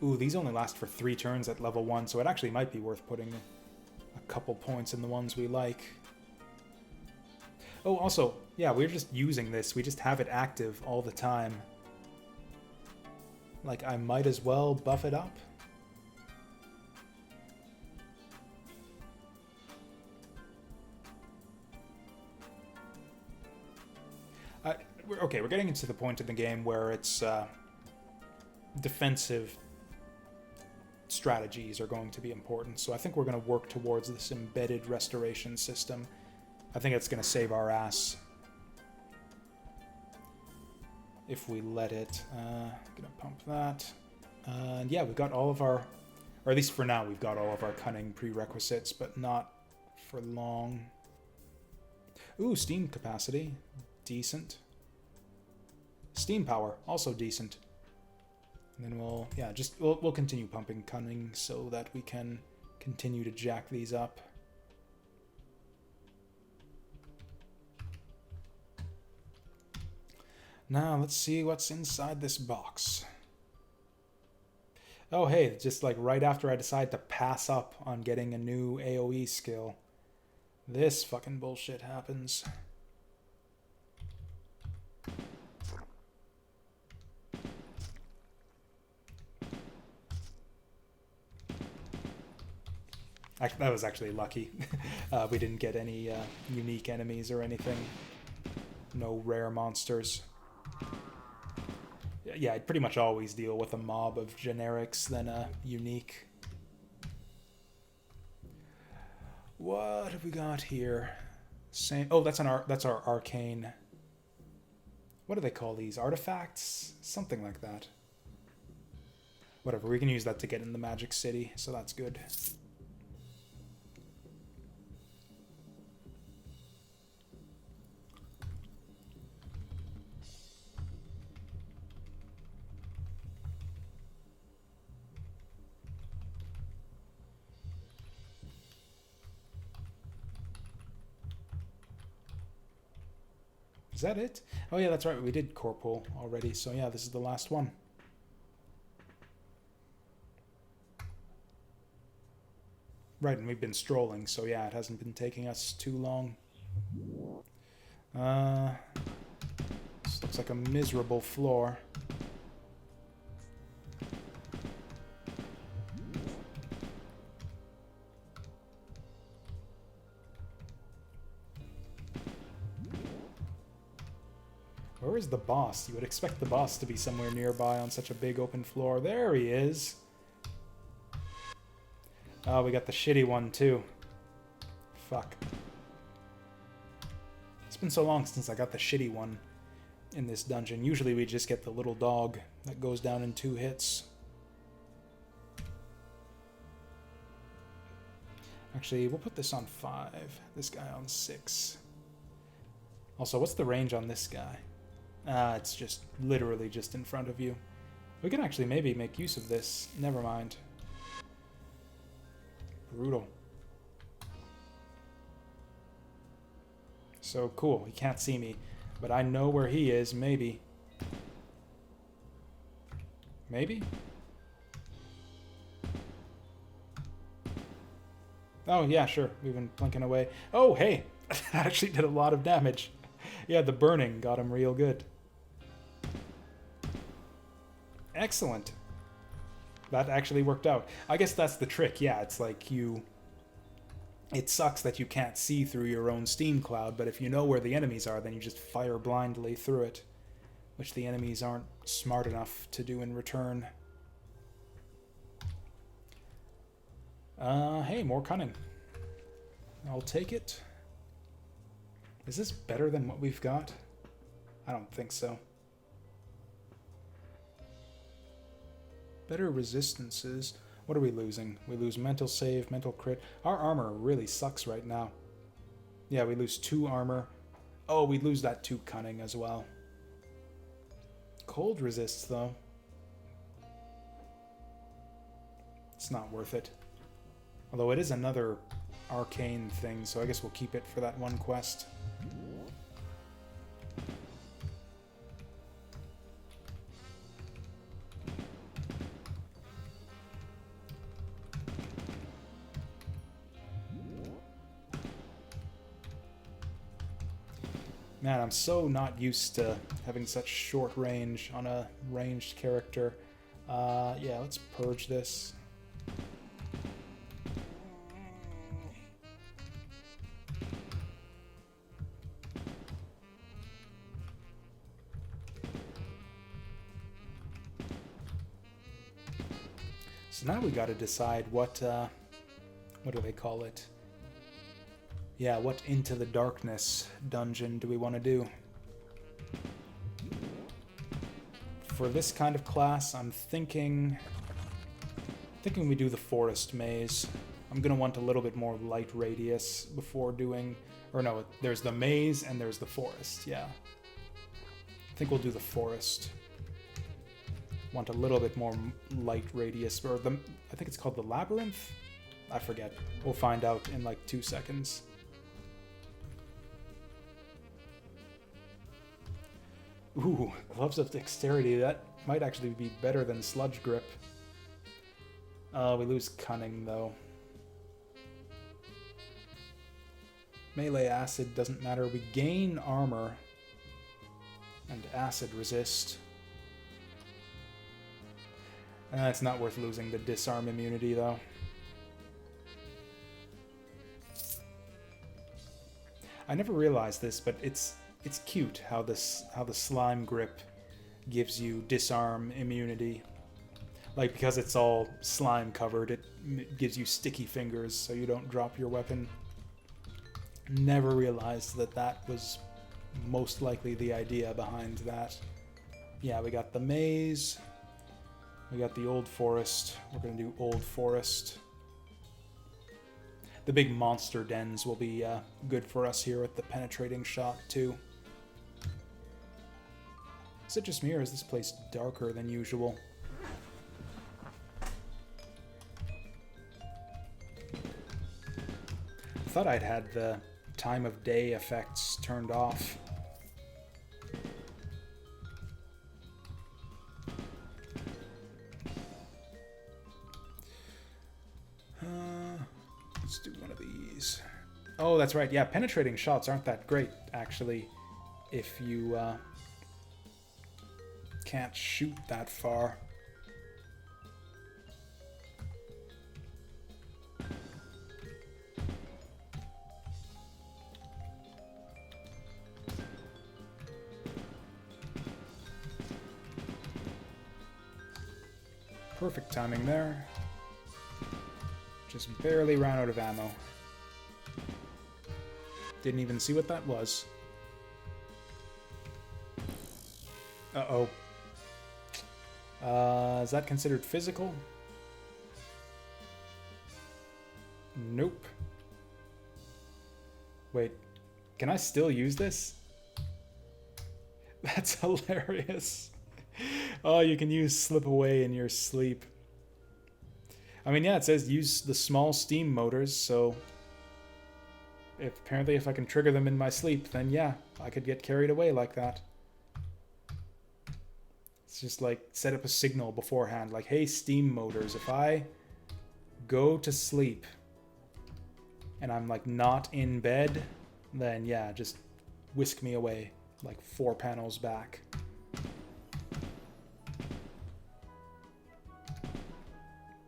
Ooh, these only last for 3 turns at level 1, so it actually might be worth putting a couple points in the ones we like. Oh, also, yeah, we're just using this. We just have it active all the time. Like, I might as well buff it up. We're getting into the point in the game where it's defensive strategies are going to be important. So I think we're going to work towards this embedded restoration system. I think it's going to save our ass if we let it. Gonna pump that. And yeah, we've got all of our, or at least for now, we've got all of our cunning prerequisites, but not for long. Ooh, steam capacity. Decent. Steam power, also decent. And then we'll continue pumping cunning so that we can continue to jack these up. Now, let's see what's inside this box. Oh, hey, just like right after I decide to pass up on getting a new AoE skill, this fucking bullshit happens. That was actually lucky. We didn't get any unique enemies or anything. No rare monsters. Yeah, I'd pretty much always deal with a mob of generics than a unique. What have we got here? Oh, that's our arcane. What do they call these? Artifacts? Something like that. Whatever, we can use that to get in the Magic City, so that's good. Is that it? Oh yeah, that's right, we did Corporal already, so yeah, this is the last one. Right, and we've been strolling, so yeah, it hasn't been taking us too long. This looks like a miserable floor. Where is the boss? You would expect the boss to be somewhere nearby on such a big open floor. There he is. Oh, we got the shitty one too. Fuck. It's been so long since I got the shitty one in this dungeon. Usually we just get the little dog that goes down in 2 hits. Actually, we'll put this on 5. This guy on 6. Also, what's the range on this guy? It's just literally just in front of you. We can actually maybe make use of this. Never mind. Brutal. So cool, he can't see me, but I know where he is, maybe. Maybe? Oh, yeah, sure. We've been blinking away. Oh, hey! That actually did a lot of damage. Yeah, the burning got him real good. Excellent. That actually worked out. I guess that's the trick. Yeah, it's like you... It sucks that you can't see through your own steam cloud, but if you know where the enemies are, then you just fire blindly through it, which the enemies aren't smart enough to do in return. Hey, more cunning. I'll take it. Is this better than what we've got? I don't think so. Better resistances. What are we losing? We lose mental save, mental crit. Our armor really sucks right now. Yeah, we lose 2 armor. Oh, we lose that 2 cunning as well. Cold resists, though. It's not worth it. Although it is another arcane thing, so I guess we'll keep it for that one quest. Man, I'm so not used to having such short range on a ranged character. Yeah, let's purge this. So now we gotta decide what do they call it? Yeah, what Into the Darkness dungeon do we want to do? For this kind of class, I'm thinking we do the forest maze. I'm gonna want a little bit more light radius before doing, or no, there's the maze and there's the forest, yeah. I think we'll do the forest. Want a little bit more light radius, or I think it's called the labyrinth? I forget. We'll find out in like 2 seconds. Ooh, Gloves of Dexterity. That might actually be better than Sludge Grip. We lose Cunning, though. Melee Acid doesn't matter. We gain Armor and Acid Resist. It's not worth losing the Disarm immunity, though. I never realized this, but it's cute how the Slime Grip gives you Disarm immunity. Like, because it's all slime covered, it gives you sticky fingers so you don't drop your weapon. Never realized that was most likely the idea behind that. Yeah, we got the maze. We got the Old Forest. We're going to do Old Forest. The big monster dens will be good for us here with the penetrating shot, too. Is it just me, or is this place darker than usual? I thought I'd had the time of day effects turned off. Let's do one of these. Oh, that's right. Yeah, penetrating shots aren't that great, actually, if you can't shoot that far. Perfect timing there. Just barely ran out of ammo. Didn't even see what that was. Uh-oh. Is that considered physical? Nope. Wait, can I still use this? That's hilarious. Oh, you can use Slip Away in your sleep. I mean, yeah, it says use the small steam motors, so apparently if I can trigger them in my sleep, then yeah, I could get carried away like that. It's just like set up a signal beforehand, like, hey, steam motors, if I go to sleep and I'm like not in bed, then yeah, just whisk me away like 4 panels back.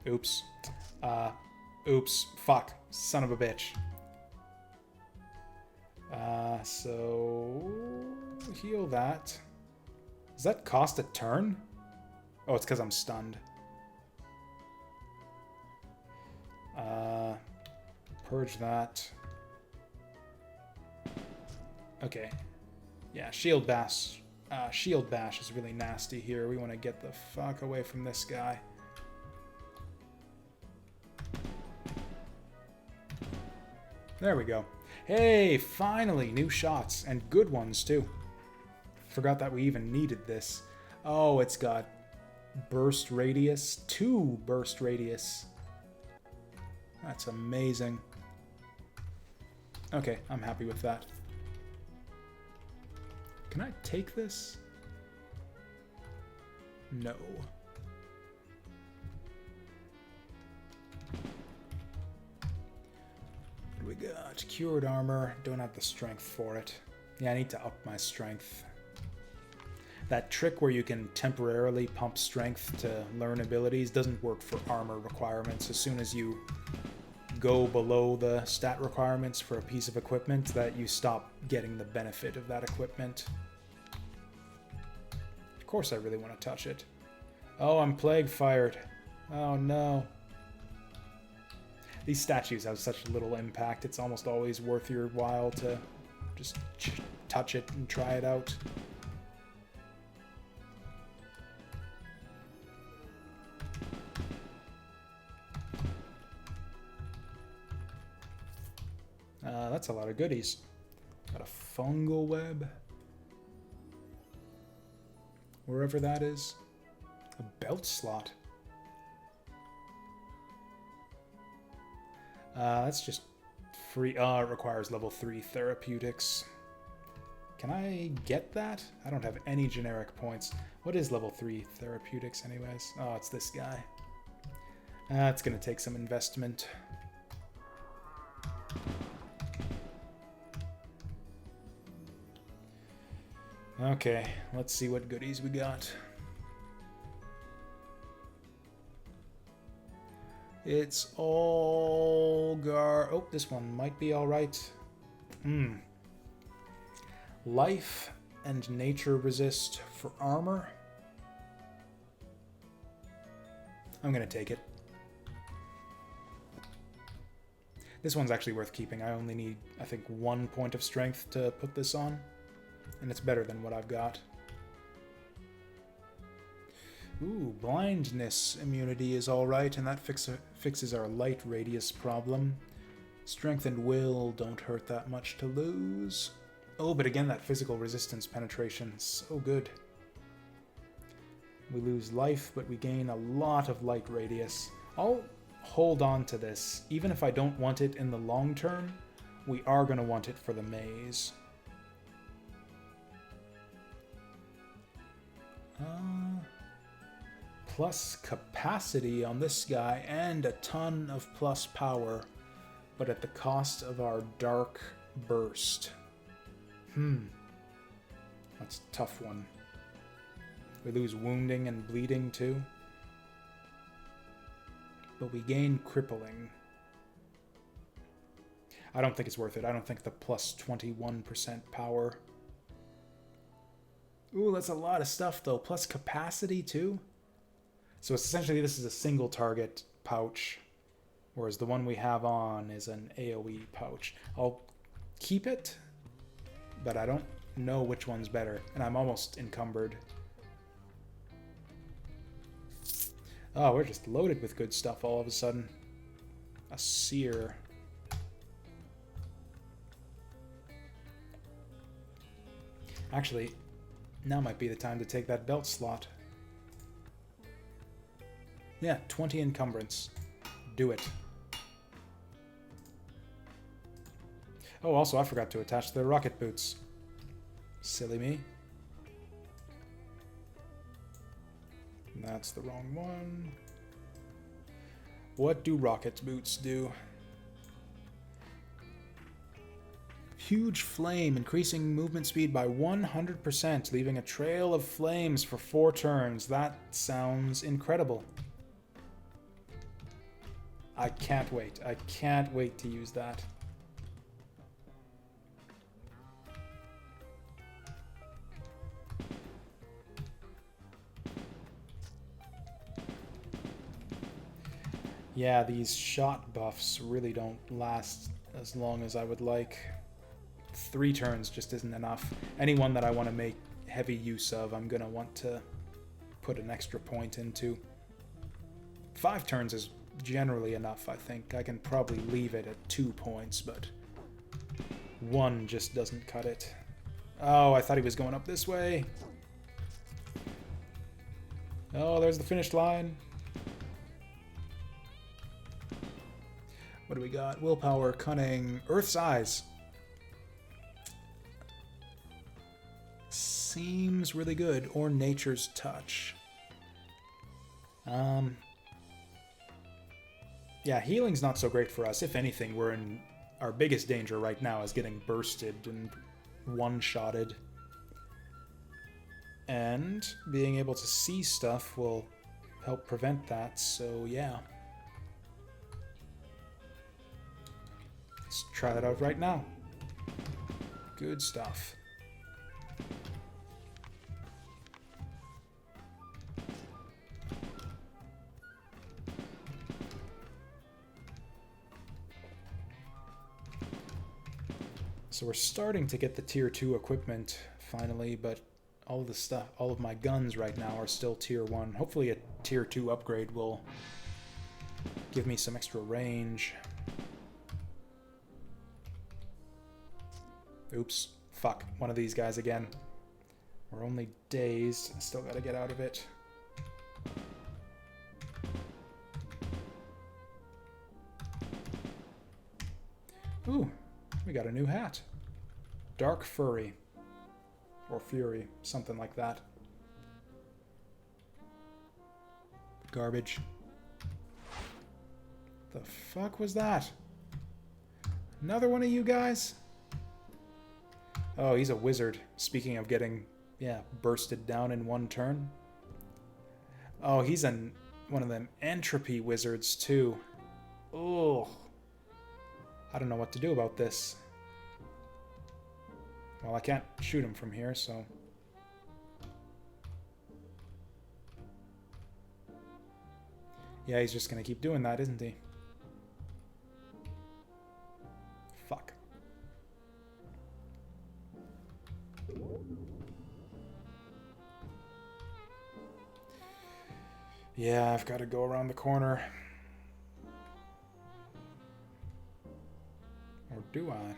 Oops. Oops. Fuck. Son of a bitch. So heal that. Does that cost a turn? Oh, it's because I'm stunned. Purge that. Okay. Yeah, Shield Bash. Shield Bash is really nasty here. We want to get the fuck away from this guy. There we go. Hey, finally, new shots, and good ones, too. Forgot that we even needed this. Oh, it's got burst radius, 2 burst radius. That's amazing. Okay, I'm happy with that. Can I take this? No. We got cured armor. Don't have the strength for it. Yeah, I need to up my strength. That trick where you can temporarily pump strength to learn abilities doesn't work for armor requirements. As soon as you go below the stat requirements for a piece of equipment, that you stop getting the benefit of that equipment. Of course I really want to touch it. Oh, I'm plague fired. Oh no. These statues have such little impact, it's almost always worth your while to just touch it and try it out. That's a lot of goodies. Got a fungal web. Wherever that is. A belt slot. That's just free. It requires level 3 therapeutics. Can I get that? I don't have any generic points. What is level 3 therapeutics anyways? Oh, it's this guy. It's going to take some investment. Okay, let's see what goodies we got. It's all oh, this one might be alright. Life and nature resist for armor. I'm gonna take it. This one's actually worth keeping. I only need, I think, 1 point of strength to put this on. And it's better than what I've got. Ooh, blindness immunity is alright, and that fixes our light radius problem. Strength and will don't hurt that much to lose. Oh, but again, that physical resistance penetration, so good. We lose life, but we gain a lot of light radius. I'll hold on to this. Even if I don't want it in the long term, we are going to want it for the maze. Plus capacity on this guy and a ton of plus power, but at the cost of our dark burst. That's a tough one. We lose wounding and bleeding too. But we gain crippling. I don't think it's worth it. I don't think the plus 21% power. Ooh, that's a lot of stuff though. Plus capacity too. So it's essentially this is a single target pouch, whereas the one we have on is an AoE pouch. I'll keep it, but I don't know which one's better, and I'm almost encumbered. Oh, we're just loaded with good stuff all of a sudden. A seer. Actually, now might be the time to take that belt slot. Yeah, 20 encumbrance. Do it. Oh, also, I forgot to attach the rocket boots. Silly me. That's the wrong one. What do rocket boots do? Huge flame, increasing movement speed by 100%, leaving a trail of flames for 4 turns. That sounds incredible. I can't wait. I can't wait to use that. Yeah, these shot buffs really don't last as long as I would like. 3 turns just isn't enough. Anyone that I want to make heavy use of, I'm going to want to put an extra point into. 5 turns is generally enough, I think. I can probably leave it at 2 points, but 1 just doesn't cut it. Oh, I thought he was going up this way. Oh, there's the finish line. What do we got? Willpower, cunning, Earth's Eyes. Seems really good. Or Nature's Touch. Yeah, healing's not so great for us. If anything, we're in our biggest danger right now is getting bursted and one-shotted. And being able to see stuff will help prevent that, so yeah. Let's try that out right now. Good stuff. So we're starting to get the tier 2 equipment finally, but all of the stuff, all of my guns right now are still tier 1. Hopefully a tier 2 upgrade will give me some extra range. Oops. Fuck. One of these guys again. We're only dazed. Still gotta get out of it. Ooh. We got a new hat. Dark Furry. Or Fury. Something like that. Garbage. The fuck was that? Another one of you guys? Oh, he's a wizard. Speaking of getting, yeah, bursted down in one turn. Oh, he's one of them entropy wizards, too. Ugh. I don't know what to do about this. Well, I can't shoot him from here, so... Yeah, he's just gonna keep doing that, isn't he? Fuck. Yeah, I've got to go around the corner. Or do I?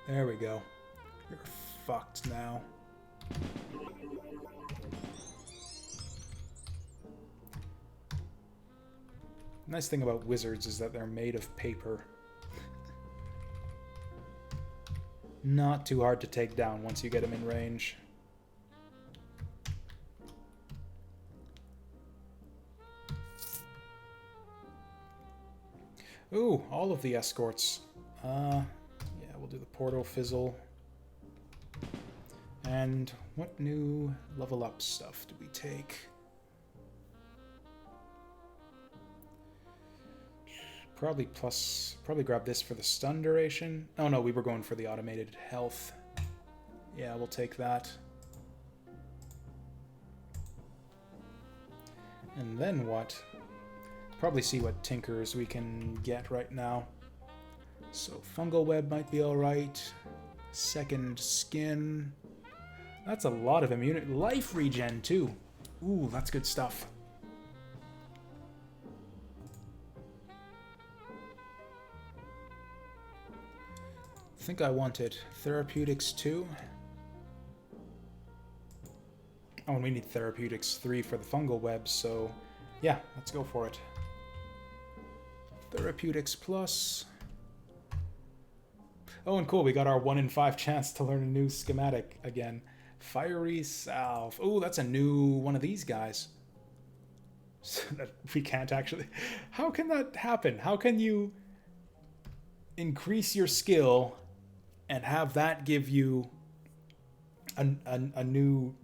There we go. You're fucked now. Nice thing about wizards is that they're made of paper. Not too hard to take down once you get them in range. Ooh, all of the escorts. Yeah, we'll do the Portal Fizzle. And what new level up stuff do we take? Probably grab this for the stun duration. Oh no, we were going for the automated health. Yeah, we'll take that. And then what? Probably see what tinkers we can get right now. So fungal web might be alright. Second skin. That's a lot of immunity. Life regen too. Ooh, that's good stuff. I think I wanted therapeutics 2. Oh, and we need therapeutics 3 for the fungal web, so yeah, let's go for it. Therapeutics plus. Oh, and cool, we got our 1 in 5 chance to learn a new schematic again. Fiery Salve. Oh, that's a new one of these guys. We can't actually... How can that happen? How can you increase your skill and have that give you a new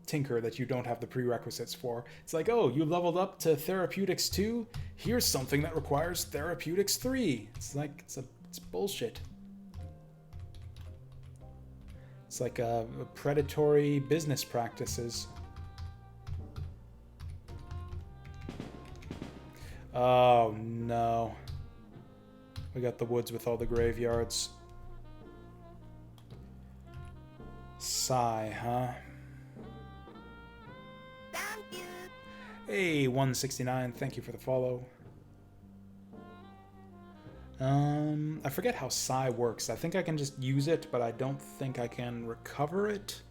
tinker that you don't have the prerequisites for? It's like, oh, you leveled up to Therapeutics 2? Here's something that requires Therapeutics 3. It's like, it's bullshit. It's like predatory business practices. Oh, no. We got the woods with all the graveyards. Sigh, huh? Thank you. Hey, 169, thank you for the follow. I forget how Sigh works. I think I can just use it, but I don't think I can recover it.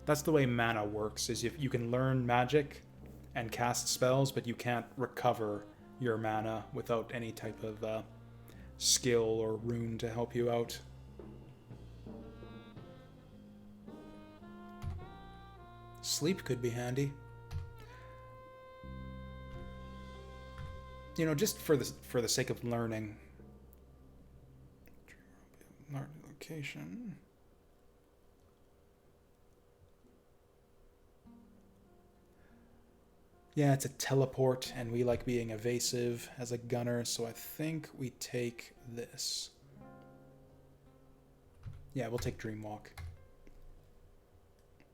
That's the way mana works, is if you can learn magic and cast spells, but you can't recover your mana without any type of skill or rune to help you out. Sleep could be handy. You know, just for the sake of learning. Location. Yeah, it's a teleport, and we like being evasive as a gunner, so I think we take this. Yeah, we'll take Dreamwalk.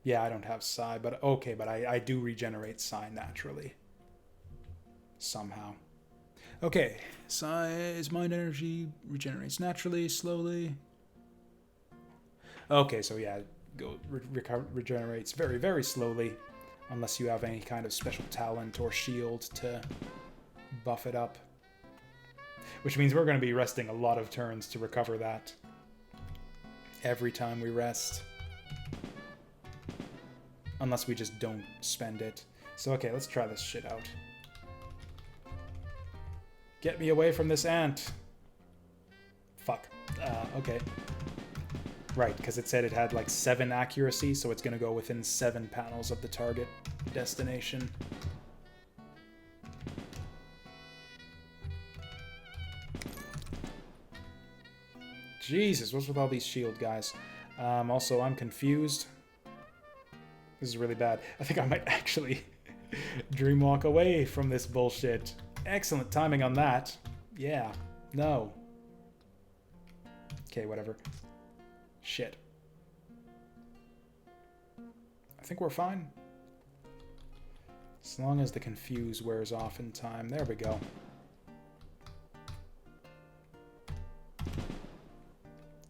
Yeah, I don't have Psi, but okay, but I do regenerate Psi naturally. Somehow. Okay, Psi's mind energy regenerates naturally, slowly. Okay, so yeah, regenerates very, very slowly. Unless you have any kind of special talent or shield to buff it up. Which means we're going to be resting a lot of turns to recover that. Every time we rest. Unless we just don't spend it. So okay, let's try this shit out. Get me away from this ant. Fuck. Okay. Right, because it said it had like 7 accuracy, so it's going to go within 7 panels of the target destination. Jesus, what's with all these shield guys? Also, I'm confused. This is really bad. I think I might actually dreamwalk away from this bullshit. Excellent timing on that. Yeah. No. Okay, whatever. Shit. I think we're fine. As long as the confuse wears off in time. There we go.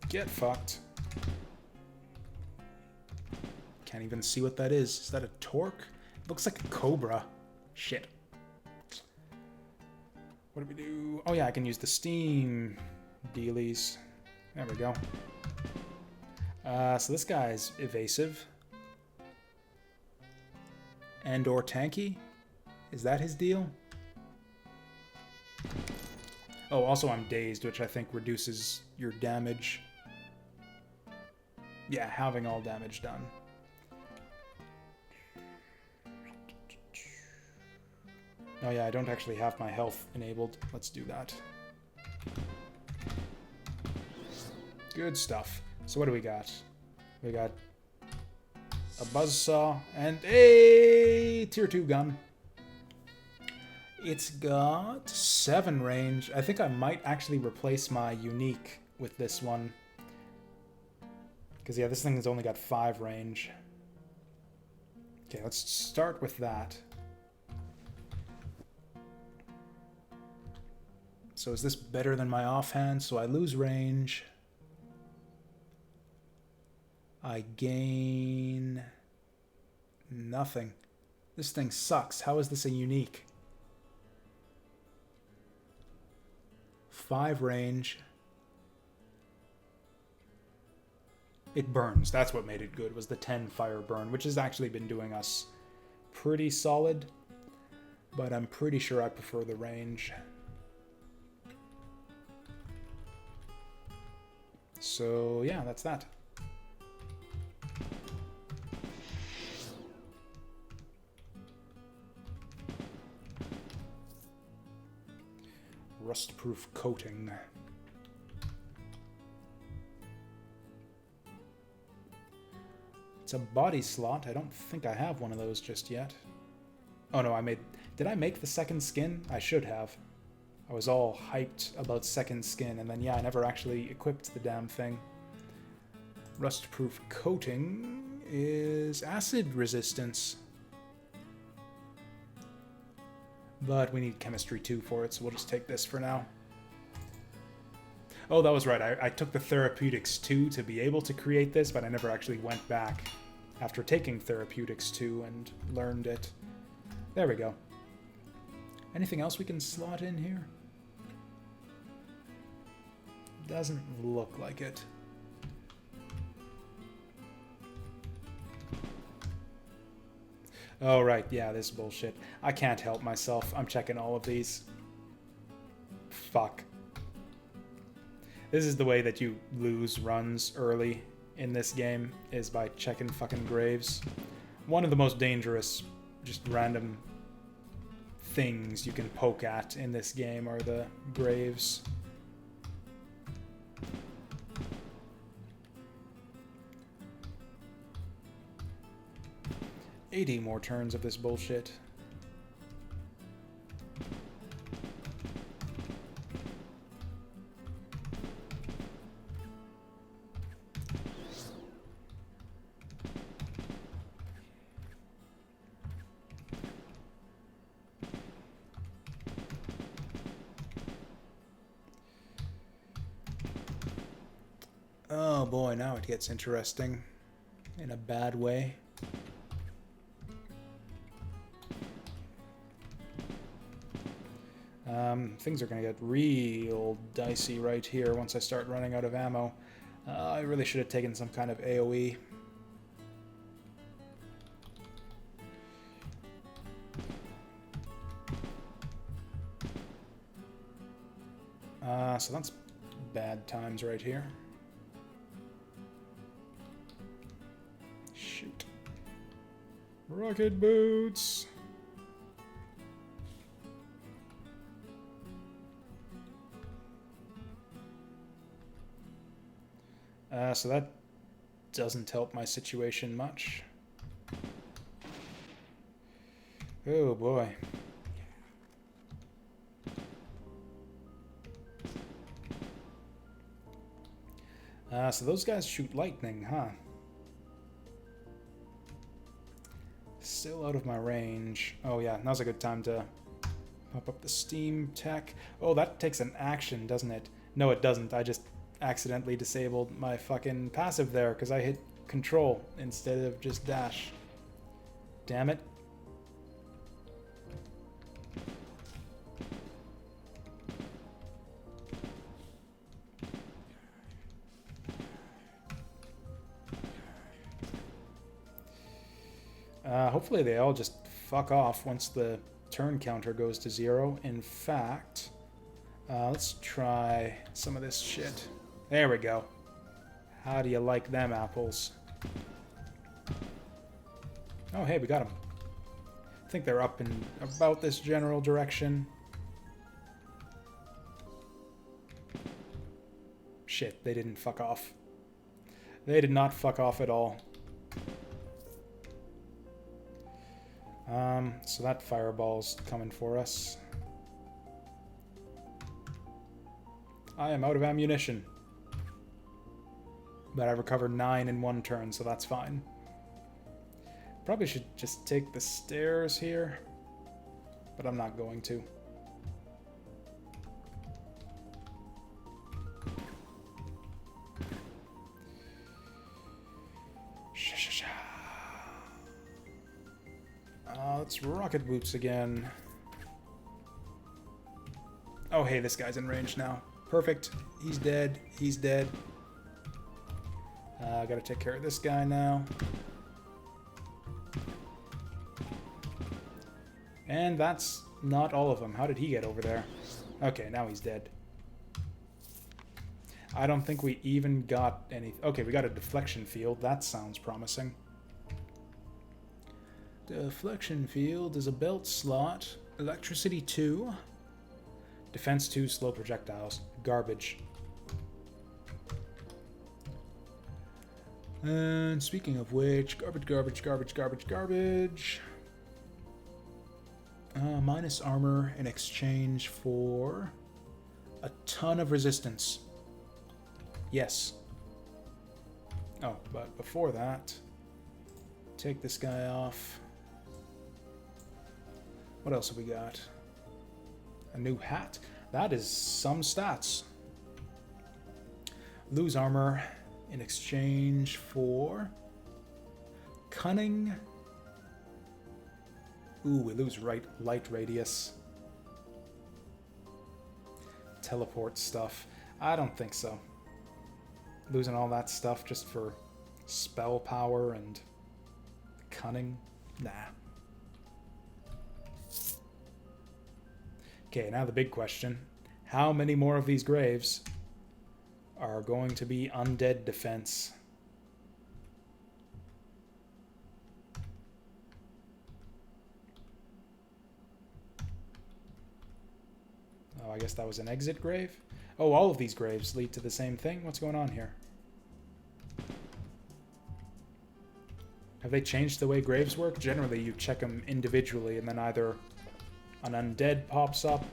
Get fucked. Can't even see what that is. Is that a torque? It looks like a cobra. Shit. What do we do? Oh yeah, I can use the steam dealies. There we go. So this guy's evasive. And or tanky? Is that his deal? Oh, also I'm dazed, which I think reduces your damage. Yeah, having all damage done. Oh yeah, I don't actually have my health enabled. Let's do that. Good stuff. So what do we got? We got a buzzsaw and a tier 2 gun. It's got 7 range. I think I might actually replace my unique with this one. Because yeah, this thing has only got 5 range. Okay, let's start with that. So is this better than my offhand? So I lose range. I gain nothing. This thing sucks. How is this a unique? 5 range. It burns. That's what made it good, was the 10 fire burn, which has actually been doing us pretty solid. But I'm pretty sure I prefer the range. So yeah, that's that. Rust-proof coating. It's a body slot. I don't think I have one of those just yet. Oh no, did I make the second skin? I should have. I was all hyped about second skin, and then yeah, I never actually equipped the damn thing. Rust-proof coating is acid resistance. But we need chemistry 2 for it, so we'll just take this for now. Oh, that was right. I took the therapeutics 2 to be able to create this, but I never actually went back after taking therapeutics 2 and learned it. There we go. Anything else we can slot in here? Doesn't look like it. Oh, right. Yeah, this bullshit. I can't help myself. I'm checking all of these. Fuck. This is the way that you lose runs early in this game, is by checking fucking graves. One of the most dangerous, just random things you can poke at in this game are the graves. $80 more turns of this bullshit. Oh boy, now it gets interesting in a bad way. Things are going to get real dicey right here once I start running out of ammo. I really should have taken some kind of AoE. So that's bad times right here. Shoot. Rocket boots! So that doesn't help my situation much. Oh boy. So those guys shoot lightning, huh? Still out of my range. Oh yeah, now's a good time to pop up the Steam tech. Oh, that takes an action, doesn't it? No, it doesn't. I just accidentally disabled my fucking passive there because I hit control instead of just dash. Damn it. Hopefully they all just fuck off once the turn counter goes to 0. In fact, let's try some of this shit. There we go. How do you like them apples? Oh, hey, we got them. I think they're up in about this general direction. Shit, they didn't fuck off. They did not fuck off at all. So that fireball's coming for us. I am out of ammunition. But I recovered 9 in 1 turn, so that's fine. Probably should just take the stairs here, but I'm not going to. Let's rocket boots again. Oh, hey, this guy's in range now. Perfect. He's dead. He's dead. I gotta take care of this guy now. And that's not all of them. How did he get over there? Okay, now he's dead. I don't think we even got any... Okay, we got a deflection field. That sounds promising. Deflection field is a belt slot. Electricity 2. Defense 2, slow projectiles. Garbage. And speaking of which, garbage. Minus armor in exchange for a ton of resistance. Yes. Oh, but before that, take this guy off. What else have we got? A new hat. That is some stats. Lose armor in exchange for cunning. Ooh, we lose light radius. Teleport stuff. I don't think so. Losing all that stuff just for spell power and cunning? Nah. Okay, now the big question. How many more of these graves are going to be undead defense? Oh, I guess that was an exit grave? Oh, all of these graves lead to the same thing? What's going on here? Have they changed the way graves work? Generally, you check them individually, and then either an undead pops up,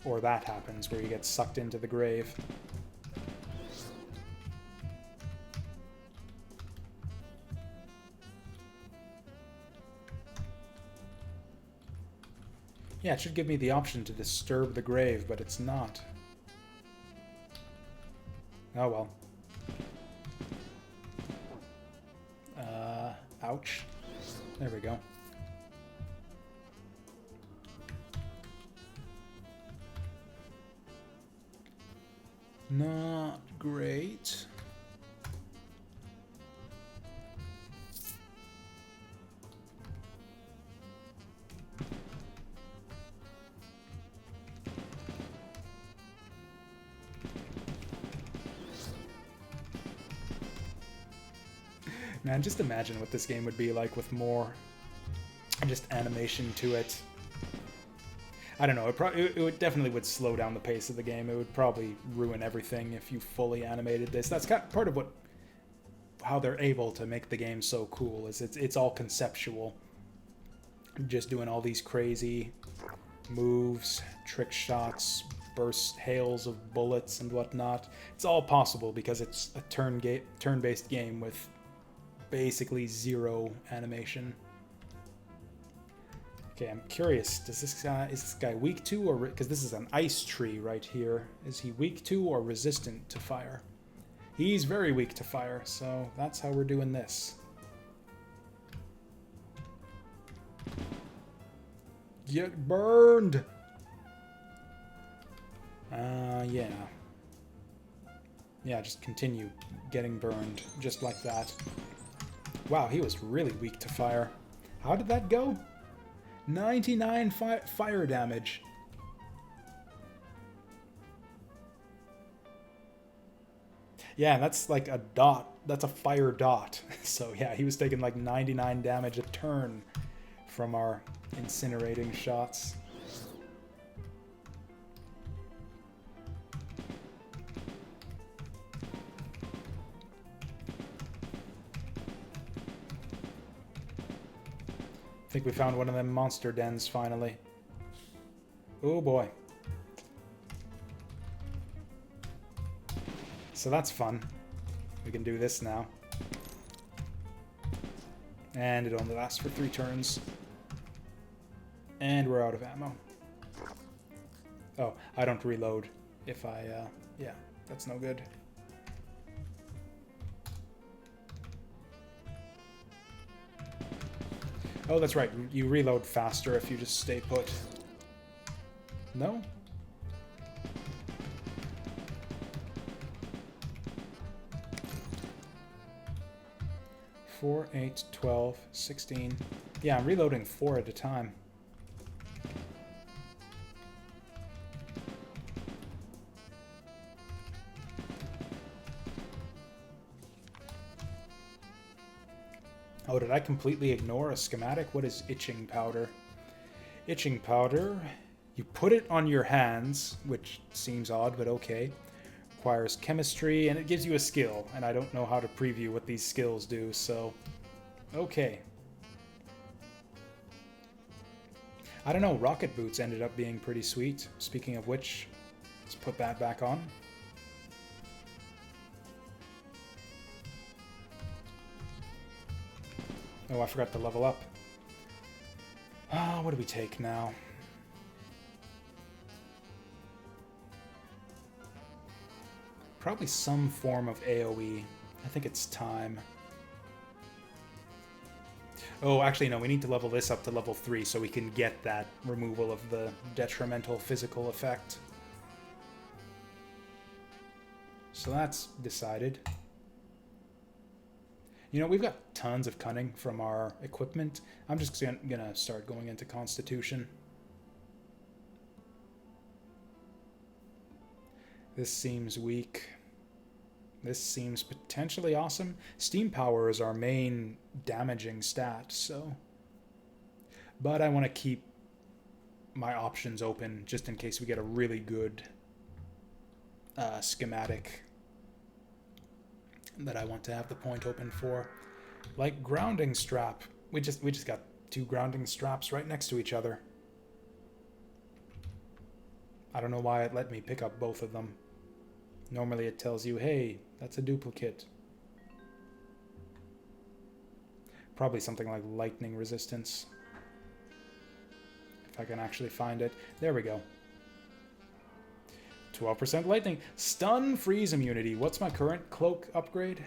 or that happens, where you get sucked into the grave. Yeah, it should give me the option to disturb the grave, but it's not. Oh well. Ouch. There we go. Not great. Man, just imagine what this game would be like with more just animation to it. I don't know, it would definitely would slow down the pace of the game. It would probably ruin everything if you fully animated this. That's part of how they're able to make the game so cool, is it's all conceptual. Just doing all these crazy moves, trick shots, burst hails of bullets and whatnot. It's all possible because it's a turn-based game with basically zero animation. Okay, I'm curious. Is this guy weak to, or because this is an ice tree right here? Is he weak to or resistant to fire? He's very weak to fire, so that's how we're doing this. Get burned. Yeah. Yeah, just continue getting burned, just like that. Wow, he was really weak to fire. How did that go? 99 fire damage. Yeah, that's like a dot. That's a fire dot. So yeah, he was taking like 99 damage a turn from our incinerating shots. I think we found one of them monster dens finally. Oh boy. So that's fun. We can do this now. And it only lasts for 3 turns. And we're out of ammo. Oh, I don't reload if I, yeah, that's no good. Oh, that's right. You reload faster if you just stay put. No? Four, 8, 12, 16. Yeah, I'm reloading 4 at a time. Oh, did I completely ignore a schematic? What is itching powder? Itching powder, you put it on your hands, which seems odd, but okay. Requires chemistry, and it gives you a skill, and I don't know how to preview what these skills do, so okay. I don't know, rocket boots ended up being pretty sweet. Speaking of which, let's put that back on. Oh, I forgot to level up. What do we take now? Probably some form of AoE. I think it's time. Oh, actually, no, we need to level this up to level 3 so we can get that removal of the detrimental physical effect. So that's decided. You know, we've got tons of cunning from our equipment. I'm just gonna start going into Constitution. This seems weak. This seems potentially awesome. Steam power is our main damaging stat, so... But I want to keep my options open just in case we get a really good schematic that I want to have the point open for. Like grounding strap. We just got 2 grounding straps right next to each other. I don't know why it let me pick up both of them. Normally it tells you, hey, that's a duplicate. Probably something like lightning resistance. If I can actually find it. There we go. 12% lightning. Stun freeze immunity. What's my current cloak upgrade?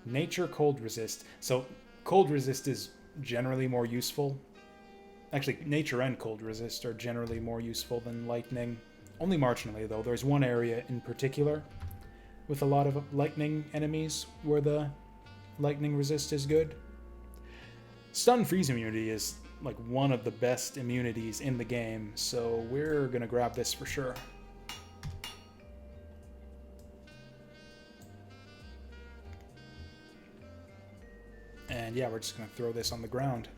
Nature cold resist. So cold resist is generally more useful. Actually, nature and cold resist are generally more useful than lightning. Only marginally, though. There's one area in particular with a lot of lightning enemies where the lightning resist is good. Stun freeze immunity is like one of the best immunities in the game, so we're gonna grab this for sure. And yeah, we're just gonna throw this on the ground.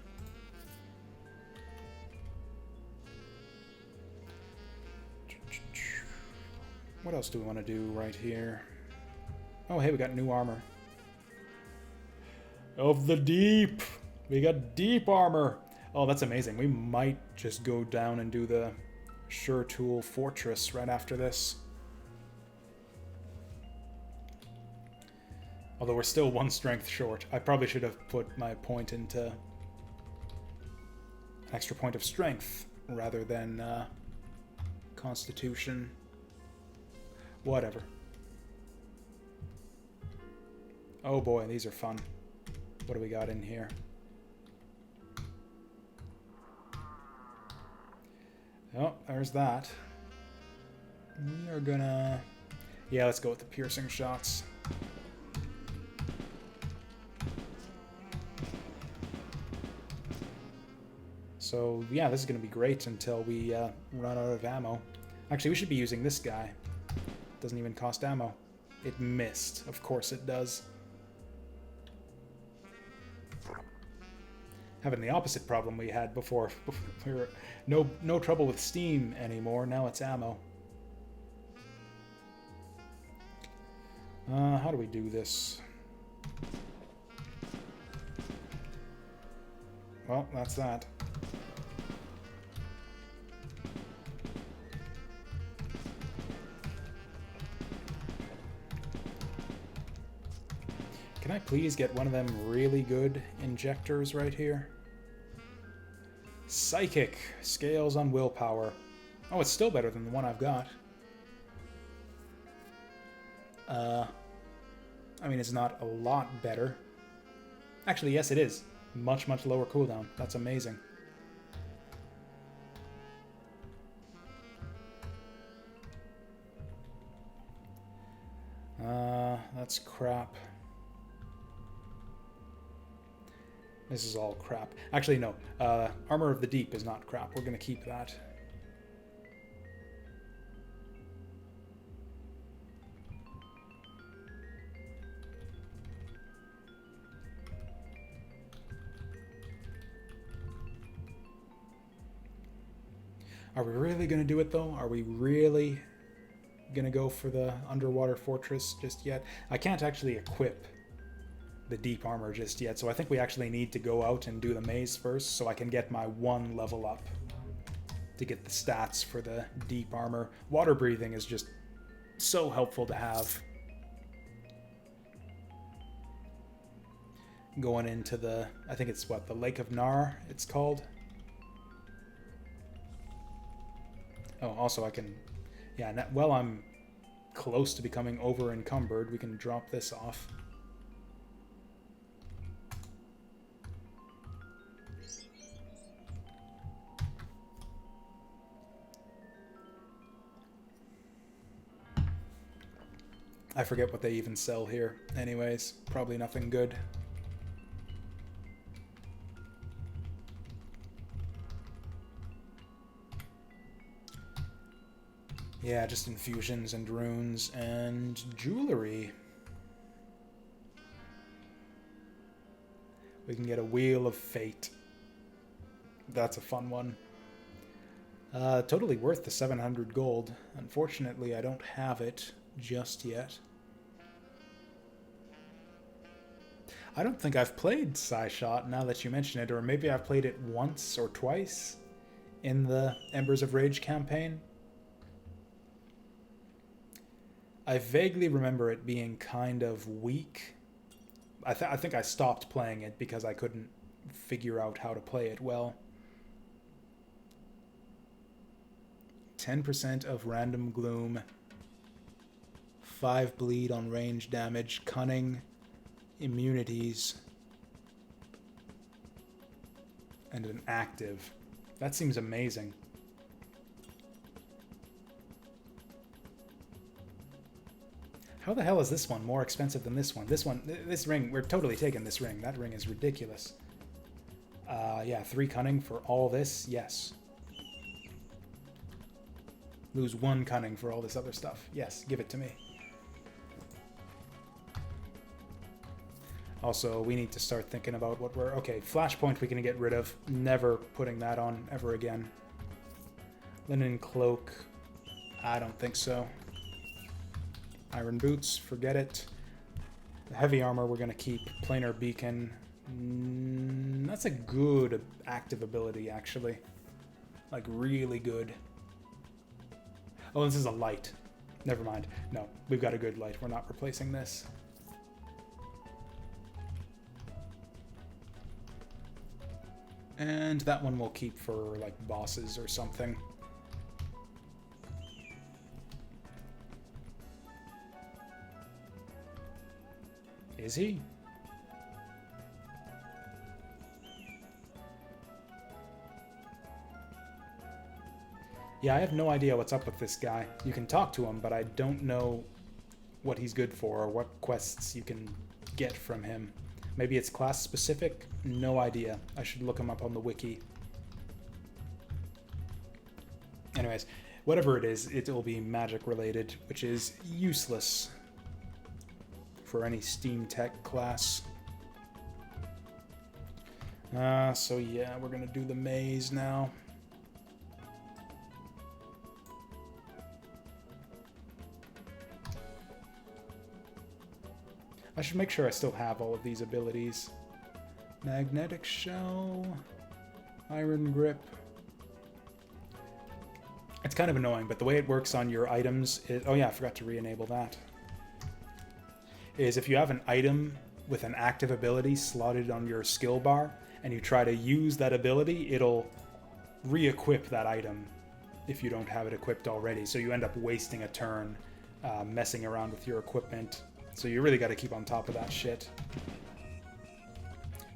What else do we want to do right here? Oh, hey, we got new armor. Of the deep! We got deep armor! Oh, that's amazing. We might just go down and do the Sure Tool Fortress right after this. Although we're still 1 strength short. I probably should have put my point into an extra point of strength rather than Constitution. Whatever. Oh boy, these are fun. What do we got in here? Oh, there's that. We are gonna... Yeah, let's go with the piercing shots. So, yeah, this is gonna be great until we run out of ammo. Actually, we should be using this guy. Doesn't even cost ammo. It missed. Of course it does. Having the opposite problem we had before. We were no trouble with steam anymore. Now it's ammo. How do we do this? Well, that's that. Can I please get one of them really good injectors right here? Psychic. Scales on willpower. Oh, it's still better than the one I've got. I mean, it's not a lot better. Actually, yes, it is. Much, much lower cooldown. That's amazing. That's crap. This is all crap. Actually, no. Armor of the Deep is not crap. We're going to keep that. Are we really going to do it, though? Are we really going to go for the underwater fortress just yet? I can't actually equip the deep armor just yet, so I think we actually need to go out and do the maze first so I can get my 1 level up to get the stats for the deep armor. Water breathing is just so helpful to have. Going into the, I think it's what, the Lake of Nar it's called. Oh, also I can, yeah, well, I'm close to becoming over encumbered. We can drop this off. I forget what they even sell here. Anyways, probably nothing good. Yeah, just infusions and runes and jewelry. We can get a Wheel of Fate. That's a fun one. Totally worth the 700 gold. Unfortunately, I don't have it just yet. I don't think I've played Psyshot now that you mention it, or maybe I've played it once or twice in the Embers of Rage campaign. I vaguely remember it being kind of weak. I think I stopped playing it because I couldn't figure out how to play it well. 10% of random gloom, 5 bleed on range damage, cunning, immunities, and an active. That seems amazing. How the hell is this one more expensive than this one? This ring, we're totally taking this ring. That ring is ridiculous. Yeah, 3 cunning for all this, yes. Lose 1 cunning for all this other stuff. Yes, give it to me. Also, we need to start thinking about what we're... Okay, Flashpoint we can get rid of. Never putting that on ever again. Linen Cloak. I don't think so. Iron Boots, forget it. The Heavy Armor we're going to keep. Planar Beacon. That's a good active ability, actually. Like, really good. Oh, this is a light. Never mind. No, we've got a good light. We're not replacing this. And that one we'll keep for, like, bosses or something. Is he? Yeah, I have no idea what's up with this guy. You can talk to him, but I don't know what he's good for or what quests you can get from him. Maybe it's class specific? No idea. I should look him up on the wiki. Anyways, whatever it is, it will be magic related, which is useless for any Steam Tech class. So yeah, we're gonna do the maze now. I should make sure I still have all of these abilities. Magnetic Shell, Iron Grip. It's kind of annoying, but the way it works on your items is... Oh yeah, I forgot to re-enable that. Is if you have an item with an active ability slotted on your skill bar, and you try to use that ability, it'll re-equip that item if you don't have it equipped already. So you end up wasting a turn messing around with your equipment. So you really got to keep on top of that shit.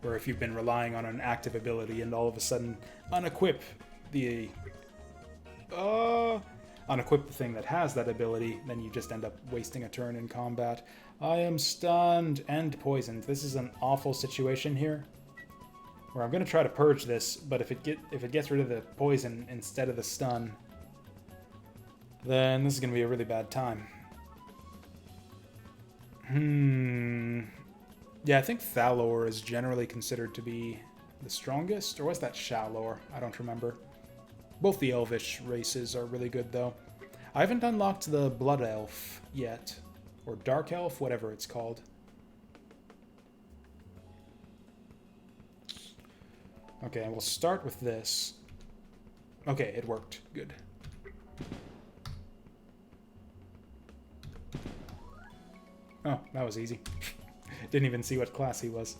Or if you've been relying on an active ability and all of a sudden unequip the thing that has that ability, then you just end up wasting a turn in combat. I am stunned and poisoned. This is an awful situation here, where I'm going to try to purge this, but if it gets rid of the poison instead of the stun, then this is going to be a really bad time. Yeah, I think Thalor is generally considered to be the strongest, or was that Shalor? I don't remember. Both the Elvish races are really good, though. I haven't unlocked the Blood Elf yet, or Dark Elf, whatever it's called. Okay, and we'll start with this. Okay, it worked. Good. Oh, that was easy. Didn't even see what class he was.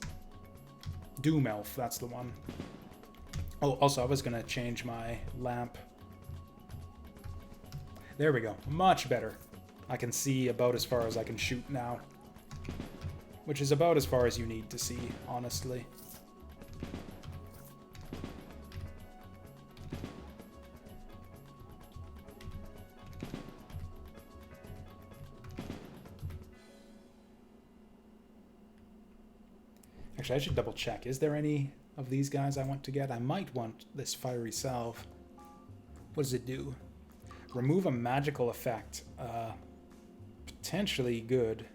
Doom Elf, that's the one. Oh, also, I was going to change my lamp. There we go. Much better. I can see about as far as I can shoot now. Which is about as far as you need to see, honestly. Actually, I should double check. Is there any of these guys I want to get? I might want this Fiery Salve. What does it do? Remove a magical effect. Potentially good.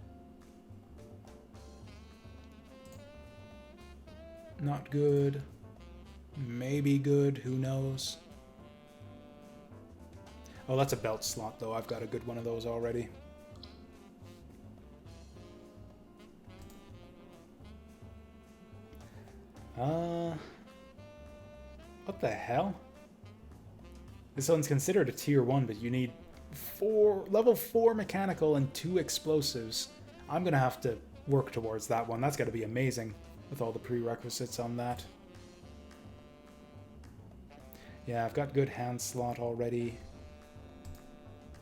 Not good. Maybe good, who knows? Oh, that's a belt slot, though. I've got a good one of those already. What the hell? This one's considered a tier 1, but you need level 4 mechanical and 2 explosives. I'm gonna have to work towards that one. That's gotta be amazing with all the prerequisites on that. Yeah, I've got good hand slot already.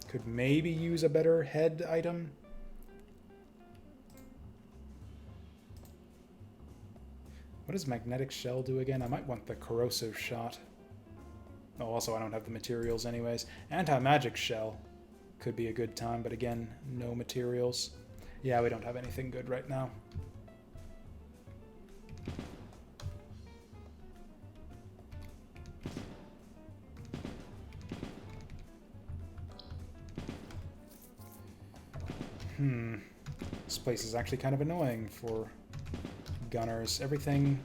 Could maybe use a better head item. What does magnetic shell do again? I might want the corrosive shot. Oh, also I don't have the materials anyways. Anti-magic shell could be a good time, but again, no materials. Yeah, we don't have anything good right now. This place is actually kind of annoying for gunners. Everything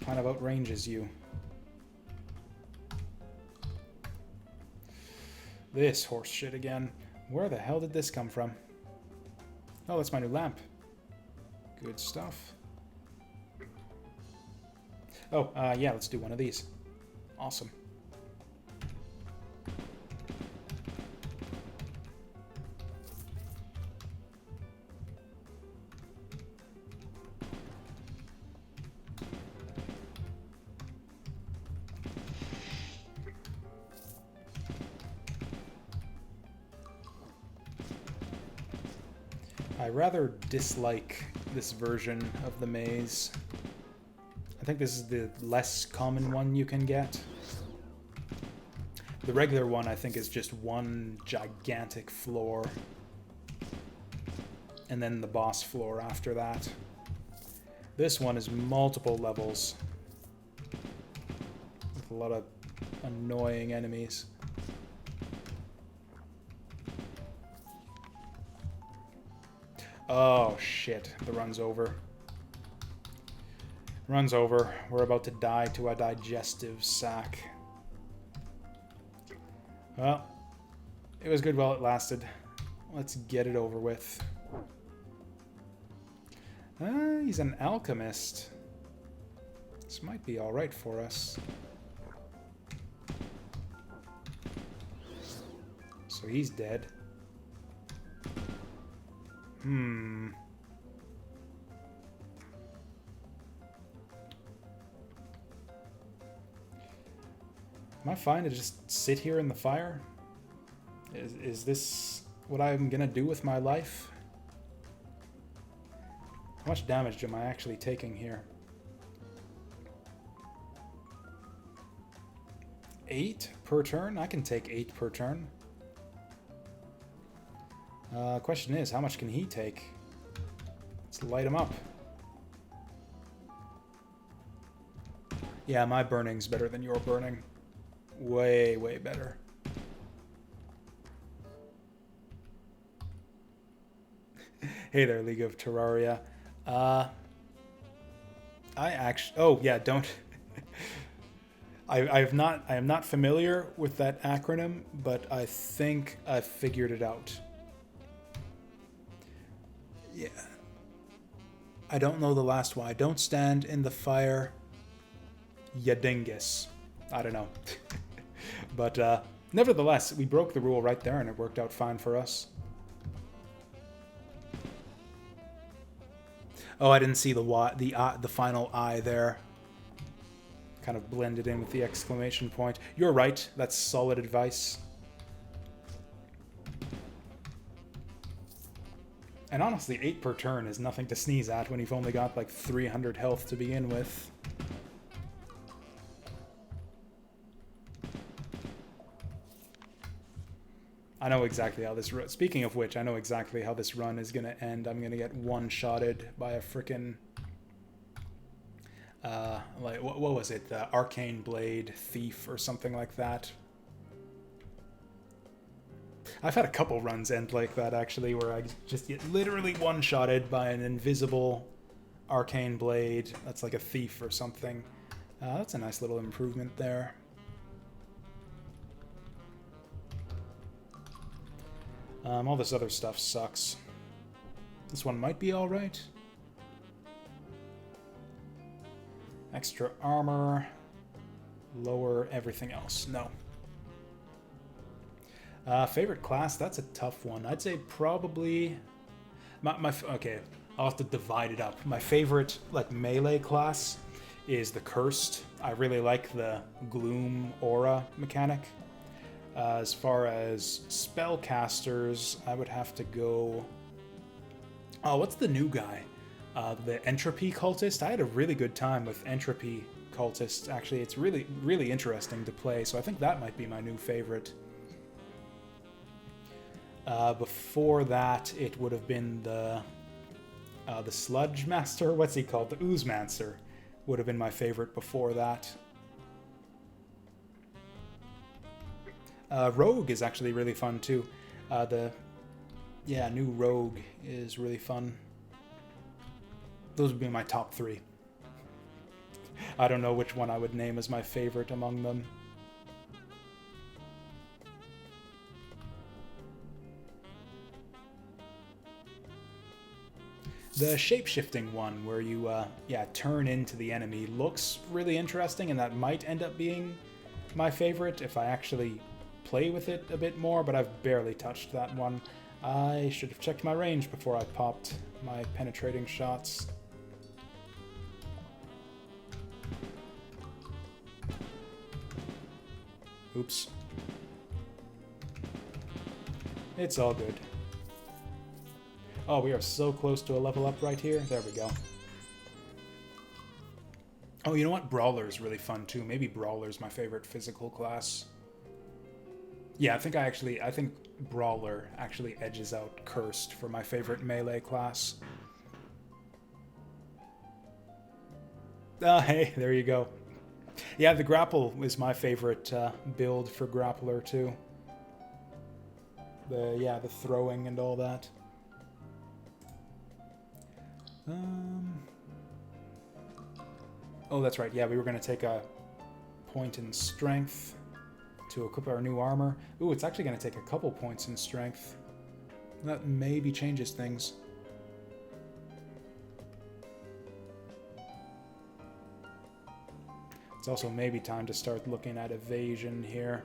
kind of outranges you. This horse shit again. Where the hell did this come from? Oh, that's my new lamp. Good stuff. Oh, yeah, let's do one of these. Awesome. I rather dislike this version of the maze. I think this is the less common one you can get. The regular one, I think, is just one gigantic floor. And then the boss floor after that. This one is multiple levels. With a lot of annoying enemies. Oh, shit. The run's over. Run's over. We're about to die to a digestive sac. Well, it was good while it lasted. Let's get it over with. He's an alchemist. This might be alright for us. So he's dead. Am I fine to just sit here in the fire? Is this what I'm gonna do with my life? How much damage am I actually taking here? 8 per turn? I can take 8 per turn. Question is, how much can he take? Let's light him up. Yeah, my burning's better than your burning. Way, way better. Hey there, League of Terraria. I actually... Oh, yeah, don't... I am not familiar with that acronym, but I think I've figured it out. Yeah. I don't know the last one. Don't stand in the fire. Yadingus. I don't know. But nevertheless, we broke the rule right there, and it worked out fine for us. Oh, I didn't see the final I there. Kind of blended in with the exclamation point. You're right. That's solid advice. And honestly, 8 per turn is nothing to sneeze at when you've only got like 300 health to begin with. I know exactly how this run... Speaking of which, I know exactly how this run is going to end. I'm going to get one-shotted by a frickin'... like, what was it? The Arcane Blade Thief or something like that. I've had a couple runs end like that, actually, where I just get literally one-shotted by an invisible Arcane Blade. That's like a thief or something. That's a nice little improvement there. All this other stuff sucks. This one might be alright. Extra armor. Lower everything else. No. Favorite class? That's a tough one. I'd say probably... Okay, I'll have to divide it up. My favorite, like, melee class is the Cursed. I really like the Gloom Aura mechanic. As far as spellcasters, I would have to go... Oh, what's the new guy? The Entropy Cultist. I had a really good time with Entropy Cultist. Actually, it's really, really interesting to play, so I think that might be my new favorite. Before that, it would have been the Sludge Master. What's he called? The Oozemancer would have been my favorite before that. Rogue is actually really fun too. New Rogue is really fun. Those would be my top 3. I don't know which one I would name as my favorite among them. The shape-shifting one, where you turn into the enemy, looks really interesting, and that might end up being my favorite if I actually play with it a bit more, but I've barely touched that one. I should have checked my range before I popped my penetrating shots. Oops. It's all good. Oh, we are so close to a level up right here. There we go. Oh, you know what? Brawler is really fun too. Maybe Brawler is my favorite physical class. Yeah, I think Brawler actually edges out Cursed for my favorite melee class. Hey, there you go. Yeah, the Grapple is my favorite build for Grappler too. The throwing and all that. Oh, that's right. Yeah, we were going to take a point in Strength to equip our new armor. Ooh, it's actually going to take a couple points in Strength. That maybe changes things. It's also maybe time to start looking at Evasion here.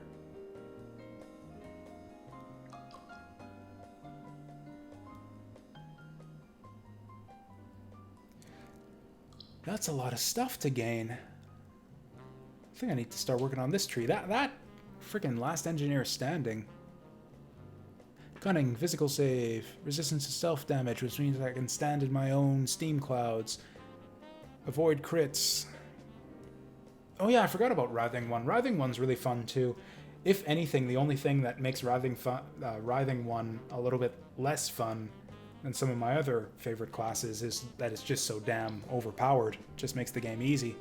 That's a lot of stuff to gain. I think I need to start working on this tree. That freaking last engineer standing. Cunning, physical save, resistance to stealth damage, which means I can stand in my own steam clouds. Avoid crits. Oh yeah, I forgot about Writhing One. Writhing One's really fun too. If anything, the only thing that makes Writhing One a little bit less fun than some of my other favorite classes is that it's just so damn overpowered. It just makes the game easy.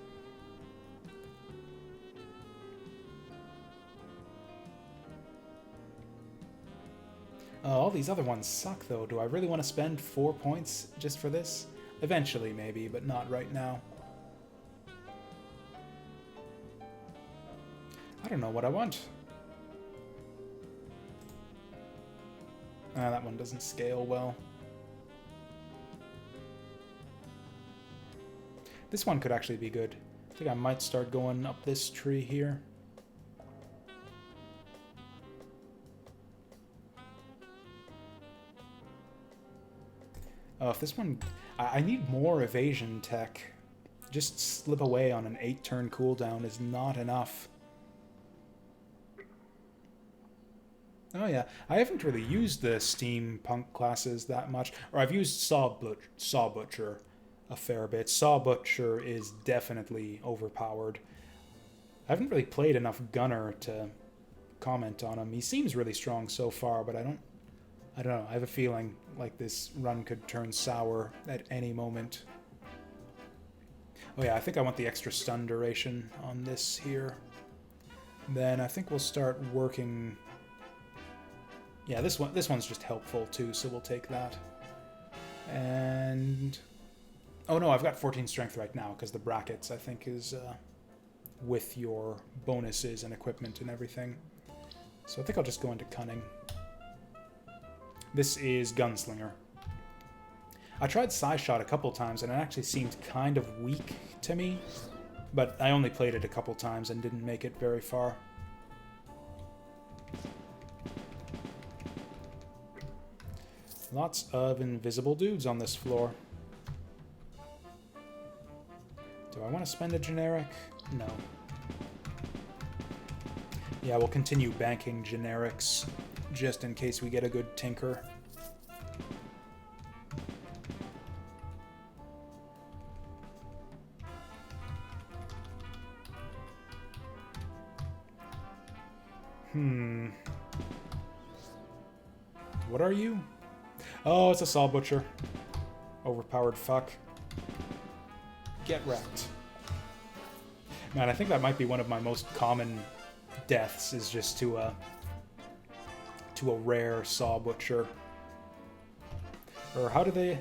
All these other ones suck though. Do I really want to spend 4 points just for this? Eventually maybe, but not right now. I don't know what I want. That one doesn't scale well. This one could actually be good. I think I might start going up this tree here. Oh, if this one... I need more evasion tech. Just slip away on an 8-turn cooldown is not enough. Oh yeah, I haven't really used the steampunk classes that much. Or I've used Saw Butcher a fair bit. Saw Butcher is definitely overpowered. I haven't really played enough Gunner to comment on him. He seems really strong so far, but I don't know. I have a feeling like this run could turn sour at any moment. Oh yeah, I think I want the extra stun duration on this here. Then I think we'll start working... Yeah, this one's just helpful too, so we'll take that. And Oh no, I've got 14 strength right now because the brackets, I think, is with your bonuses and equipment and everything. So I think I'll just go into cunning. This is Gunslinger. I tried Side Shot a couple times and it actually seemed kind of weak to me, but I only played it a couple times and didn't make it very far. Lots of invisible dudes on this floor. Do I want to spend a generic? No. Yeah, we'll continue banking generics just in case we get a good tinker. What are you? Oh, it's a Saw Butcher. Overpowered fuck. Get wrecked. Man, I think that might be one of my most common deaths, is just to a rare Saw Butcher. Or how do they...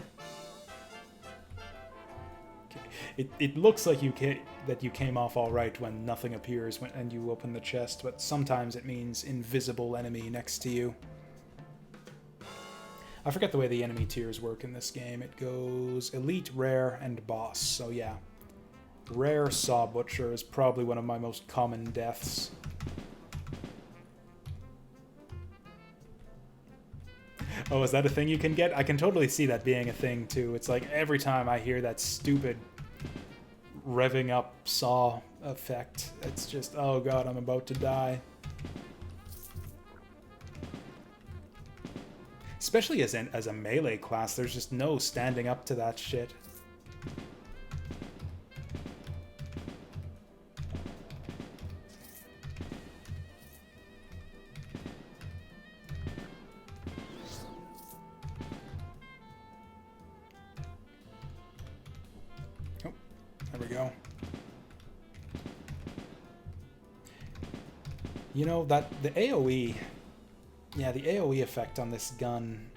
It looks like you came off all right when nothing appears and you open the chest, but sometimes it means invisible enemy next to you. I forget the way the enemy tiers work in this game. It goes Elite, Rare, and Boss. So yeah, Rare Saw Butcher is probably one of my most common deaths. Oh, is that a thing you can get? I can totally see that being a thing too. It's like every time I hear that stupid revving up saw effect, it's just, oh god, I'm about to die. Especially as a melee class, there's just no standing up to that shit. Oh, there we go. You know, that the AoE... Yeah, the AoE effect on this gun,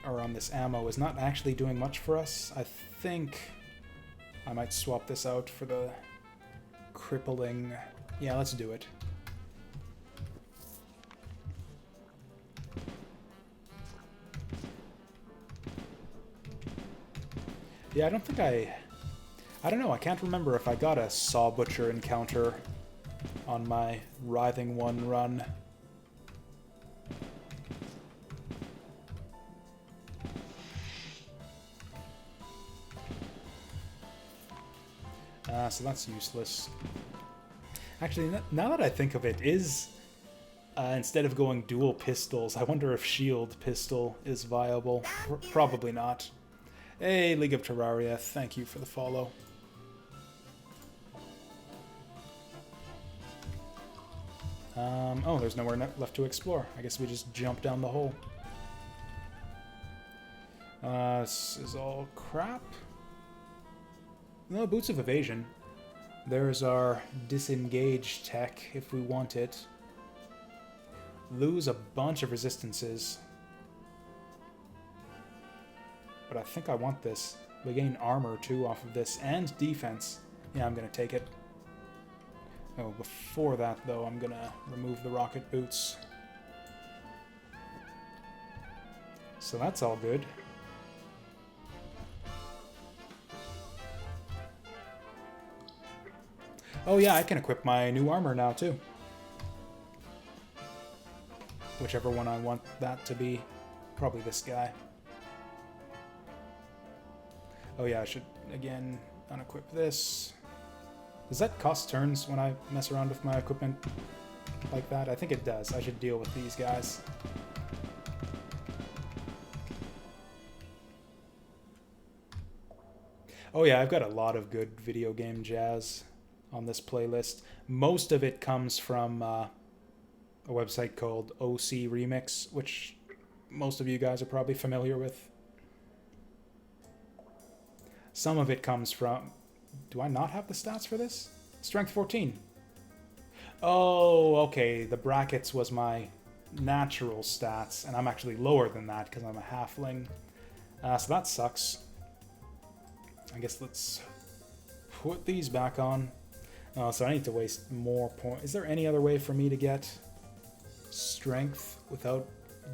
or on this ammo, is not actually doing much for us. I think I might swap this out for the crippling... Yeah, let's do it. Yeah, I don't think I don't know, I can't remember if I got a Saw Butcher encounter on my Writhing One run. So that's useless. Actually, now that I think of it, instead of going dual pistols, I wonder if shield pistol is viable. Probably not. Hey, League of Terraria, thank you for the follow. Oh, there's nowhere left to explore. I guess we just jump down the hole. This is all crap. No, Boots of Evasion. There's our disengage tech, if we want it. Lose a bunch of resistances. But I think I want this. We gain armor, too, off of this, and defense. Yeah, I'm gonna take it. Oh, before that, though, I'm gonna remove the rocket boots. So that's all good. Oh yeah, I can equip my new armor now too. Whichever one I want that to be. Probably this guy. Oh yeah, I should, again, unequip this. Does that cost turns when I mess around with my equipment like that? I think it does. I should deal with these guys. Oh yeah, I've got a lot of good video game jazz on this playlist. Most of it comes from a website called OC Remix, which most of you guys are probably familiar with. Some of it comes from... Do I not have the stats for this? Strength 14. Oh, okay. The brackets was my natural stats, and I'm actually lower than that because I'm a halfling. So that sucks. I guess let's put these back on. So I need to waste more points. Is there any other way for me to get strength without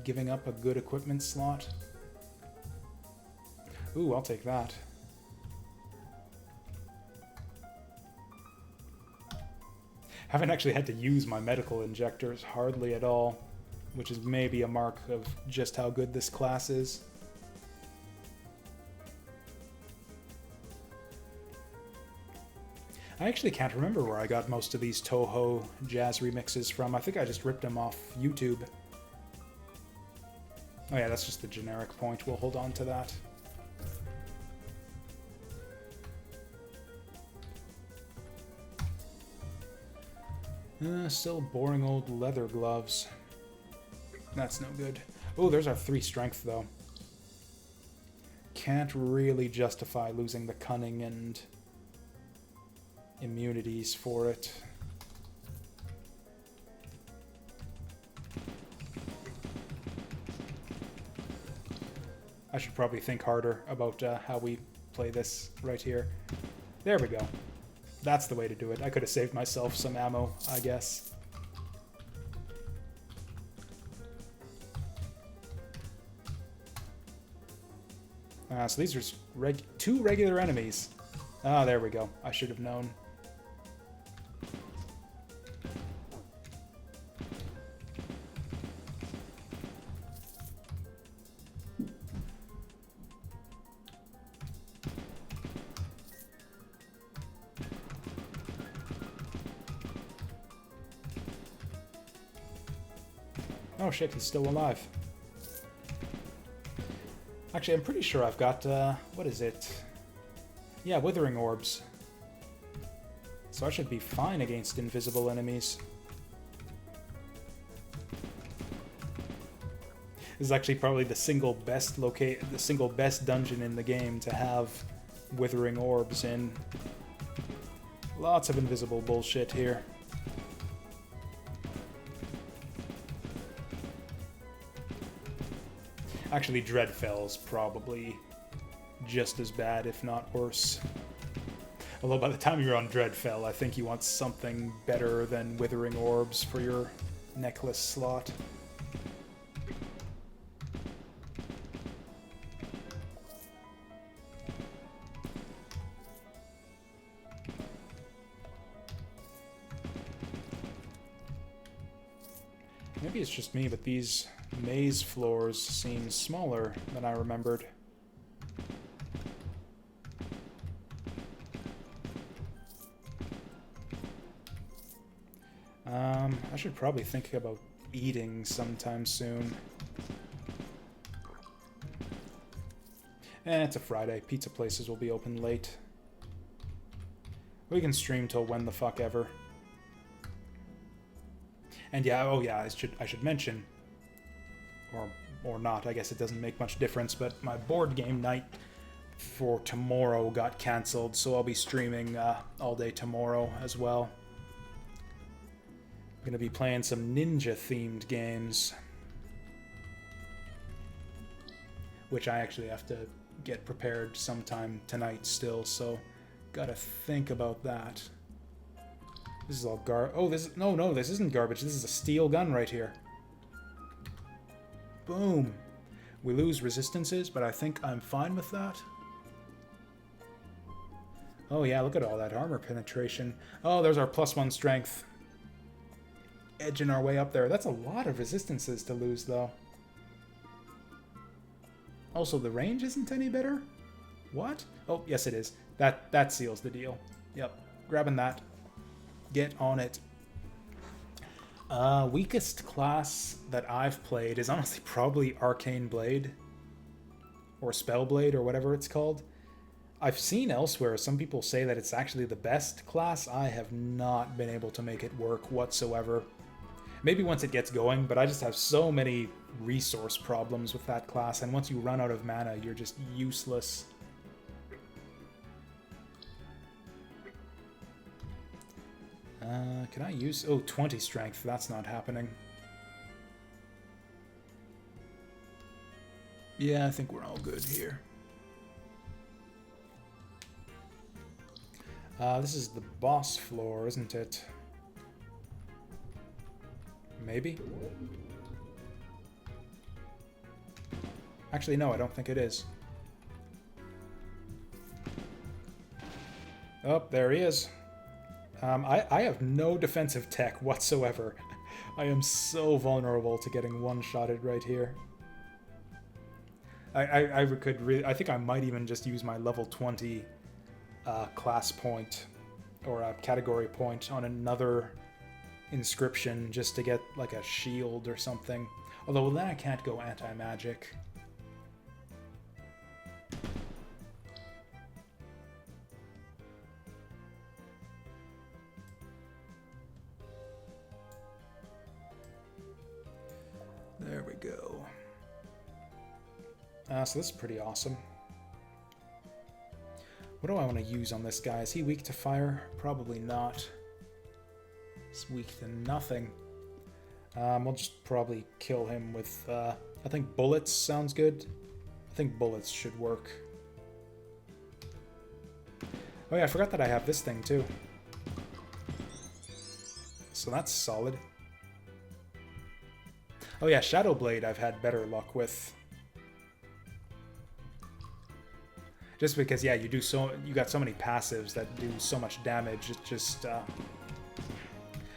giving up a good equipment slot? Ooh, I'll take that. Haven't actually had to use my medical injectors hardly at all, which is maybe a mark of just how good this class is. I actually can't remember where I got most of these Toho jazz remixes from. I think I just ripped them off YouTube. Oh yeah, that's just the generic point. We'll hold on to that. Still boring old leather gloves. That's no good. Oh, there's our 3 strength, though. Can't really justify losing the cunning and immunities for it. I should probably think harder about how we play this right here. There we go. That's the way to do it. I could have saved myself some ammo, I guess. So these are 2 regular enemies. Ah, there we go. I should have known. Oh shit, he's still alive. Actually, I'm pretty sure I've got, what is it? Yeah, Withering Orbs. So I should be fine against invisible enemies. This is actually probably the single best dungeon in the game to have Withering Orbs in. Lots of invisible bullshit here. Actually, Dreadfell's probably just as bad, if not worse. Although by the time you're on Dreadfell, I think you want something better than Withering Orbs for your necklace slot. Maybe it's just me, but these maze floors seem smaller than I remembered. I should probably think about eating sometime soon. It's a Friday. Pizza places will be open late. We can stream till when the fuck ever. And yeah, oh yeah, I should mention, or not, I guess it doesn't make much difference, but my board game night for tomorrow got cancelled, so I'll be streaming all day tomorrow as well. I'm gonna be playing some ninja-themed games, which I actually have to get prepared sometime tonight still, so gotta think about that. This is all oh, no, this isn't garbage. This is a steel gun right here. Boom. We lose resistances, but I think I'm fine with that. Oh yeah, look at all that armor penetration. Oh, there's our +1 strength. Edging our way up there. That's a lot of resistances to lose, though. Also, the range isn't any better? What? Oh, yes it is. That seals the deal. Yep. Grabbing that. Get on it. Weakest class that I've played is honestly probably Arcane Blade. Or Spellblade, or whatever it's called. I've seen elsewhere some people say that it's actually the best class. I have not been able to make it work whatsoever. Maybe once it gets going, but I just have so many resource problems with that class, and once you run out of mana, you're just useless. Can I use... Oh, 20 strength. That's not happening. Yeah, I think we're all good here. This is the boss floor, isn't it? Maybe? Actually, no, I don't think it is. Oh, there he is. I have no defensive tech whatsoever. I am so vulnerable to getting one-shotted right here. I think I might even just use my level 20 class point or a category point on another inscription just to get like a shield or something. Although then I can't go anti-magic. There we go. So this is pretty awesome. What do I want to use on this guy? Is he weak to fire? Probably not. He's weak to nothing. We'll just probably kill him with... I think bullets sounds good. I think bullets should work. Oh yeah, I forgot that I have this thing too. So that's solid. Oh yeah, Shadow Blade I've had better luck with. Just because, yeah, you got so many passives that do so much damage. It's just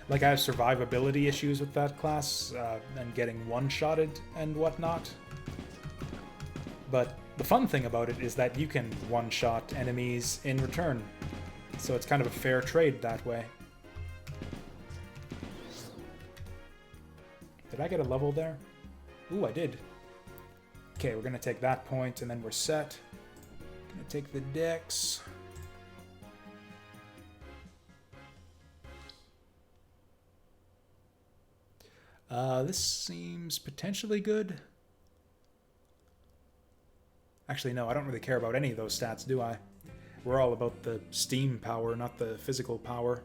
like I have survivability issues with that class and getting one-shotted and whatnot. But the fun thing about it is that you can one-shot enemies in return, so it's kind of a fair trade that way. Did I get a level there? Ooh, I did. Okay, we're gonna take that point and then we're set. Gonna take the dex. This seems potentially good. Actually, no, I don't really care about any of those stats, do I? We're all about the steam power, not the physical power.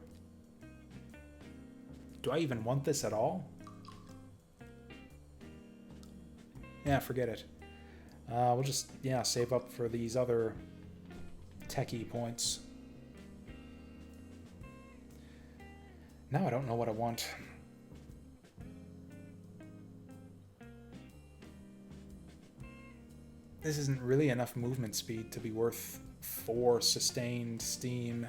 Do I even want this at all? Yeah, forget it. We'll just, yeah, save up for these other techie points. Now I don't know what I want. This isn't really enough movement speed to be worth 4 sustained steam.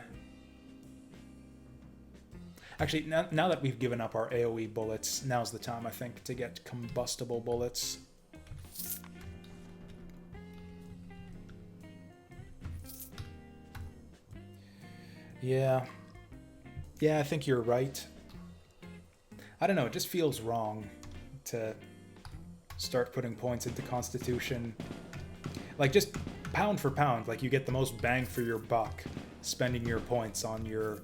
Actually, now that we've given up our AoE bullets, now's the time, I think, to get combustible bullets. Yeah. Yeah, I think you're right. I don't know, it just feels wrong to start putting points into Constitution. Like, just pound for pound, like, you get the most bang for your buck spending your points on your...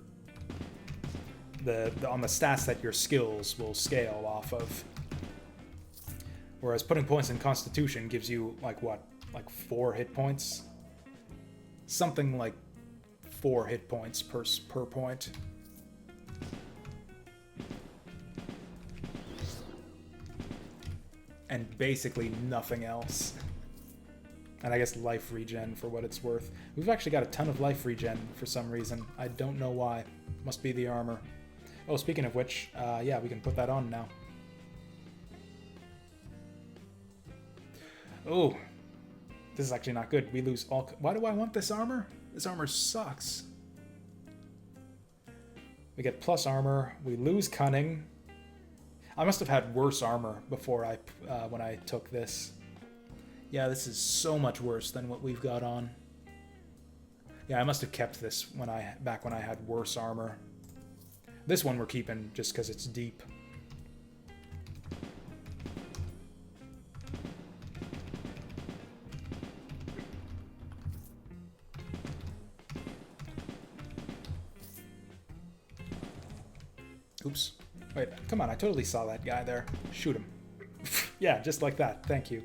on the stats that your skills will scale off of. Whereas putting points in Constitution gives you, like, what? Like 4 hit points? Something like 4 hit points per point. And basically nothing else. And I guess life regen for what it's worth. We've actually got a ton of life regen for some reason. I don't know why. Must be the armor. Oh, speaking of which, yeah, we can put that on now. Oh, this is actually not good. We lose all... Why do I want this armor? This armor sucks. We get plus armor. We lose cunning. I must have had worse armor before when I took this. Yeah, this is so much worse than what we've got on. Yeah, I must have kept this back when I had worse armor. This one we're keeping just because it's deep. Oops. Wait, come on, I totally saw that guy there. Shoot him. Yeah, just like that. Thank you.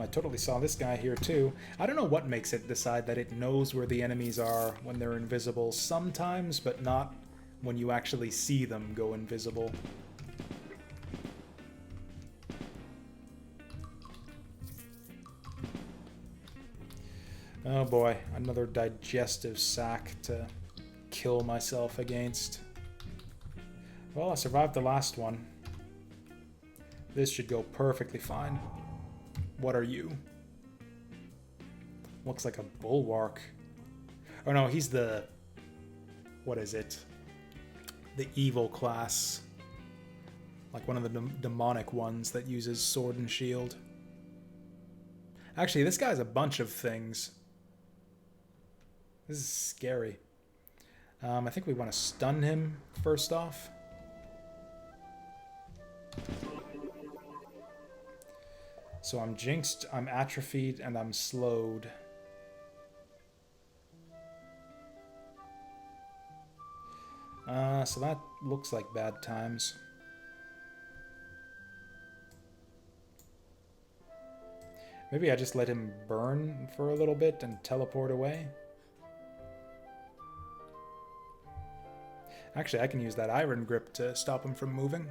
I totally saw this guy here too. I don't know what makes it decide that it knows where the enemies are when they're invisible sometimes, but not when you actually see them go invisible. Oh boy, another digestive sac to kill myself against. Well, I survived the last one. This should go perfectly fine. What are you? Looks like a bulwark. Oh no, he's the... What is it? The evil class. Like one of the demonic ones that uses sword and shield. Actually, this guy's a bunch of things. This is scary. I think we want to stun him first off. So I'm jinxed, I'm atrophied, and I'm slowed. So that looks like bad times. Maybe I just let him burn for a little bit and teleport away. Actually, I can use that iron grip to stop him from moving.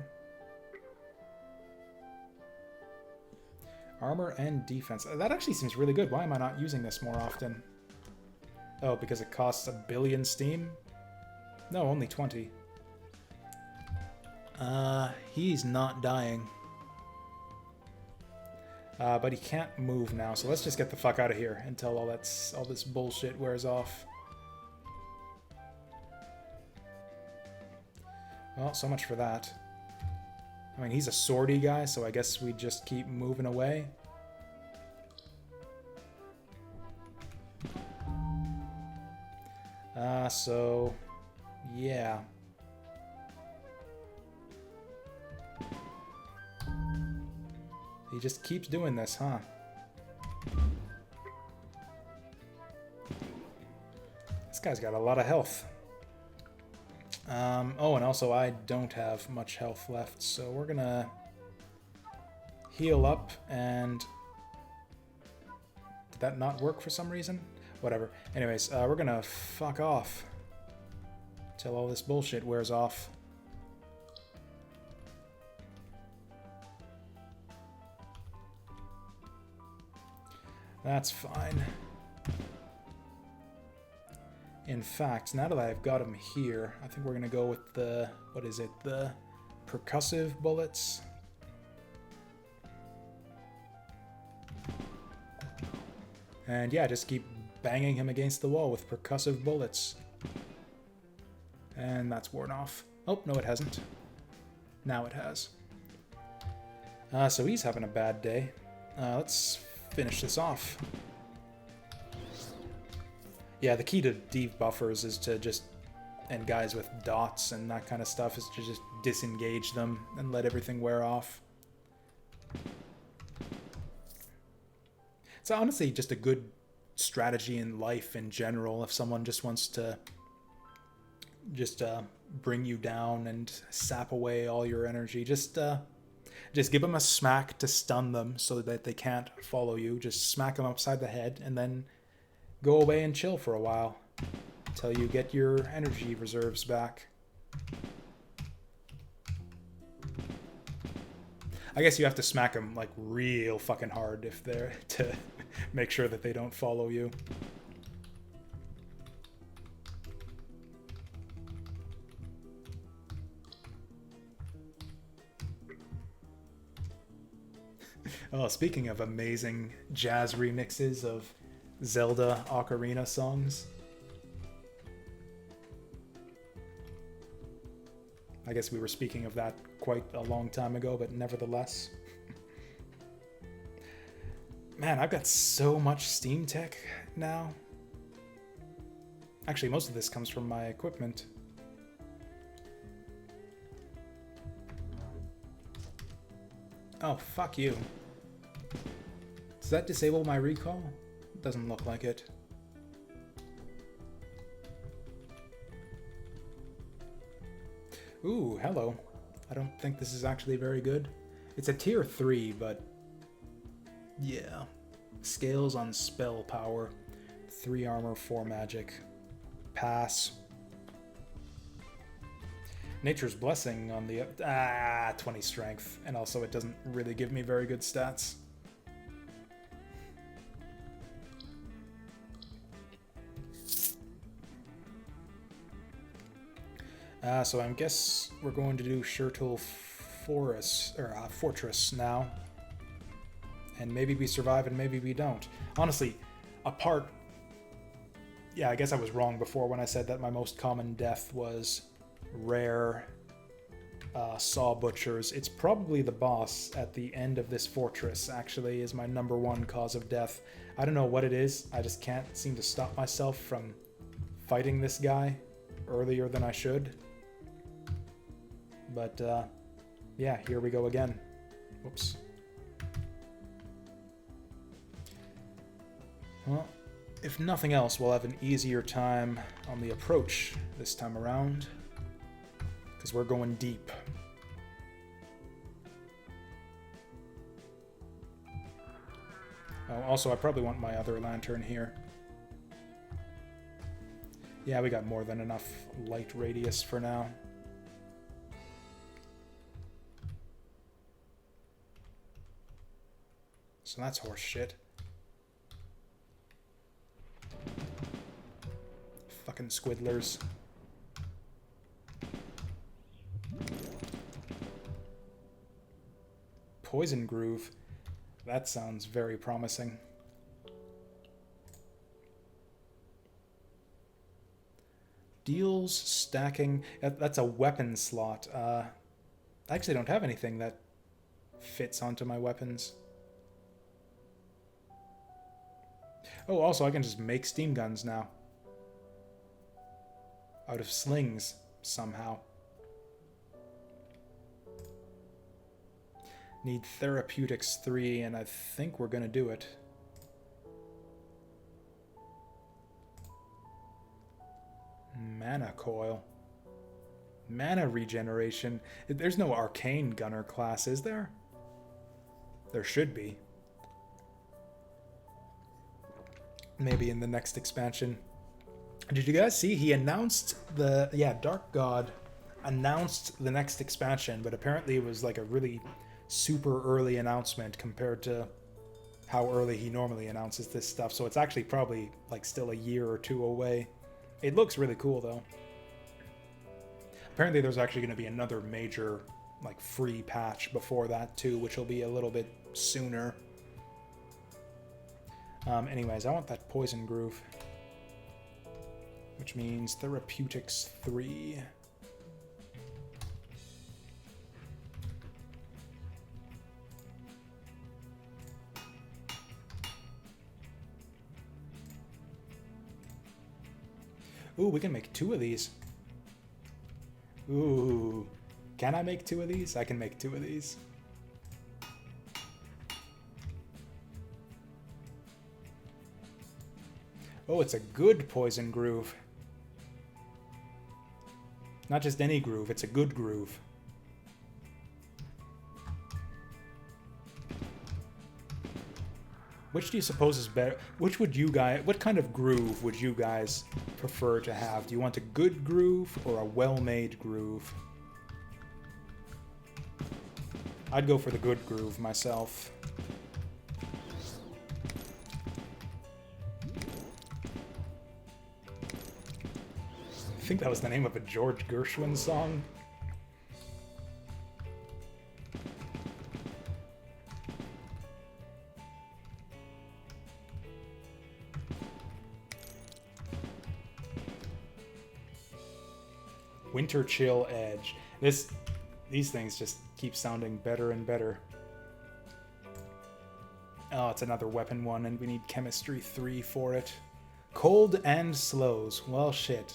Armor and defense. That actually seems really good. Why am I not using this more often? Oh, because it costs 1 billion steam? No, only 20. He's not dying. But he can't move now, so let's just get the fuck out of here until all this bullshit wears off. Well, so much for that. I mean, he's a swordy guy, so I guess we just keep moving away. So... yeah. He just keeps doing this, huh? This guy's got a lot of health. Oh, and also I don't have much health left, so we're gonna heal up, and... did that not work for some reason? Whatever. Anyways, we're gonna fuck off till all this bullshit wears off. That's fine. In fact, now that I've got him here, I think we're gonna go with the... what is it? The percussive bullets? And yeah, just keep banging him against the wall with percussive bullets. And that's worn off. Oh, no it hasn't. Now it has. So he's having a bad day. Let's finish this off. Yeah, the key to debuffers is to just... and guys with dots and that kind of stuff is to just disengage them and let everything wear off. It's honestly just a good strategy in life in general if someone just wants to bring you down and sap away all your energy. Just give them a smack to stun them so that they can't follow you. Just smack them upside the head and then go away and chill for a while until you get your energy reserves back. I guess you have to smack them like real fucking hard if they're to make sure that they don't follow you. Oh, speaking of amazing jazz remixes of Zelda Ocarina songs. I guess we were speaking of that quite a long time ago, but nevertheless. Man, I've got so much Steam tech now. Actually, most of this comes from my equipment. Oh, fuck you. Does that disable my recall? Doesn't look like it. Ooh, hello. I don't think this is actually very good. It's a tier 3, but... yeah. Scales on spell power. 3 armor, 4 magic. Pass. Nature's Blessing on the 20 strength, and also it doesn't really give me very good stats. So I guess we're going to do Shirtle Fortress now, and maybe we survive and maybe we don't. Honestly, yeah, I guess I was wrong before when I said that my most common death was rare saw butchers. It's probably the boss at the end of this fortress, actually, is my #1 cause of death. I don't know what it is. I just can't seem to stop myself from fighting this guy earlier than I should. But, yeah, here we go again. Whoops. Well, if nothing else, we'll have an easier time on the approach this time around, because we're going deep. Oh, also, I probably want my other lantern here. Yeah, we got more than enough light radius for now. So that's horse shit. Fucking squiddlers. Poison Groove. That sounds very promising. Deals stacking. That's a weapon slot. I actually don't have anything that fits onto my weapons. Oh, also I can just make steam guns now. Out of slings, somehow. Need Therapeutics 3, and I think we're gonna do it. Mana Coil. Mana regeneration. There's no Arcane Gunner class, is there? There should be. Maybe in the next expansion. Did you guys see? He announced the... Yeah, Dark God announced the next expansion, but apparently it was like a really super early announcement compared to how early he normally announces this stuff. So it's actually probably like still a year or two away. It looks really cool though. Apparently there's actually going to be another major like free patch before that too, which will be a little bit sooner. Anyways, I want that Poison Groove, which means Therapeutics 3. Ooh, we can make 2 of these. Ooh, can I make 2 of these? I can make 2 of these. Oh, it's a good Poison Groove. Not just any groove, it's a good groove. Which do you suppose is better? What kind of groove would you guys prefer to have? Do you want a good groove or a well-made groove? I'd go for the good groove myself. I think that was the name of a George Gershwin song. Winter Chill Edge. These things just keep sounding better and better. Oh, it's another weapon one, and we need Chemistry 3 for it. Cold and Slows. Well, shit.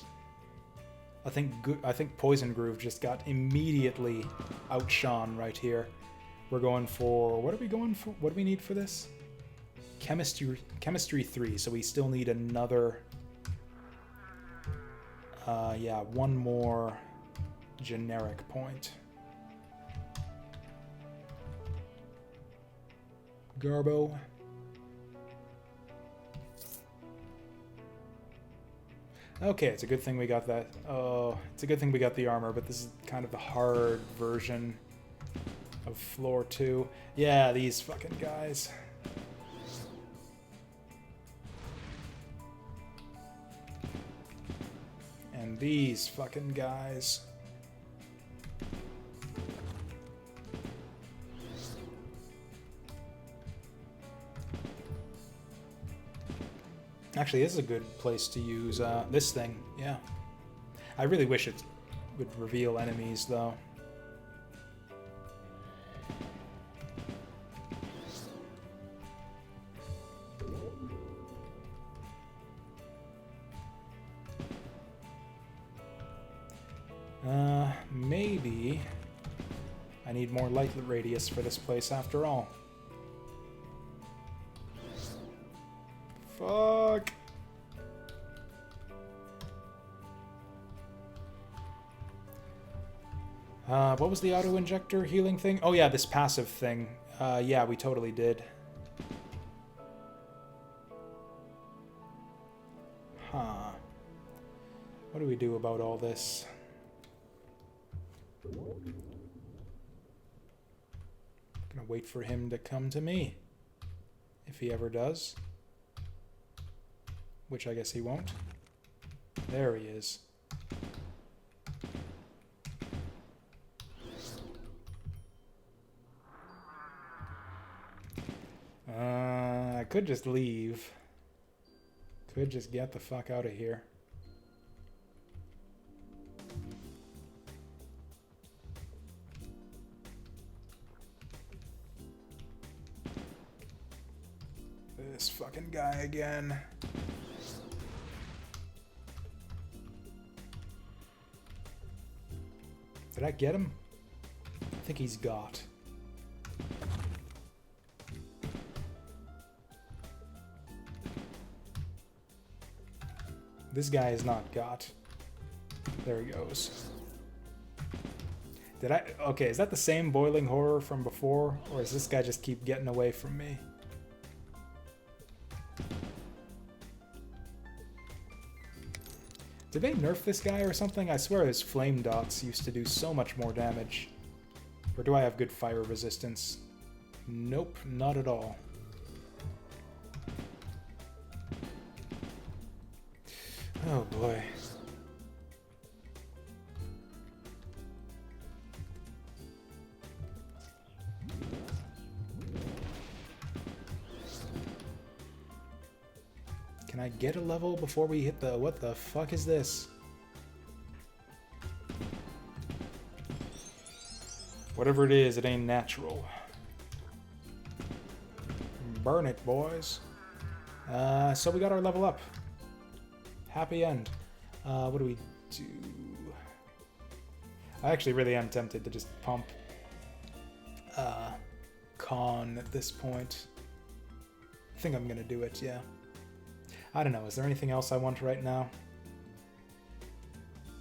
I think Poison Groove just got immediately outshone right here. We're going for... What are we going for? What do we need for this? Chemistry 3, so we still need another... yeah, one more generic point. Garbo. Okay, it's a good thing we got that. Oh, it's a good thing we got the armor, but this is kind of the hard version of floor 2. Yeah, these fucking guys. And these fucking guys. Actually, this is a good place to use this thing, yeah. I really wish it would reveal enemies, though. Maybe I need more light radius for this place after all. Fuck. What was the auto-injector healing thing? Oh yeah, this passive thing. Yeah, we totally did. Huh. What do we do about all this? Gonna wait for him to come to me. If he ever does. Which I guess he won't. There he is. I could just leave. Could just get the fuck out of here. This fucking guy again. Did I get him? I think he's got. This guy is not got. There he goes. Did I... Okay, is that the same boiling horror from before? Or does this guy just keep getting away from me? Did they nerf this guy or something? I swear his flame dots used to do so much more damage. Or do I have good fire resistance? Nope, not at all. Oh boy. Can I get a level before we hit the... What the fuck is this? Whatever it is, it ain't natural. Burn it, boys. So we got our level up. Happy end. What do we do? I actually really am tempted to just pump Con at this point. I think I'm gonna do it, yeah. I don't know, is there anything else I want right now?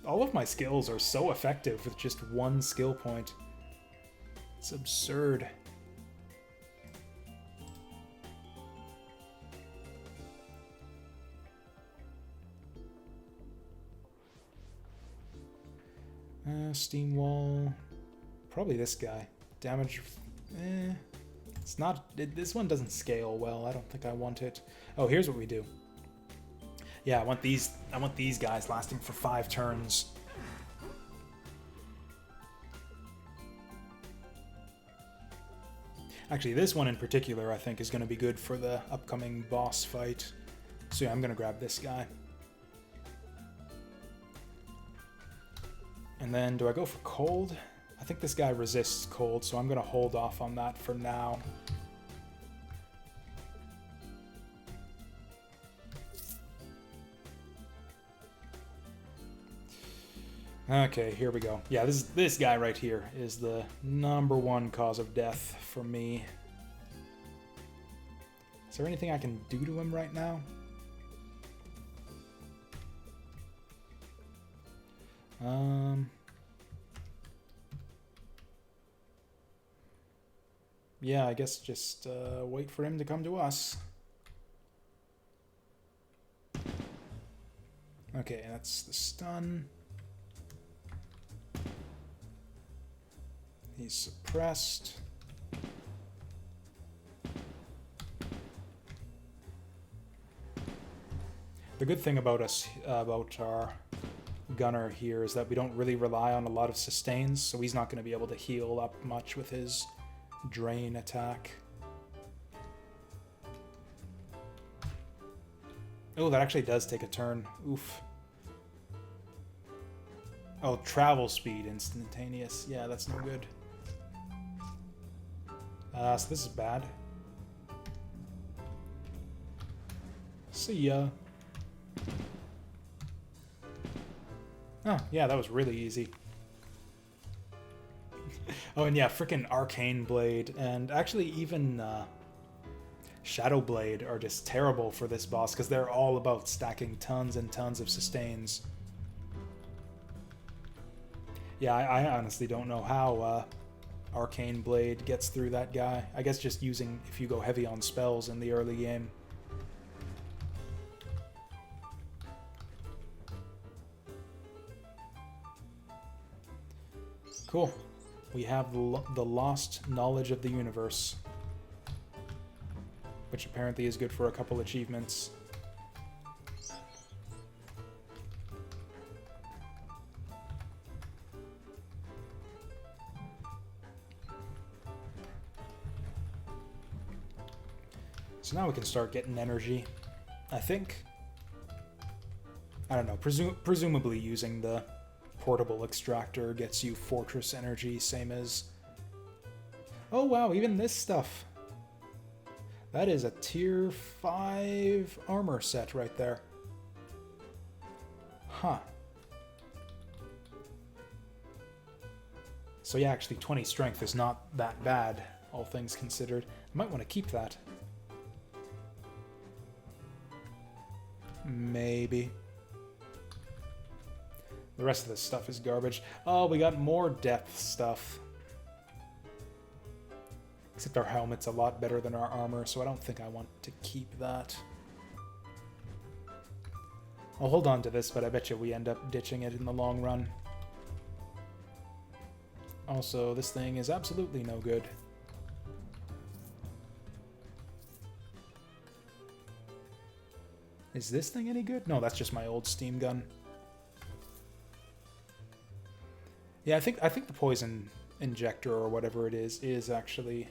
All of my skills are so effective with just one skill point. It's absurd. Steam wall. Probably this guy. Damage. It's not. This one doesn't scale well. I don't think I want it. Oh, here's what we do. Yeah, I want these guys lasting for 5 turns. Actually, this one in particular, I think, is going to be good for the upcoming boss fight. So yeah, I'm going to grab this guy. And then, do I go for cold? I think this guy resists cold, so I'm going to hold off on that for now. Okay, here we go. Yeah, this guy right here is the #1 cause of death for me. Is there anything I can do to him right now? Yeah, I guess just wait for him to come to us. Okay, that's the stun. He's suppressed. The good thing about about our gunner here is that we don't really rely on a lot of sustains, so he's not going to be able to heal up much with his drain attack. Oh, that actually does take a turn. Oof. Oh, travel speed instantaneous. Yeah, that's no good. So this is bad. See ya. Oh, yeah, that was really easy. Oh, and yeah, frickin' Arcane Blade, and actually even Shadow Blade are just terrible for this boss, because they're all about stacking tons and tons of sustains. Yeah, I honestly don't know how Arcane Blade gets through that guy. I guess just using, if you go heavy on spells in the early game. Cool. We have the lost knowledge of the universe, which apparently is good for a couple achievements. So now we can start getting energy, I think. I don't know, presumably using the portable extractor gets you fortress energy, same as... Oh wow, even this stuff. That is a tier 5 armor set right there. Huh. So yeah, actually 20 strength is not that bad, all things considered. I might want to keep that. Maybe. The rest of this stuff is garbage. Oh, we got more depth stuff. Except our helmet's a lot better than our armor, so I don't think I want to keep that. I'll hold on to this, but I bet you we end up ditching it in the long run. Also, this thing is absolutely no good. Is this thing any good? No, that's just my old steam gun. Yeah, I think the poison injector or whatever it is actually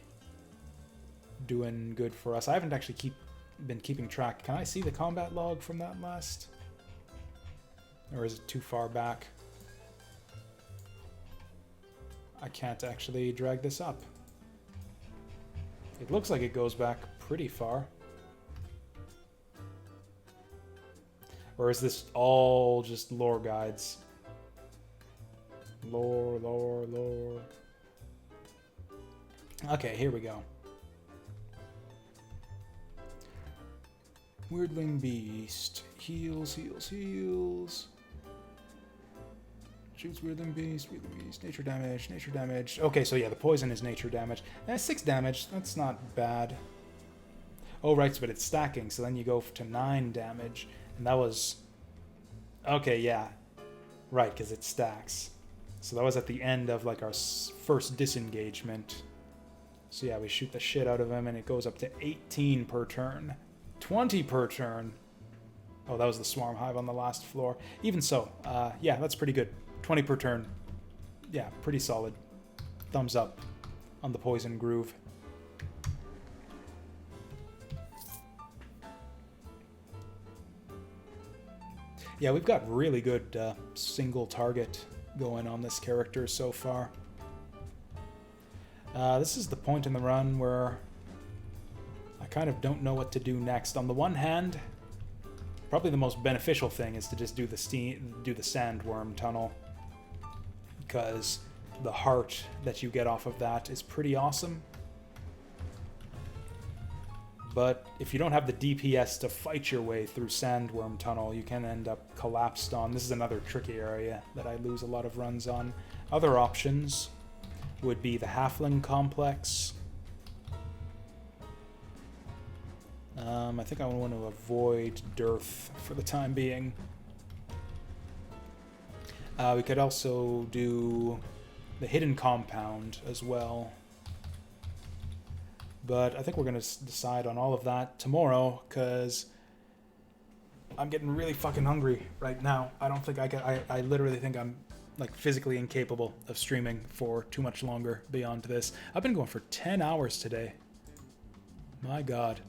doing good for us. I haven't actually been keeping track. Can I see the combat log from that last? Or is it too far back? I can't actually drag this up. It looks like it goes back pretty far. Or is this all just lore guides? Lore. Okay, here we go. Weirdling Beast. Heals. Shoots Weirdling Beast. Nature damage. Okay, so yeah, the poison is nature damage. 6 damage, that's not bad. Oh, right, but it's stacking, so then you go to 9 damage. And that was... Okay, yeah. Right, because it stacks. So that was at the end of like our first disengagement. So yeah, we shoot the shit out of him and it goes up to 18 per turn. 20 per turn. Oh, that was the Swarm Hive on the last floor. Even so, yeah, that's pretty good. 20 per turn. Yeah, pretty solid. Thumbs up on the Poison Groove. Yeah, we've got really good single target going on this character so far. This is the point in the run where I kind of don't know what to do next. On the one hand, probably the most beneficial thing is to just do the sandworm tunnel, because the heart that you get off of that is pretty awesome. But if you don't have the DPS to fight your way through Sandworm Tunnel, you can end up collapsed on. This is another tricky area that I lose a lot of runs on. Other options would be the Halfling Complex. I think I want to avoid Dearth for the time being. We could also do the hidden compound as well. But I think we're going to decide on all of that tomorrow, because I'm getting really fucking hungry right now. I don't think I can... I literally think I'm, like, physically incapable of streaming for too much longer beyond this. I've been going for 10 hours today. My God.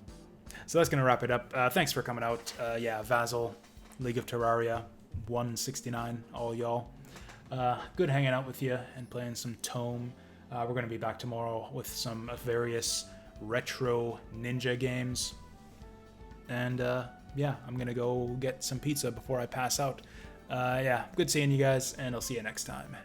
So that's going to wrap it up. Thanks for coming out. Yeah, Vassal, League of Terraria, 169, all y'all. Good hanging out with you and playing some Tome. We're going to be back tomorrow with some various retro ninja games. And, yeah, I'm going to go get some pizza before I pass out. Yeah, good seeing you guys, and I'll see you next time.